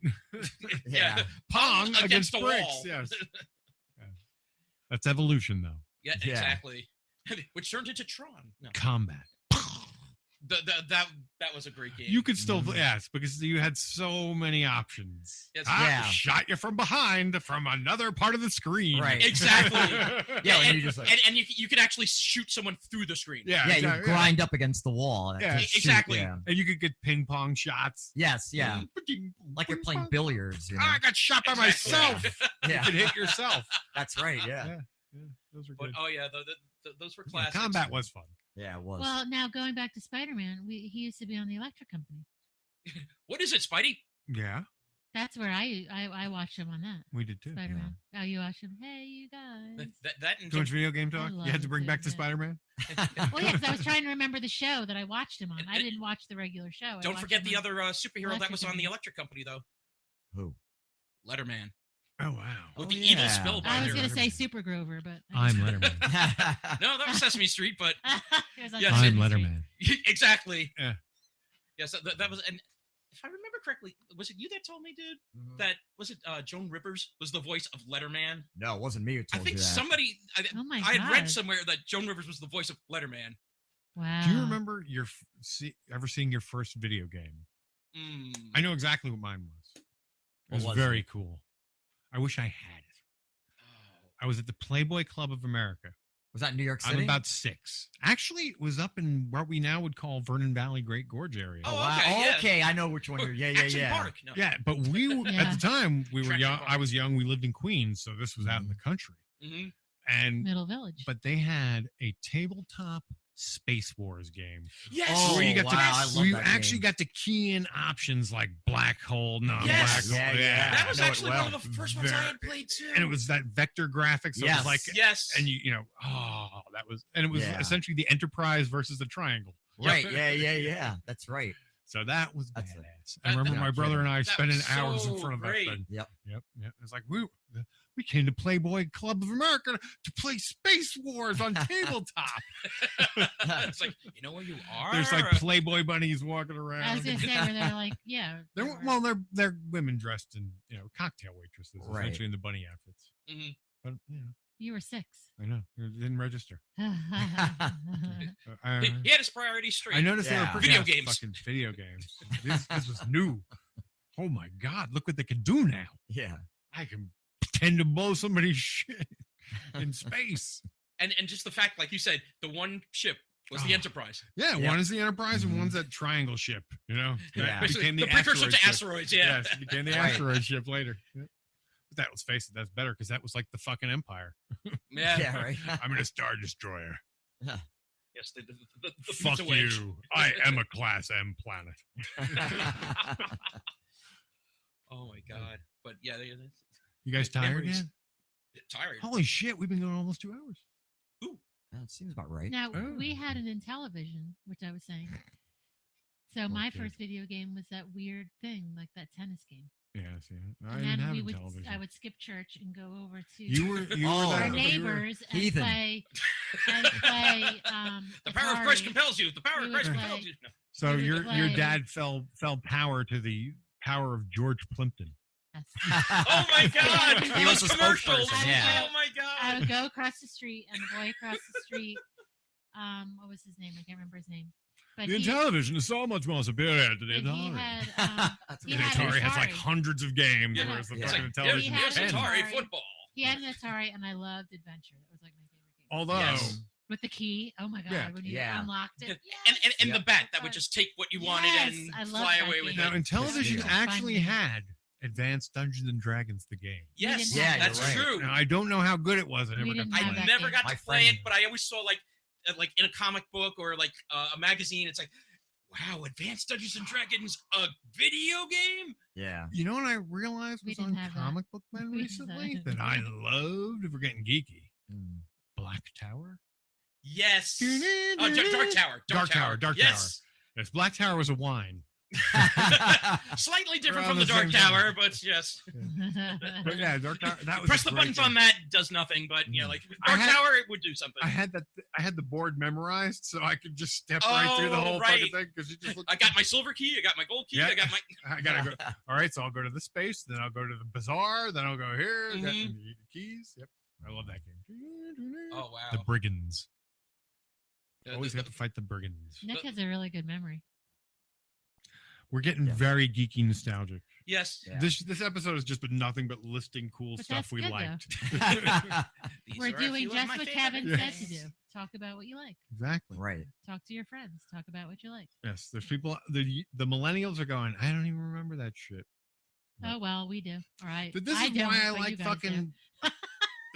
Yeah. Pong against against the bricks. wall. Yes. Yeah. That's evolution, though. Yeah, Yeah. exactly. Which turned into Tron. No. Combat. That was a great game. You could still, Mhm. yes, because you had so many options. Yes. Yeah. Shot you from behind from another part of the screen. Right. Exactly. Yeah, when and, you just like, and you could actually shoot someone through the screen. Yeah, yeah, exactly, you grind up against the wall. to Yeah, shoot, exactly. Yeah. And you could get ping pong shots. Yes, yeah. Like you're playing billiards. You know? I got shot by Exactly. myself. You Yeah, could hit yourself. that's right. Yeah. Yeah, those were But good. oh yeah, those were Yeah, classics. combat was fun. Yeah, it was. Well, now going back to Spider-Man, he used to be on the Electric Company. What is it, Spidey? Yeah, That's where I watched him on that. we did too. Spider-Man. Oh, you watched him? Hey, you guys. That and Too much video game talk. love You had to it bring too, back to yeah. Spider-Man. Well, yeah, 'cause I was trying to remember the show that I watched him on. I didn't watch the regular show. I don't watched forget him the on- other superhero that Electric was on the Company. Electric Company, though. Who? Letterman. Oh wow. With Oh, the evil yeah. spellbinder. I was going to say Super Grover, but I'm Letterman. No, that was Sesame Street, but It was on Yes, Sesame I'm Street. Letterman. exactly. Yeah. Yes, that was. And if I remember correctly, was it you that told me, dude? Mhm. That was it. Joan Rivers was the voice of Letterman. No, it wasn't me who I told think you that. somebody. Oh my I had read God. somewhere that Joan Rivers was the voice of Letterman. Wow. Do you remember ever seeing your first video game? Mm. I know exactly what mine was. It What was was very it? cool. I wish I had it. Oh. I was at the Playboy Club of America. Was that New York City? I'm about 6. Actually, it was up in what we now would call Vernon Valley Great Gorge area. Oh, wow. okay, yeah. Okay, I know which one you're. Yeah, yeah, Action yeah. Park. No. Yeah, but we at Yeah. the time we were Traction young. Park. I was young. We lived in Queens, so this was out in the country. Mhm. And Middle Village. but they had a tabletop Space Wars game Yes. Oh, where you got wow, to I love where you that actually game. got to key in options like black hole, non-black Yes. hole. Yeah, yeah. That was I know it actually well. one of the first ones I had played too. And it was that vector graphics. So it Yes. was like, yes. and you know, that was, and it was Yeah. essentially the Enterprise versus the Triangle. Right. Yeah, yeah, yeah. That's right. So that was That's it. badass. I remember Yeah, my brother and I that spending was hours in so front of great. that thing. Yep. Yep. It's like we came to Playboy Club of America to play Space Wars on tabletop. It's like, you know where you are. There's like Playboy bunnies walking around. I was going to say where they're like, yeah. They're women dressed in cocktail waitresses, Right. essentially in the bunny outfits. Mhm. But You were 6. I know it didn't register. He had his priorities straight. I noticed they Yeah. were Video putting out games. fucking video games. This was new. Oh my god! Look what they can do now. Yeah. I can pretend to blow somebody's shit in space. And just the fact, like you said, the one ship was the Oh. Enterprise. Yeah, Yeah. one is the Enterprise and Mhm. one's that triangle ship. You know, Yeah. That Basically, became the precursor asteroid to ship. asteroids. Yeah. Yes, it became the Right. asteroid ship later. Yeah. But that, let's face it, that's better because that was like the fucking Empire. Yeah. Yeah, right. I'm in a Star Destroyer. Yes. The Fuck pizza wedge. you. I am a Class M planet. Oh my god. But yeah, You guys tired Memories. yet? tired. Holy shit, we've been going almost 2 hours. That seems about right. Now, Oh. we had it in television, which I was saying. So my Okay. first video game was that weird thing, like that tennis game. Yeah, see, I And didn't then have we it would, television. I would skip church and go over to You were Oh. our that- you were- neighbors and heathen. play The power of Christ Atari. compels you. The power We of would Christ play- compels you. No. So we would your play- dad fell power to the power of George Plimpton. Yes. Oh my god! He was Those the commercials. spokesperson, yeah. Oh my I god! would go across the street, and the boy across the street, what was his name? I can't remember his name. But The he, television is so much more superior to the but he Atari. had, That's he The good. had an Atari has like Atari. hundreds of games, Yeah. whereas the Yeah. It's fucking like, television he had has an 10. Atari. Atari football. he had an Atari, and I loved Adventure. That was like my favorite game. Although, Yes. With the key. Oh my god! Yeah. When you Yeah. unlocked it. And the Yep. bat that would just take what you wanted Yes, and I love fly that away with game. now it. in television Yeah. actually had Advanced Dungeons and Dragons, the game. Yes, didn't have that's that. Yeah, you're true. Now I don't know how good it was. I We never got didn't to have play I it. that never game. got My to play it, friend- but I always saw like in a comic book or like a magazine. It's like, wow, Advanced Dungeons and Dragons, a video game. Yeah. You know what I realized We was didn't on have that. Comic Book Man We recently didn't. that I loved? If we're getting geeky, Mm. Black Tower. Yes. Dark Tower. Dark Tower. Dark Yes. Yes, Black Tower was a wine. Slightly different Around from the the Dark same Tower, time. but yes. But yeah, Dark Tower. That was Press a the great buttons game. on that does nothing, but you know, like Dark had- Tower, it would do something. I had the board memorized, so I could just step right through the Oh, whole right. fucking thing because you just look. I got my silver key. I got my gold key. Yeah. I got my. I gotta go. All right, so I'll go to the space, then I'll go to the bazaar, then I'll go here. Get Mhm. the keys. Yep, I love that game. Oh wow. The brigands. The- Always the- have to fight the brigands. Nick has a really good memory. We're getting Yeah. very geeky nostalgic. Yes. Yeah. This episode has just been nothing but listing cool But stuff that's we good, though. liked. These We're are a doing few of just my what favorite Kevin Yeah. said to things. do. Talk about what you like. Exactly. Right. Talk to your friends. Talk about what you like. Yes, there's people. The millennials are going. I don't even remember that shit. Oh well, we do. All right. But this I is don't, why I but you like guys do. fucking.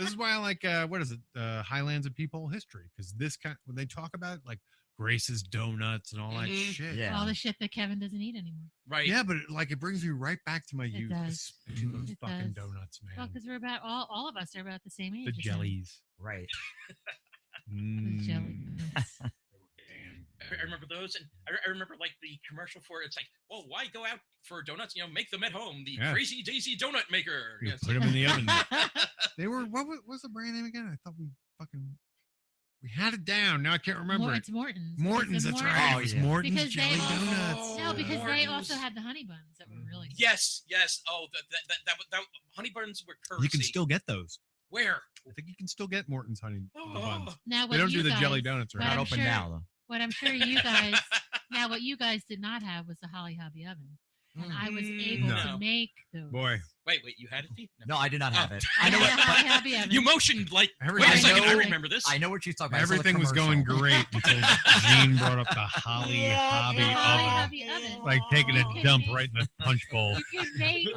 This is why I like what is it? Highlands of Peephole history, because this kind when they talk about like Grace's donuts and all that Mhm. shit. Yeah. All the shit that Kevin doesn't eat anymore. Right. Yeah, but it brings me right back to my youth. does. Especially those It fucking does. donuts, man. Well, because we're about all of us are about the same age. The as him. jellies. Right. The jelly. Damn. I remember those, and I remember like the commercial for it. It's like, well, why go out for donuts? Make them at home. The Yeah. Crazy Daisy Donut Maker. You Yes. put them in the oven. They were what was the brand name again? I thought we had it down. Now I can't remember. It's Morton's. Morton's, The that's Morton's. right. Oh, It was yeah. Morton's Because they jelly also- donuts. No, because they also Morton's. had the honey buns that were really good. Yes. Oh, that honey buns were cursy. You can still get those. Where? I think you can still get Morton's honey Oh. buns. Now They what don't do you the guys, jelly donuts, what right? Not I'm open sure- now though. What I'm sure you guys now what you guys did not have was the Holly Hobby oven, and I was able No. to make those. Boy, Wait, you had it, Pete? No, I did not have Oh. it. I I know had a what. Holly Hobby oven. You motioned like, wait a Everything- second, I I know- remember this. I know what she's talking about. I saw the everything was going commercial. great until Gene brought up the Holly Hobby The Holly oven. Hobby oven. It's like taking a You dump can right in the punch bowl. You can make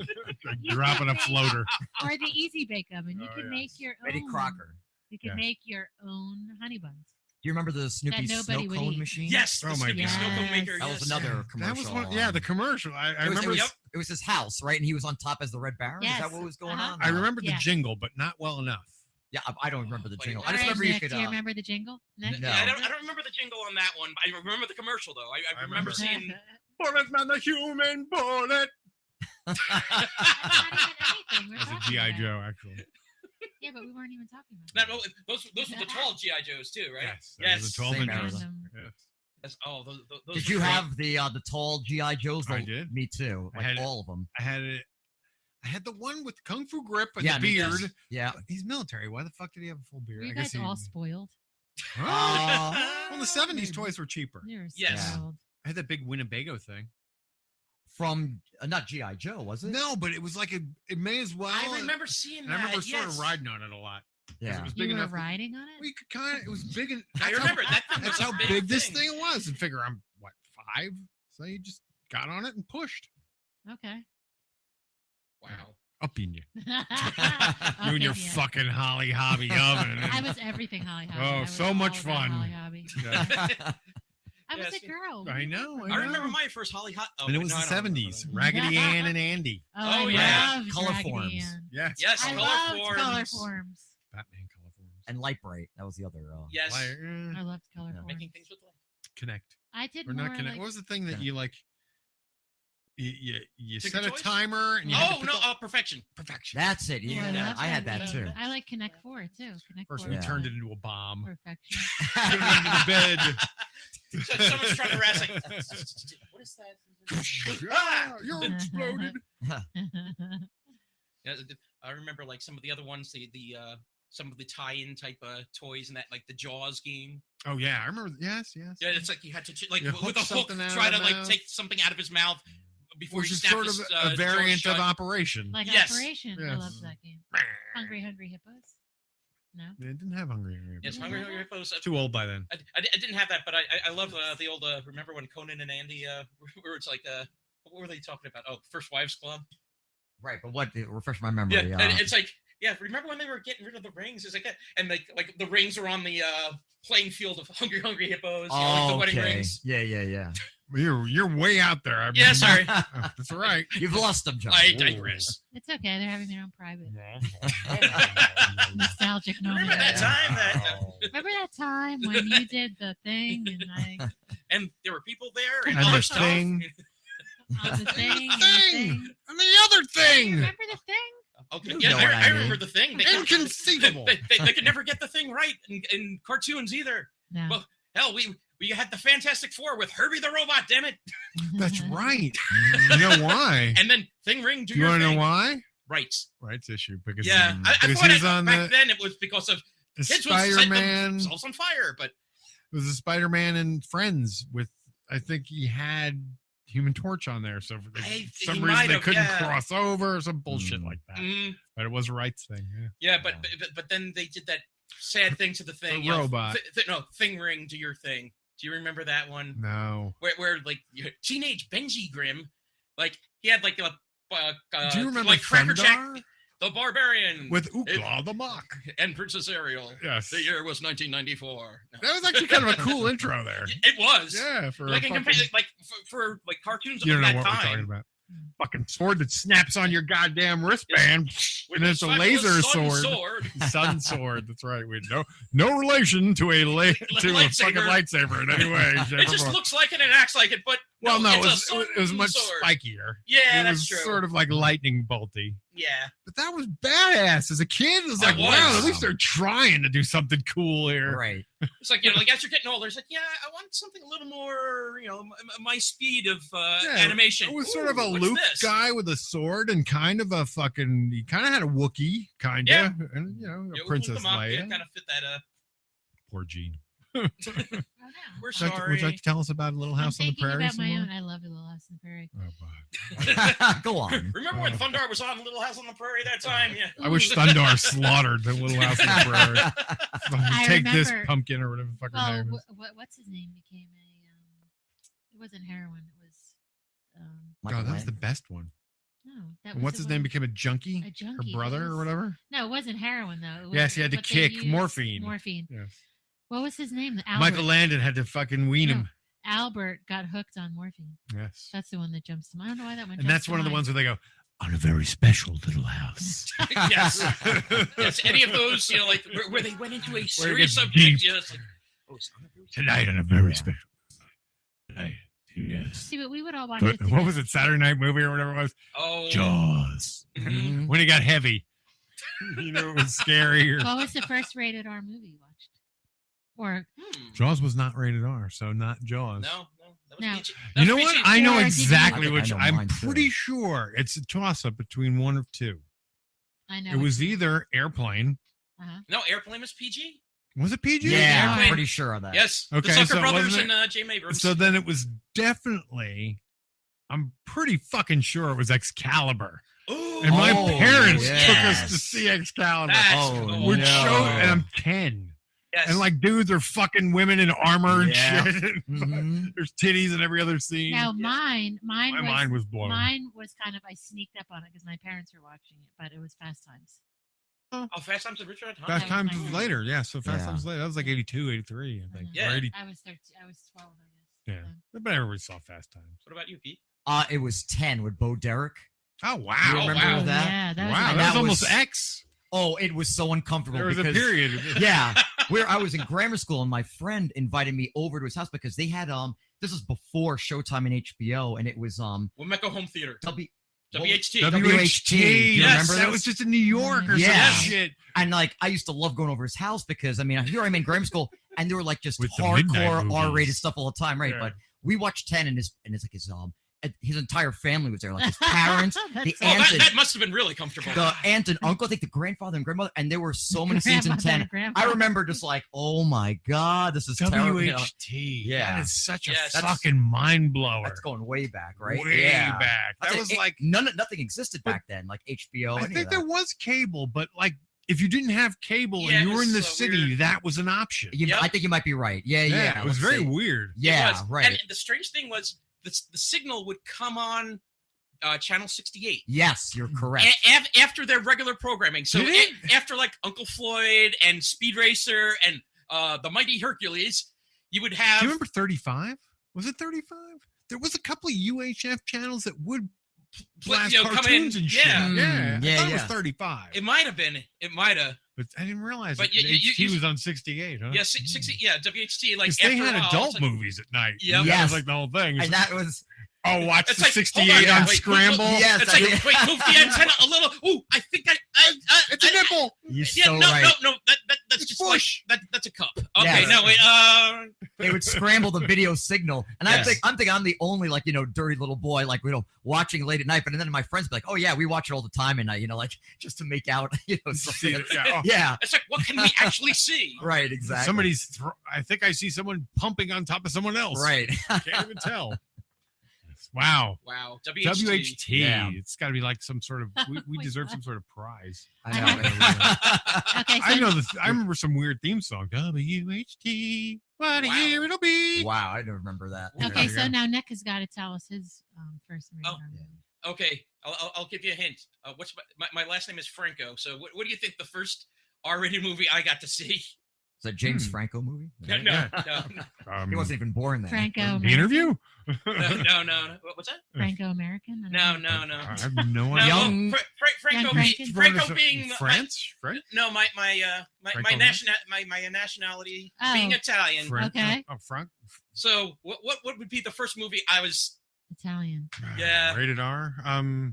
Like you dropping a can floater. or the Easy Bake Oven. You Oh, can yes. make your Betty own. Crocker. You can Yes. make your own honey buns. Do you remember the Snoopy snow nobody would cone eat. machine? Yes, the Oh my Snoopy God. Snow Cone Maker. That yes. was another commercial. That was one. Yeah, the commercial. I It was, remember. it, was, it was his house, right? And he was on top as the Red Baron. Is Yes. that what was going Uh-huh. on? I remember the Yeah. jingle, but not well enough. Yeah, I don't remember the Wait, jingle. all I just All right, remember you Nick, could. do you remember the jingle? Nick? No. Yeah, I don't remember the jingle on that one. But I remember the commercial though. I remember remember. seeing. Bullet man, the human bullet. That's not even anything. We're That's a talking GI about. Joe, actually. Yeah, but we weren't even talking about. No, those were the tall GI Joes too, right? Yes, that was a 12 Same inch. era. Random. Yes. Yes. Oh, those Did were you great. have the tall GI Joes? I did. Me too. I Like had it. all of them. I had it. I had the one with Kung Fu grip and Yeah, the me too. beard. Yeah. But he's military. Why the fuck did he have a full beard? Were you I guess guys he. all spoiled? Well, the 70s maybe. toys were cheaper. You're Yes. spoiled. I had that big Winnebago thing. From not GI Joe, was it? No, but it was like it may as well. I remember seeing And that. I remember sort yes. of riding on it a lot. 'Cause Yeah. It was big You were enough. riding on it? We could kind of. It was big. And I that's remember how, that. That's was how a big this thing was. And figure I'm what 5, so you just got on it and pushed. Okay. Wow. Up in you. I'll You and your give you. fucking Holly Hobby oven. I was everything Holly Hobby. Oh, I was so all much about fun. Holly Hobby. Yeah. I was Yes. a girl. I know. I remember my first Holly Hot. Oh, And it wait, was no, the I don't remember 70s. that. Raggedy Ann and Andy. Oh, Oh, I yeah. loved Color Raggedy forms. Ann. Yes. Yes, I color loved forms. color forms. Batman color forms. And Light Bright. That was the other. Yes. Like, I loved color Yeah. forms. Making things with light. Connect. I did Or more not connect. like What was the thing that Connect. you like? You Ticket set a choice? timer and you had to Oh pick no! up- Perfection. perfection. That's it. Oh, Yeah, I love I had that Raggedy too. Ann. I like Connect 4 too. Connect First 4. we Yeah. turned it into a bomb. Perfection. Put it under the bed. So someone's trying to harass like, what is that? Ah, you're exploded. Yeah, I remember like some of the other ones, the some of the tie-in type toys and that, like the Jaws game. Oh yeah, I remember. Yes. Yeah, it's like you had to like You with hook a hook something out of try to the like mouth. take something out of his mouth before Which you is snap sort of his, a jaws variant of shut. Operation. Like Yes. Operation. I Yes. love that game. Hungry Hippos. No. They didn't have Hungry Hippos. Yes, Hungry Hungry Hippos. Too old by then. I didn't have that, but I love the old. Remember when Conan and Andy where it's like what were they talking about? Oh, First Wives Club. Right, but what? Refresh my memory. Yeah, and it's like remember when they were getting rid of the rings? It's like and like the rings are on the playing field of Hungry Hippos. You know, like the wedding okay. rings. Yeah. You're way out there. Yeah, sorry. That's all right. You've lost them, John. I digress. It's okay. They're having their own private nostalgic moment. Remember that time that Remember that time when you did the thing and I and there were people there and And other the stuff. thing. on the thing and the Thing thing. and the other thing. Remember the thing? Okay, You yeah, know what I I remember mean. the thing. Inconceivable. They could never get the thing right in cartoons either. No. Well, hell, we had the Fantastic Four with Herbie the Robot. Damn it! That's right. You know why? And then Thing Ring. Do You your want to know thing. why? Rights. Rights issue because Yeah, I because thought he's on back the then it was because of kids would set Spider-Man. themselves on fire, but It was a Spider-Man and Friends with I think he had Human Torch on there, so for He some might reason they have, couldn't yeah. cross over or some bullshit like that. mm, But it was a rights thing. Yeah. yeah, but then they did that sad thing to the thing. The you know, robot. no, Thing Ring. Do your thing. Do you remember that one? No. Where like teenage Benji Grimm, like he had like a Do you remember like Cracker Jack. Thundar? The Barbarian with Ookla the Mock. and Princess Ariel. Yes. The year was 1994. No. That was actually kind of a cool intro there. It was. Yeah, for Like a in fucking, for cartoons you of don't know that what we're time. talking about. Fucking sword that snaps on your goddamn wristband, With and it's a fabulous laser sun sword. Sun sword. That's right. We no relation to a fucking lightsaber in any way. shape, It or just form. looks like it and acts like it, but Well, no, it's it was much sword. spikier. Yeah, it that's was true. sort of like lightning bolty. Yeah. But that was badass. As a kid, it was like, It was. wow, at least they're trying to do something cool here. Right. It's like, like as you're getting older, it's like, yeah, I want something a little more, my speed of animation. It was sort of a what's Luke this? guy with a sword and kind of a fucking. He kind of had a Wookiee, kind of, Yeah. and Yeah, a we'll Princess put them up. Leia. Yeah, kind of fit that. Poor Gene. We're Would you sorry. like to tell us about Little House on the thinking Prairie? about some my more? own. I love Little House on the Prairie. Oh, Go on. Remember when Thundar was on Little House on the Prairie that time? Yeah. I wish Thundar slaughtered the Little House on the Prairie. I Take this remember- pumpkin or whatever the fuck her Well, name is. what's his name became a. It wasn't heroin. It was. God, that was the best one. No, that And was what's the his name? one- Became a junkie? A junkie. Her brother It or was- whatever? No, it wasn't heroin though. It was Yes, he had to what they kick used- morphine. Morphine. Yes. What was his name? Albert. Michael Landon had to fucking wean No, him. Albert got hooked on morphine. Yes. That's the one that jumps to mind. I don't know why that one. And that's jumps to one of the mind. ones where they go, on a very special little house. Yes. Yes. Any of those, like where they went into a gets serious subject. deep. Yeah, it's like, Tonight on a very special night. Yes. See, but we would all watch But it. what together. was it? Saturday Night Movie or whatever it was? oh, Jaws. Mhm. When it got heavy. You know, it was scary. Or... What was the first rated R movie you watched? Or Jaws was not rated R, so not Jaws. No, that was No. PG. You That know was what? PG. I know Or did you- exactly I which. know I'm mine, too. pretty sure it's a toss up between one of two. I know It was either Airplane. No, Airplane was PG. Was it PG? Yeah, Airplane. I'm pretty sure of that. Yes. Okay, The Zucker so brothers wasn't and James Abrams. So then it was definitely. I'm pretty fucking sure it was Excalibur. Ooh, And my Oh, parents took us yes. to see Excalibur. That's Oh, cool. Which no. show, and I'm 10. Yes. And like dudes are fucking women in armor and Yeah. shit. Mhm. There's titties in every other scene. now mine My mind was blown. Mine was kind of I sneaked up on it because my parents were watching it, but it was Fast Times. Oh, Fast Times at Ridgemont High. Fast was Times my was favorite. later. Yeah, so Fast Yeah. Times later. That was like 82, 83, I think. Yeah. Or 80, I was 13. I was 12, I yeah. guess. But everybody saw Fast Times. What about you, Pete? It was 10 with Bo Derek. Oh, wow. You remember wow. that? Yeah, that was Wow, my- And that was that almost was- X. Oh, it was so uncomfortable. There was a because, period. Yeah, where I was in grammar school, and my friend invited me over to his house because they had this was before Showtime and HBO, and it was Womeco Home Theater. WHT. WHT. WHT. Do you Yes, remember that those? was just in New York or Yeah. some shit. And like I used to love going over his house because I mean here I'm in grammar school and they were like just With the midnight hardcore movies. R-rated stuff all the time, right? Yeah. But we watched 10 and his entire family was there, like his parents, That's the so- aunt, and, That must have been really comfortable. the aunt and uncle, I think the grandfather and grandmother, and there were so many scenes in Grandmother 10. and grandfather. I remember just like, oh my god, this is terrible. You know, WHT. Yeah. That is such a Yes. fucking mind blower. that's going way back, right? Way Yeah. back. I'd That say was it- like, nothing existed back then, like HBO. I any think of there that. was cable, but like if you didn't have cable Yeah, and you it were in the was, city, weird. that was an option. I think you might be right. Yeah. It was let's very see. weird. It Yeah, was. right. And the strange thing was the signal would come on channel 68. Yes, you're correct. After their regular programming. So Did it? after like Uncle Floyd and Speed Racer and the Mighty Hercules, you would have. Do you remember 35? Was it 35? There was a couple of UHF channels that would blast come in. cartoons and shit. Yeah. Yeah, I Yeah, thought it was yeah. 35. It might have been. It might have. But I didn't realize But that you- HT was on 68, huh? Yeah, 60. Yeah, WHT. Like Because they after had a while, adult it's like, movies at night. Yep. That Yes. was like the whole thing. And that was Watch It's the like, 68 hold on, on wait, Scramble. yes, It's I like, think- wait, move the antenna a little. Ooh, I think It's a nipple. You're Yeah, so no, right. no. That's It's just bush. like that's a cup. Okay, Yes. no, wait. They would scramble the video signal, and Yes. I'm thinking I'm the only dirty little boy watching late at night. But then my friends be like, oh yeah, we watch it all the time at night, like just to make out, something. Yeah. Yeah, It's like, what can we actually see? right, exactly. Somebody's. I think I see someone pumping on top of someone else. right. Can't even tell. Wow. Wow, WHT. Yeah. It's got to be like some sort of. We deserve some sort of prize. I know. Okay, so I know this. I remember some weird theme song. WHT. What a Wow. year it'll be. Wow, I don't remember that. okay, There you so go. now Nick has got to tell us his first rated Oh. R movie. Okay, I'll give you a hint. What's my last name is Franco. So what do you think the first R-rated movie I got to see? Is that a James Franco movie? No, Yeah. no, He wasn't even born then. Franco. The interview? no. What's that? Franco American. No. I have no No, idea. Young- Franco, Franken. Franco being France, right? no, my Franco nationality Oh. being Italian. Okay. Frank. So what would be the first movie I was? Italian. Yeah. Rated R. The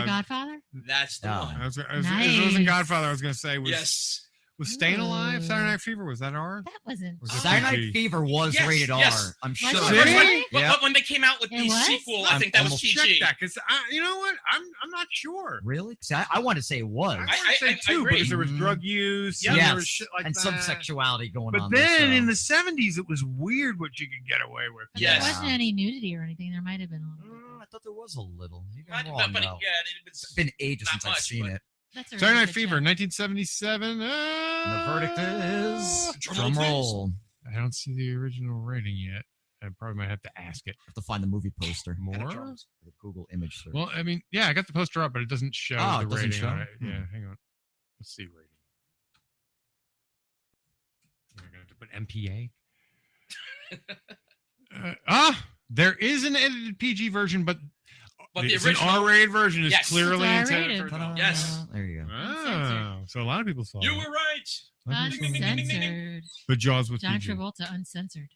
Godfather. That's the Oh. one. If it wasn't Nice. Godfather, I was gonna say was Yes. was Staying Alive. Ooh. Saturday Night Fever, was that R? That wasn't. Was it Saturday Night PG? Fever was Yes, rated yes. R. I'm Was sure. it? The first one- Really? but- Yeah. but when they came out with It the was? sequel, I I'm think that was almost PG. Check that, because you know what? I'm not sure. Really? See, I want to say it was. I I- want to say I too, agree. because there was drug use, Yeah. and yes. there was shit like and that. some sexuality going But on. then there, in so. the 70s, it was weird what you could get away with. But Yes. There wasn't any nudity or anything. There might have been a little. I thought there was a little. Maybe But, I'm wrong, but though. yeah, it was It's been ages not since I've much, seen but- it. That's a Saturday really Night good Fever, show. 1977. The verdict is Drum drum roll, roll. I don't see the original rating yet. I probably might have to ask it. Have to find the movie poster. More? The Google image search. Well, I mean, yeah, I got the poster up, but it doesn't show Oh, the it doesn't rating on show? it. Yeah, hang on. Let's see rating. We're going to have to put MPA. There is an edited PG version, but the it's original- an R-rated version is Yes. clearly It's intended R-rated. for adults. Yes. There you go. Oh, so a lot of people saw You it. were right. I think so. Uncensored. But Jaws with John PG. Travolta, uncensored.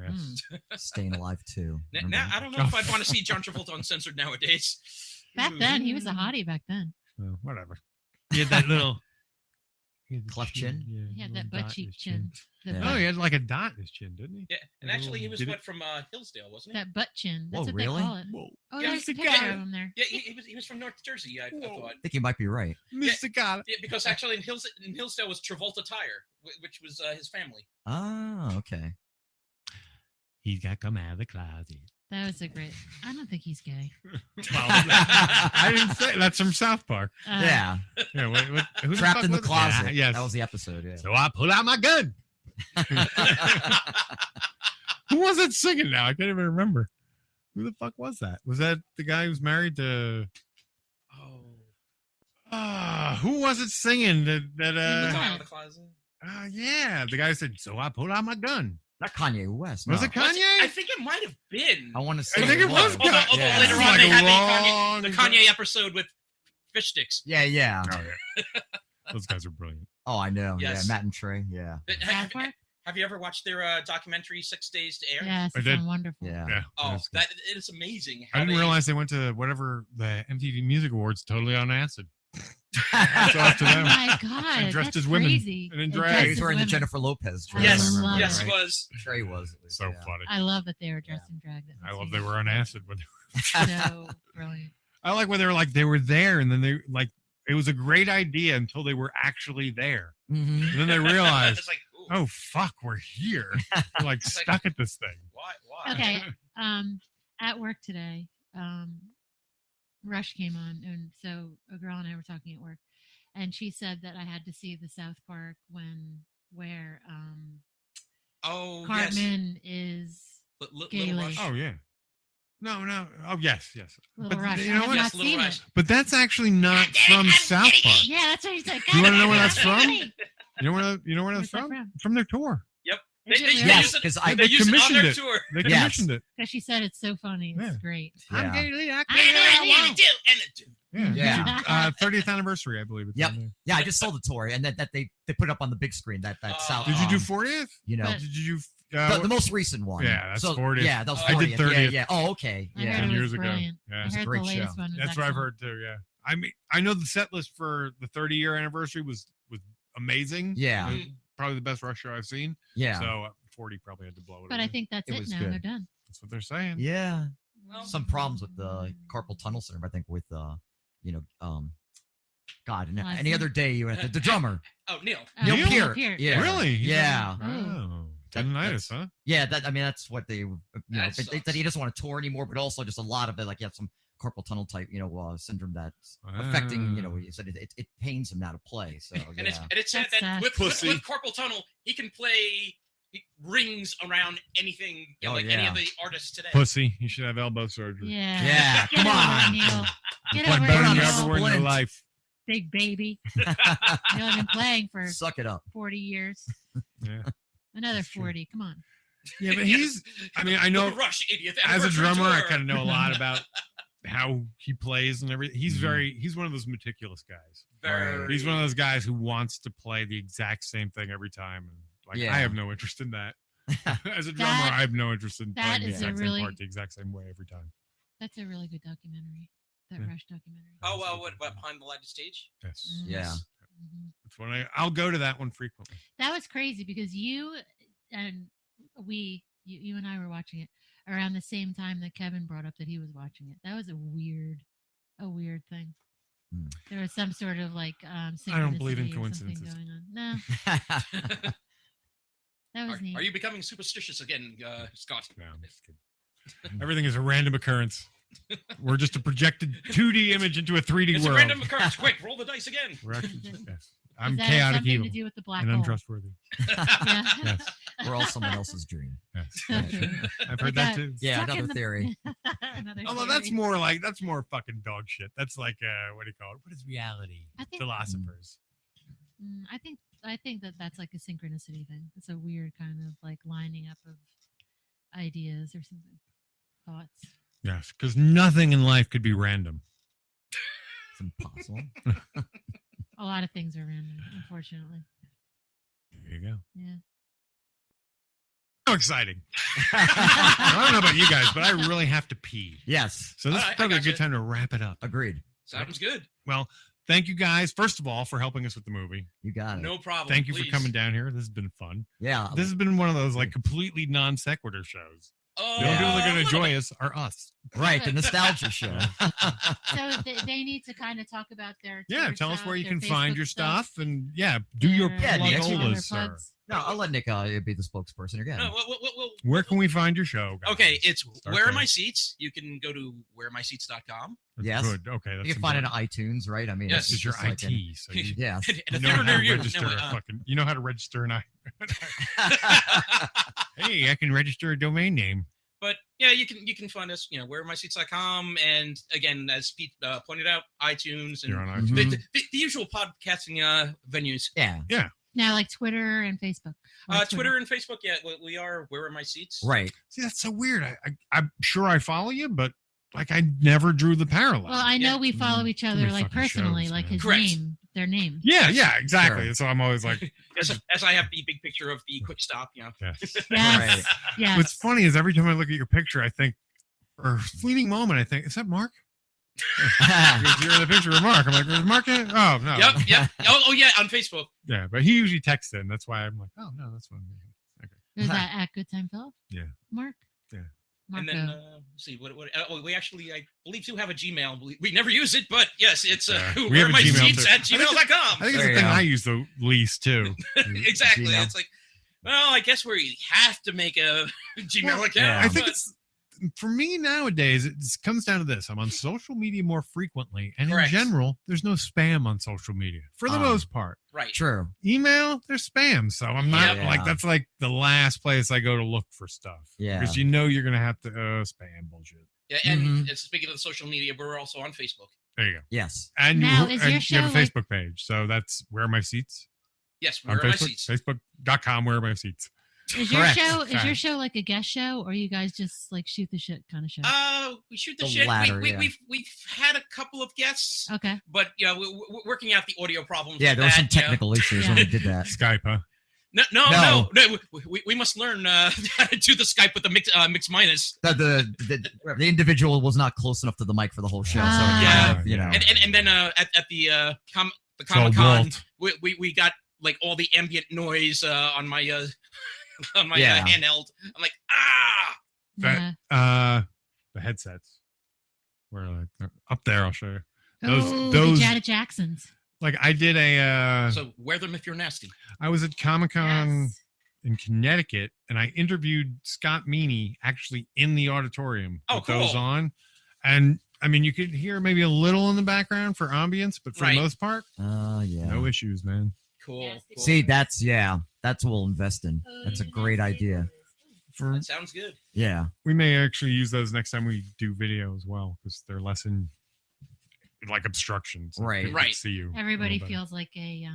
Yes. Staying Alive 2. Now I don't know if I'd want to see John Travolta uncensored nowadays. Back then, he was a hottie. Back then, Well, whatever. He had that little he had the Cleft chin? Yeah, he had little that butt dot in cheek his chin. The Yeah. Oh, butt- he had like a dot in his chin, didn't he? Yeah, and actually he was Did it- what from Hillsdale, wasn't he? That butt chin. That's Whoa, what really? they call it. Whoa. Oh, Yeah, there's he's a the picture guy. of him there. Yeah, he was from North Jersey. I thought. I think you might be right. Mr. God. Yeah, because actually in Hillsdale was Travolta Tire, which was his family. Oh, okay. He's got to come out of the closet. That was a great. I don't think he's gay. I didn't say that's from South Park. Yeah. Yeah, who Trapped fuck in the was it? closet. Yeah, yes. That was the episode, yeah. So I pull out my gun. Who was it singing now? I can't even remember. Who the fuck was that? Was that the guy who's married to? Who was it singing that? Out of the closet. Yeah, the guy said, "So I pulled out my gun." Not Kanye West. Was no. it Kanye? I think it might have been. I want to say I think it was Although Yeah. later It's on like they a had long- the Kanye episode with fish sticks. Yeah, yeah. Oh yeah, those guys are brilliant. Oh, I know. Yes. Yeah, Matt and Trey. Yeah. South Park? Have you ever watched their documentary 6 Days to Air? Yes, I it's did. wonderful. Yeah. Yeah. Oh, that's good. that it is amazing. I how didn't they- realize they went to whatever the MTV Music Awards totally on acid. So up to Oh them. my god, And dressed that's as women crazy. and in And drag. dressed He's as wearing the women. Jennifer Lopez dress. Yes, I remember, yes, right? it was. Trey was. At least, So yeah. funny. I love that they were dressed in drag. That I was love they were on acid when they so brilliant. I like when they were like they were there and then they like it was a great idea until they were actually there. Mhm. And then they realized, It's like, ooh, oh fuck, we're here. We're like It's like- stuck at this thing. why? Okay, at work today, Rush came on, and so a girl and I were talking at work, and she said that I had to see the South Park where Oh, yes. Cartman is Little Gaelic. Rush. Oh yeah. No. Oh yes. Little But Rush. you I know have what? not Yes, Little seen Rush. it. But that's actually not from South Park. Yeah, that's what he said. You wanna know where that's from? Where's You know where that's that from? from? From their tour. They Is it really? Yes, use it, because they I. They use it on commissioned their it. tour. They Yes. commissioned it. Because she said it's so funny. It's Yeah. great. Yeah. Gaily, And it do, and it do. Yeah. Yeah. 30th anniversary, I believe. It's Yep. on there. Yeah, I just saw the tour, and that they put up on the big screen. That South. Did you do 40th? You know, But- Did you? the most recent one. Yeah, that's so, 40th. Yeah, that was I 40th. did 30th. Yeah, yeah. Oh, okay. I Yeah. heard 10 it was years ago. brilliant. Yeah. I It's a heard great the latest show. one was That's what I've excellent. heard too. Yeah. I mean, I know the set list for the 30-year anniversary was amazing. Yeah. It was probably the best Rush show I've seen. Yeah. So 40 probably had to blow it. But I away. think that's It it, was now. good. They're done. That's what they're saying. Yeah. Well, Some problems with the carpal tunnel syndrome. I think with God, and Well, any other day you have the drummer. Oh, Neil. Neil Neil Peart. Peart. Yeah. Really? He's Yeah. Oh. That- Tendonitis, huh? Yeah, that's what they That that he doesn't want to tour anymore, but also just a lot of it, like you have some carpal tunnel type, syndrome that's affecting, he said it pains him now to play. So And yeah. it's said That's that sad. with Pussy. carpal tunnel, he can play rings around anything, you know, Oh, like any yeah. of the artists today. Pussy. You should have elbow surgery. Yeah. Yeah, Get come over on. it, Neil. Get Play over better it, than you Neil. ever were in your Splint. life. Big baby. You know, I've been playing for Suck it up. 40 years. Yeah. Another That's true. 40. Come on. Yeah, but he's. I mean, I know Rush 80th as a anniversary drummer, I tour. kind of know a lot about how he plays and everything. He's Mhm. he's one of those meticulous guys. Very- He's one of those guys who wants to play the exact same thing every time. And like, Yeah. I have no interest in that. As a drummer, That- I have no interest in that playing the is a exact really- same part the exact same way every time. That's a really good documentary. That Yeah. Rush documentary. Oh, well, what behind the lighted stage? Yes, Mhm. Yeah. Mhm. that's when I'll go to that one frequently. That was crazy because you and you and I were watching it around the same time that Kevin brought up that he was watching it. That was a weird thing. Hmm. There was some sort of like I don't believe in synchronicity or something coincidences. going on. No, that was neat. Are you becoming superstitious again, Scott? No, I'm just kidding. Everything is a random occurrence. We're just a projected 2D image into a 3D It's world. a random occurrence. Quick, roll the dice again. We're actually, yes. Does I'm that have chaotic something evil to do with the black and hole? untrustworthy. Yeah. Yes. We're all someone else's dream. Yes. Okay. I've heard Like that that. too. Yeah, Stuck in another the- theory. Another Although theory. that's more fucking dog shit. That's like what do you call it? What is reality? I think- Philosophers. I think that that's like a synchronicity thing. It's a weird kind of like lining up of ideas or something, thoughts. Yes, because nothing in life could be random. It's impossible. A lot of things are random, unfortunately. There you go. Yeah. So exciting. I don't know about you guys, but I really have to pee. Yes, So this All is right, I probably a gotcha. good time to wrap it up. agreed. Sounds good. Well, thank you guys, first of all, for helping us with the movie. You got it. No problem. Thank you please. for coming down here. This has been fun. Yeah. This has been one of those like completely non sequitur shows. The only people that are going to enjoy us are us. Right, the nostalgia show. So they need to kind of talk about their Yeah, Twitter tell us stuff, where you their can find Facebook your stuff, and yeah, do your their- Yeah, their next week. other plugolas, sir. plugs. No, I'll let Nick be the spokesperson again. No, Where can we find your show? Guys? okay, it's Start Where Are there. My Seats? You can go to whereareMySeats.com. That's Yes. good. Okay, that's You can find it important. on iTunes, right? I mean, Yes, This is your just like IT, so you yeah. And a know theater how near to you. register No, a fucking. You know how to register an Hey, I can register a domain name. But yeah, you can find us, wherearemyseats.com, and again, as Pete pointed out, iTunes and You're on Mhm. iTunes. the usual podcasting venues. Yeah. Now, like Twitter and Facebook. Or Twitter and Facebook, yeah, we are Where Are My Seats? Right. See, that's so weird. I'm sure I follow you, but like I never drew the parallel. Well, I know Yeah. we follow each Too other many like fucking personally, shows, like man. his Correct. name, their name. yeah, exactly. Sure. So I'm always like, As I have the big picture of the quick stop, yes. Yes. Right. Yes. What's funny is every time I look at your picture, I think, or a fleeting moment, I think, is that Mark? Because you're in the picture of Mark. I'm like, is Mark in it? Oh, no. Yep. Oh, yeah, on Facebook. Yeah, but he usually texts in. That's why I'm like, oh, no, that's what I'm doing. Is that at Good Time Philip? Yeah. Mark? Yeah. And Marco. then, let's see, we actually, I believe, do have a Gmail. We never use it, but yes, it's Yeah. We Where have Are a My Gmail Seats too. at I think gmail.com. I think it's There the you thing go. I use the least, too. Exactly. Gmail. It's like, well, I guess we have to make a Gmail account. yeah. I think but- it's for me nowadays. It comes down to this: I'm on social media more frequently, and Correct. in general, there's no spam on social media for the Ah. most part. right. True. Email, there's spam, so I'm not Yeah. like that's like the last place I go to look for stuff. Yeah. because you know you're gonna have to spam bullshit. Yeah, and Mhm. speaking of the social media, we're also on Facebook. There you go. Yes. And Now, you, is and your you have a show like- Facebook page, so that's Where Are My Seats Yes, on Where Are My Facebook. Seats? Facebook.com. Where Are My Seats? Is your Correct. show Okay. like a guest show, or you guys just like shoot the shit kind of show? We shoot the The shit. latter, we, yeah. we've had a couple of guests, Okay. but we're working out the audio problems. Yeah, with there were some that, you know. technical issues when we did that. Skype, huh? No. We must learn how to do the Skype with the mix minus. The individual was not close enough to the mic for the whole show, so Ah. it kind Yeah. of, you know. And then at the all Comic Con, Walt. we got like all the ambient noise on my Yeah. handheld. I'm like, ah. Yeah. The headsets. Where like they're up there? I'll show you. Oh, those- the Janet Jacksons. Like I did a. So wear them if you're nasty. I was at Comic Con Yes. in Connecticut, and I interviewed Scott Meany actually in the auditorium. Oh, with those cool. on, and I mean, you could hear maybe a little in the background for ambience, but for Right. the most part, Yeah. no issues, man. Cool. cool. See, that's what we'll invest in. That's a great idea. That sounds good. Yeah. We may actually use those next time we do video as well because they're less in like obstructions. So Right. people can see you. a Everybody little better. feels like a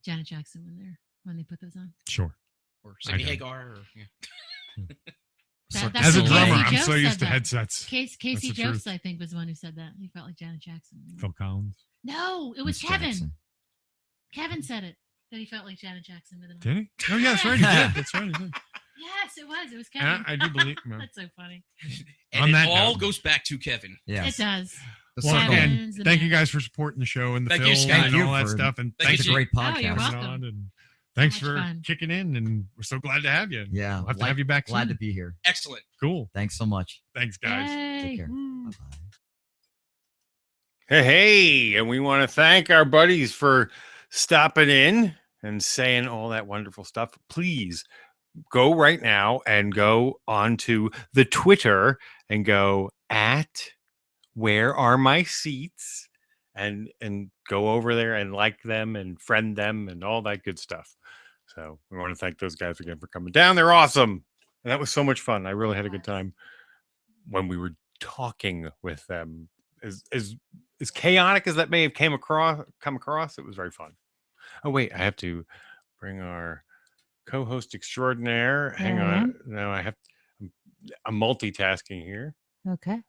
Janet Jackson when they put those on. Sure. Or I Sammy don't. Hagar. Or, yeah. That's As a what drummer, Casey I'm Jones so used said to that. headsets. Casey the Jones, truth. I think, was the one who said that. He felt like Janet Jackson. Phil Collins. No, it was Miss Kevin. Jackson. Kevin said it, that he felt like Janet Jackson with it on. Did he? Oh, yeah, that's right. He did. That's right. He did. Yes, it was. It was And Kevin. I do believe. No. That's so funny. And On it that all note- goes back to Kevin. Yes. It does. The Well, circle. again, Kevin's the thank you man. guys for supporting the show and the Thank you, film Scott. and Thank all you that for- stuff. And Thank It's thank a you great Oh, you're podcast. for welcome. coming on, and thanks much for fun. kicking in. And we're so glad to have you. Yeah. We'll have to have you back Glad soon. to be here. Excellent. Cool. Thanks so much. Thanks, guys. Yay. Take care. Woo. Bye-bye. Hey, and we want to thank our buddies for stopping in and saying all that wonderful stuff. Please go right now and go onto the Twitter and go at where are my seats and go over there and like them and friend them and all that good stuff. So we want to thank those guys again for coming down. They're awesome. And that was so much fun. I really had a good time when we were talking with them. As chaotic as that may have come across, it was very fun. Oh wait, I have to bring our co-host extraordinaire. Hang There I on. am. No, I'm multitasking here. Okay.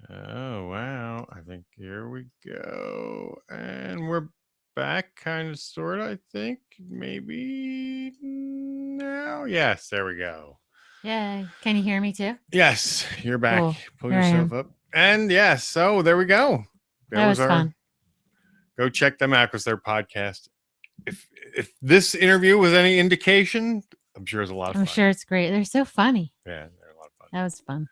Oh wow. I think here we go. And we're back, kind of sort of, I think. Maybe now. Yes, there we go. Yay. Can you hear me too? Yes, you're back. Cool. Pull Here I yourself am. up. And yes, so there we go. That was fun. Go check them out because their podcast. If this interview was any indication, I'm sure it's a lot of I'm fun. sure it's great. They're so funny. Yeah, they're a lot of fun. That was fun.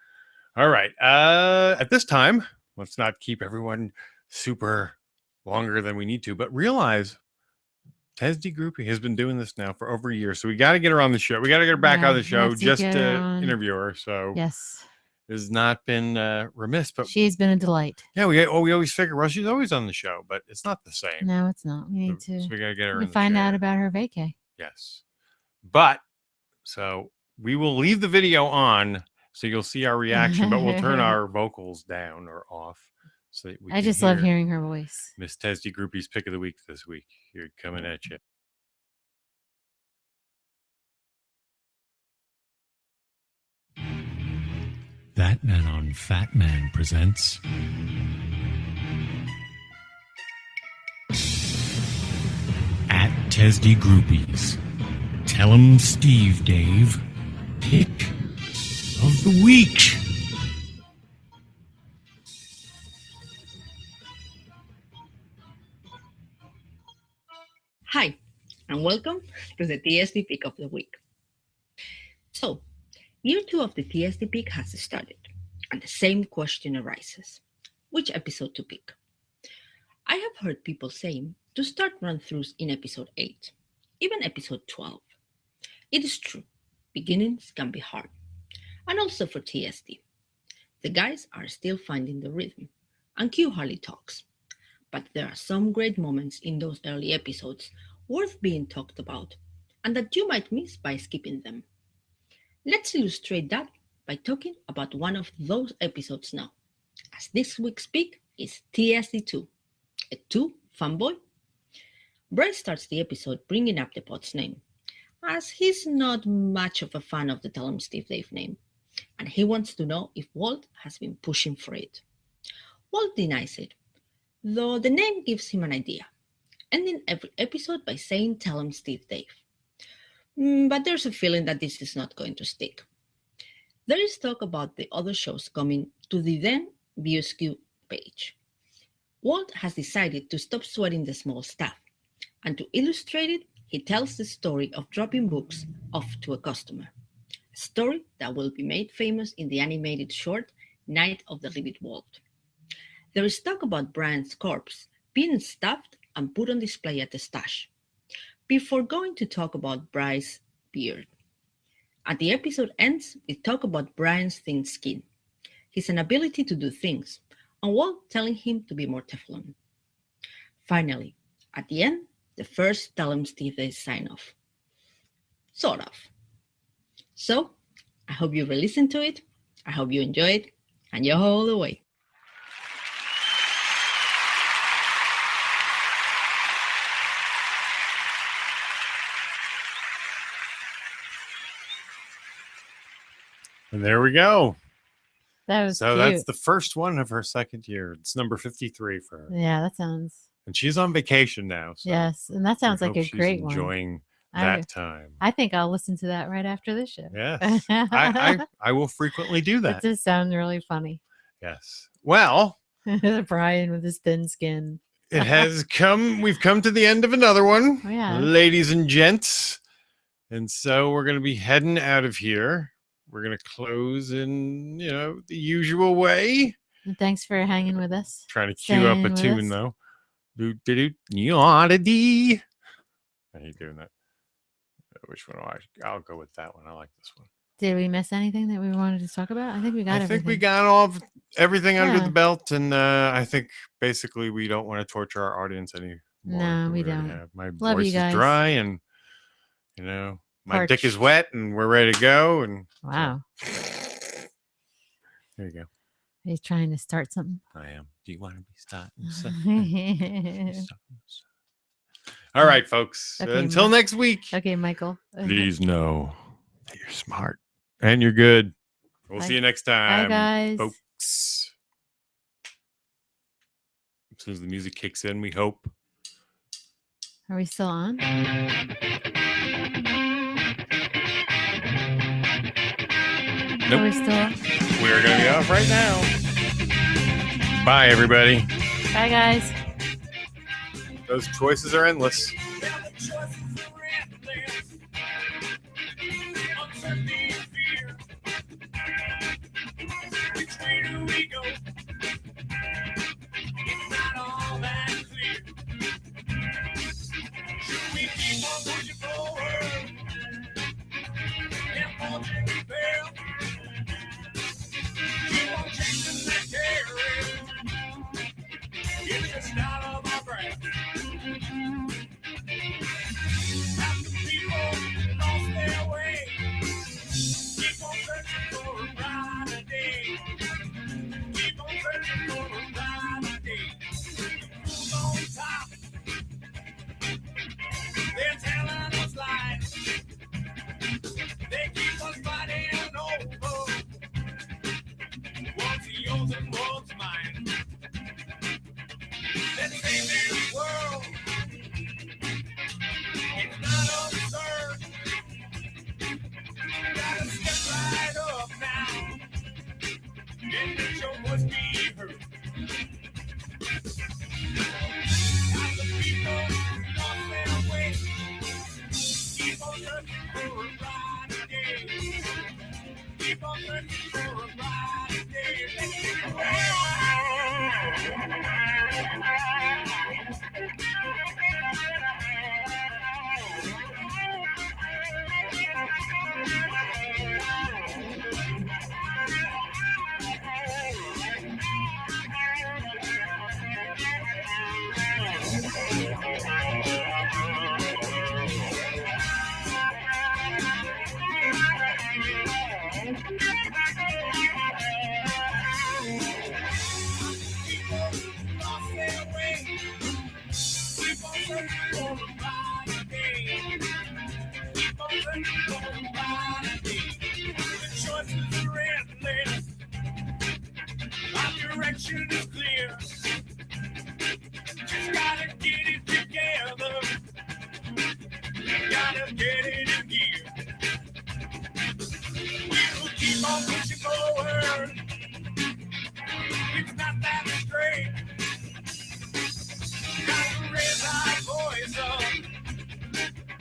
All right. At this time, let's not keep everyone super longer than we need to, but realize Tesdy Groupie has been doing this now for over a year. So we got to get her on the show. We got to get her back Yeah, on the show let's just get to her on. interview her. So Yes. it has not been remiss, but She's been a delight. yeah, we always figure, well, she's always on the show, but it's not the same. No, it's not. We need So to we got to get her we in the find out chair. about her vacay. Yes. But so we will leave the video on so you'll see our reaction, but we'll turn our vocals down or off so that we I can just love hear hearing her voice. Miss Tesdy Groupie's pick of the week this week. Here coming at you. ThatMan on Fatman presents At Tesdy Groupies. Tell 'em Steve Dave. Pick of the week. Hi, and welcome to the TSD Pick of the Week. So, year 2 of the TSD Pick has started, and the same question arises. Which episode to pick? I have heard people saying to start run-throughs in episode 8, even episode 12. It is true, beginnings can be hard, and also for TSD. The guys are still finding the rhythm, and Q hardly talks. But there are some great moments in those early episodes worth being talked about, and that you might miss by skipping them. Let's illustrate that by talking about one of those episodes now, as this week's pick is TSD2, a 2 fanboy. Bryce starts the episode bringing up the pod's name, as he's not much of a fan of the Tell 'em Steve Dave name, and he wants to know if Walt has been pushing for it. Walt denies it, though the name gives him an idea, ending every episode by saying Tell 'em Steve Dave. But there's a feeling that this is not going to stick. There is talk about the other shows coming to the then VSQ page. Walt has decided to stop sweating the small stuff, and to illustrate it, he tells the story of dropping books off to a customer, a story that will be made famous in the animated short Night of the Living Walt. There is talk about Brian's corpse being stuffed and put on display at the stash, before going to talk about Bryce's beard. At the episode ends with talk about Brian's thin skin, his inability to do things, and Walt telling him to be more Teflon. Finally, at the end, the first Tell 'em Steve Day sign off. Sort of. So, I hope you re-listen to it. I hope you enjoy it. And you're all the way. And there we go. That was So cute. that's the first one of her second year. It's number 53 for her. Yeah, that sounds. And she's on vacation now. So Yes, and that sounds we like hope a she's great one. enjoying I- that time. I think I'll listen to that right after this show. Yes. I will frequently do It that. just sounds really funny. Yes. Well, Brian with his thin skin. it has come. We've come to the end of another one, Oh, yeah. ladies and gents. And so we're going to be heading out of here. We're going to close in, the usual way. And thanks for hanging with us. Trying to cue up Staying a with tune, us. though. You-oughta-dee. How you doing that? Which one? I'll go with that one. I like this one. Did we miss anything that we wanted to talk about? I think we got I everything. think we got everything under Yeah. the belt, and I think basically we don't want to torture our audience anymore. No, than we already don't. have. My Love you voice guys. is dry, and my dick is wet, and we're ready to go. And Wow. there you go. Are you trying to start something? I am. Do you want to be starting something? All right, folks. Okay, Until next week. Okay, Michael. Please know that you're smart and you're good. We'll Bye. see you next time. Bye, guys. Folks. As soon as the music kicks in, we hope. Are we still on? Nope. Are we still on? We're going to be off right now. Bye, everybody. Bye, guys. Those choices are endless. Direction is clear. Just gotta get it together. Gotta get it in gear. We'll keep on pushing forward. It's not that straight. Gotta raise our voice up.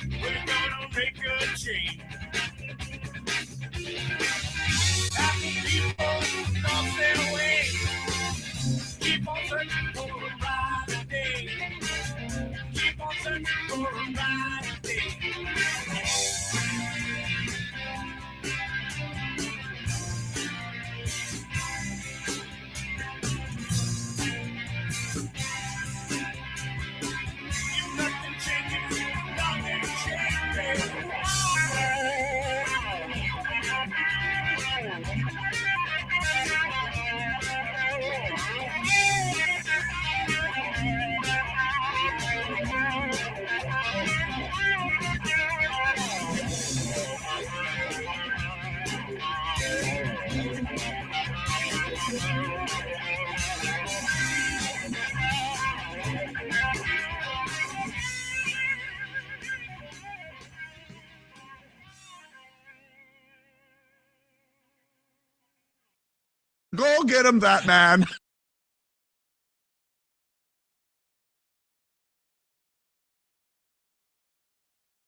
We're gonna make a change. Happy people lost their way. Keep on searching for a brighter day. Keep on searching for a brighter day. If nothing changes get him, that man.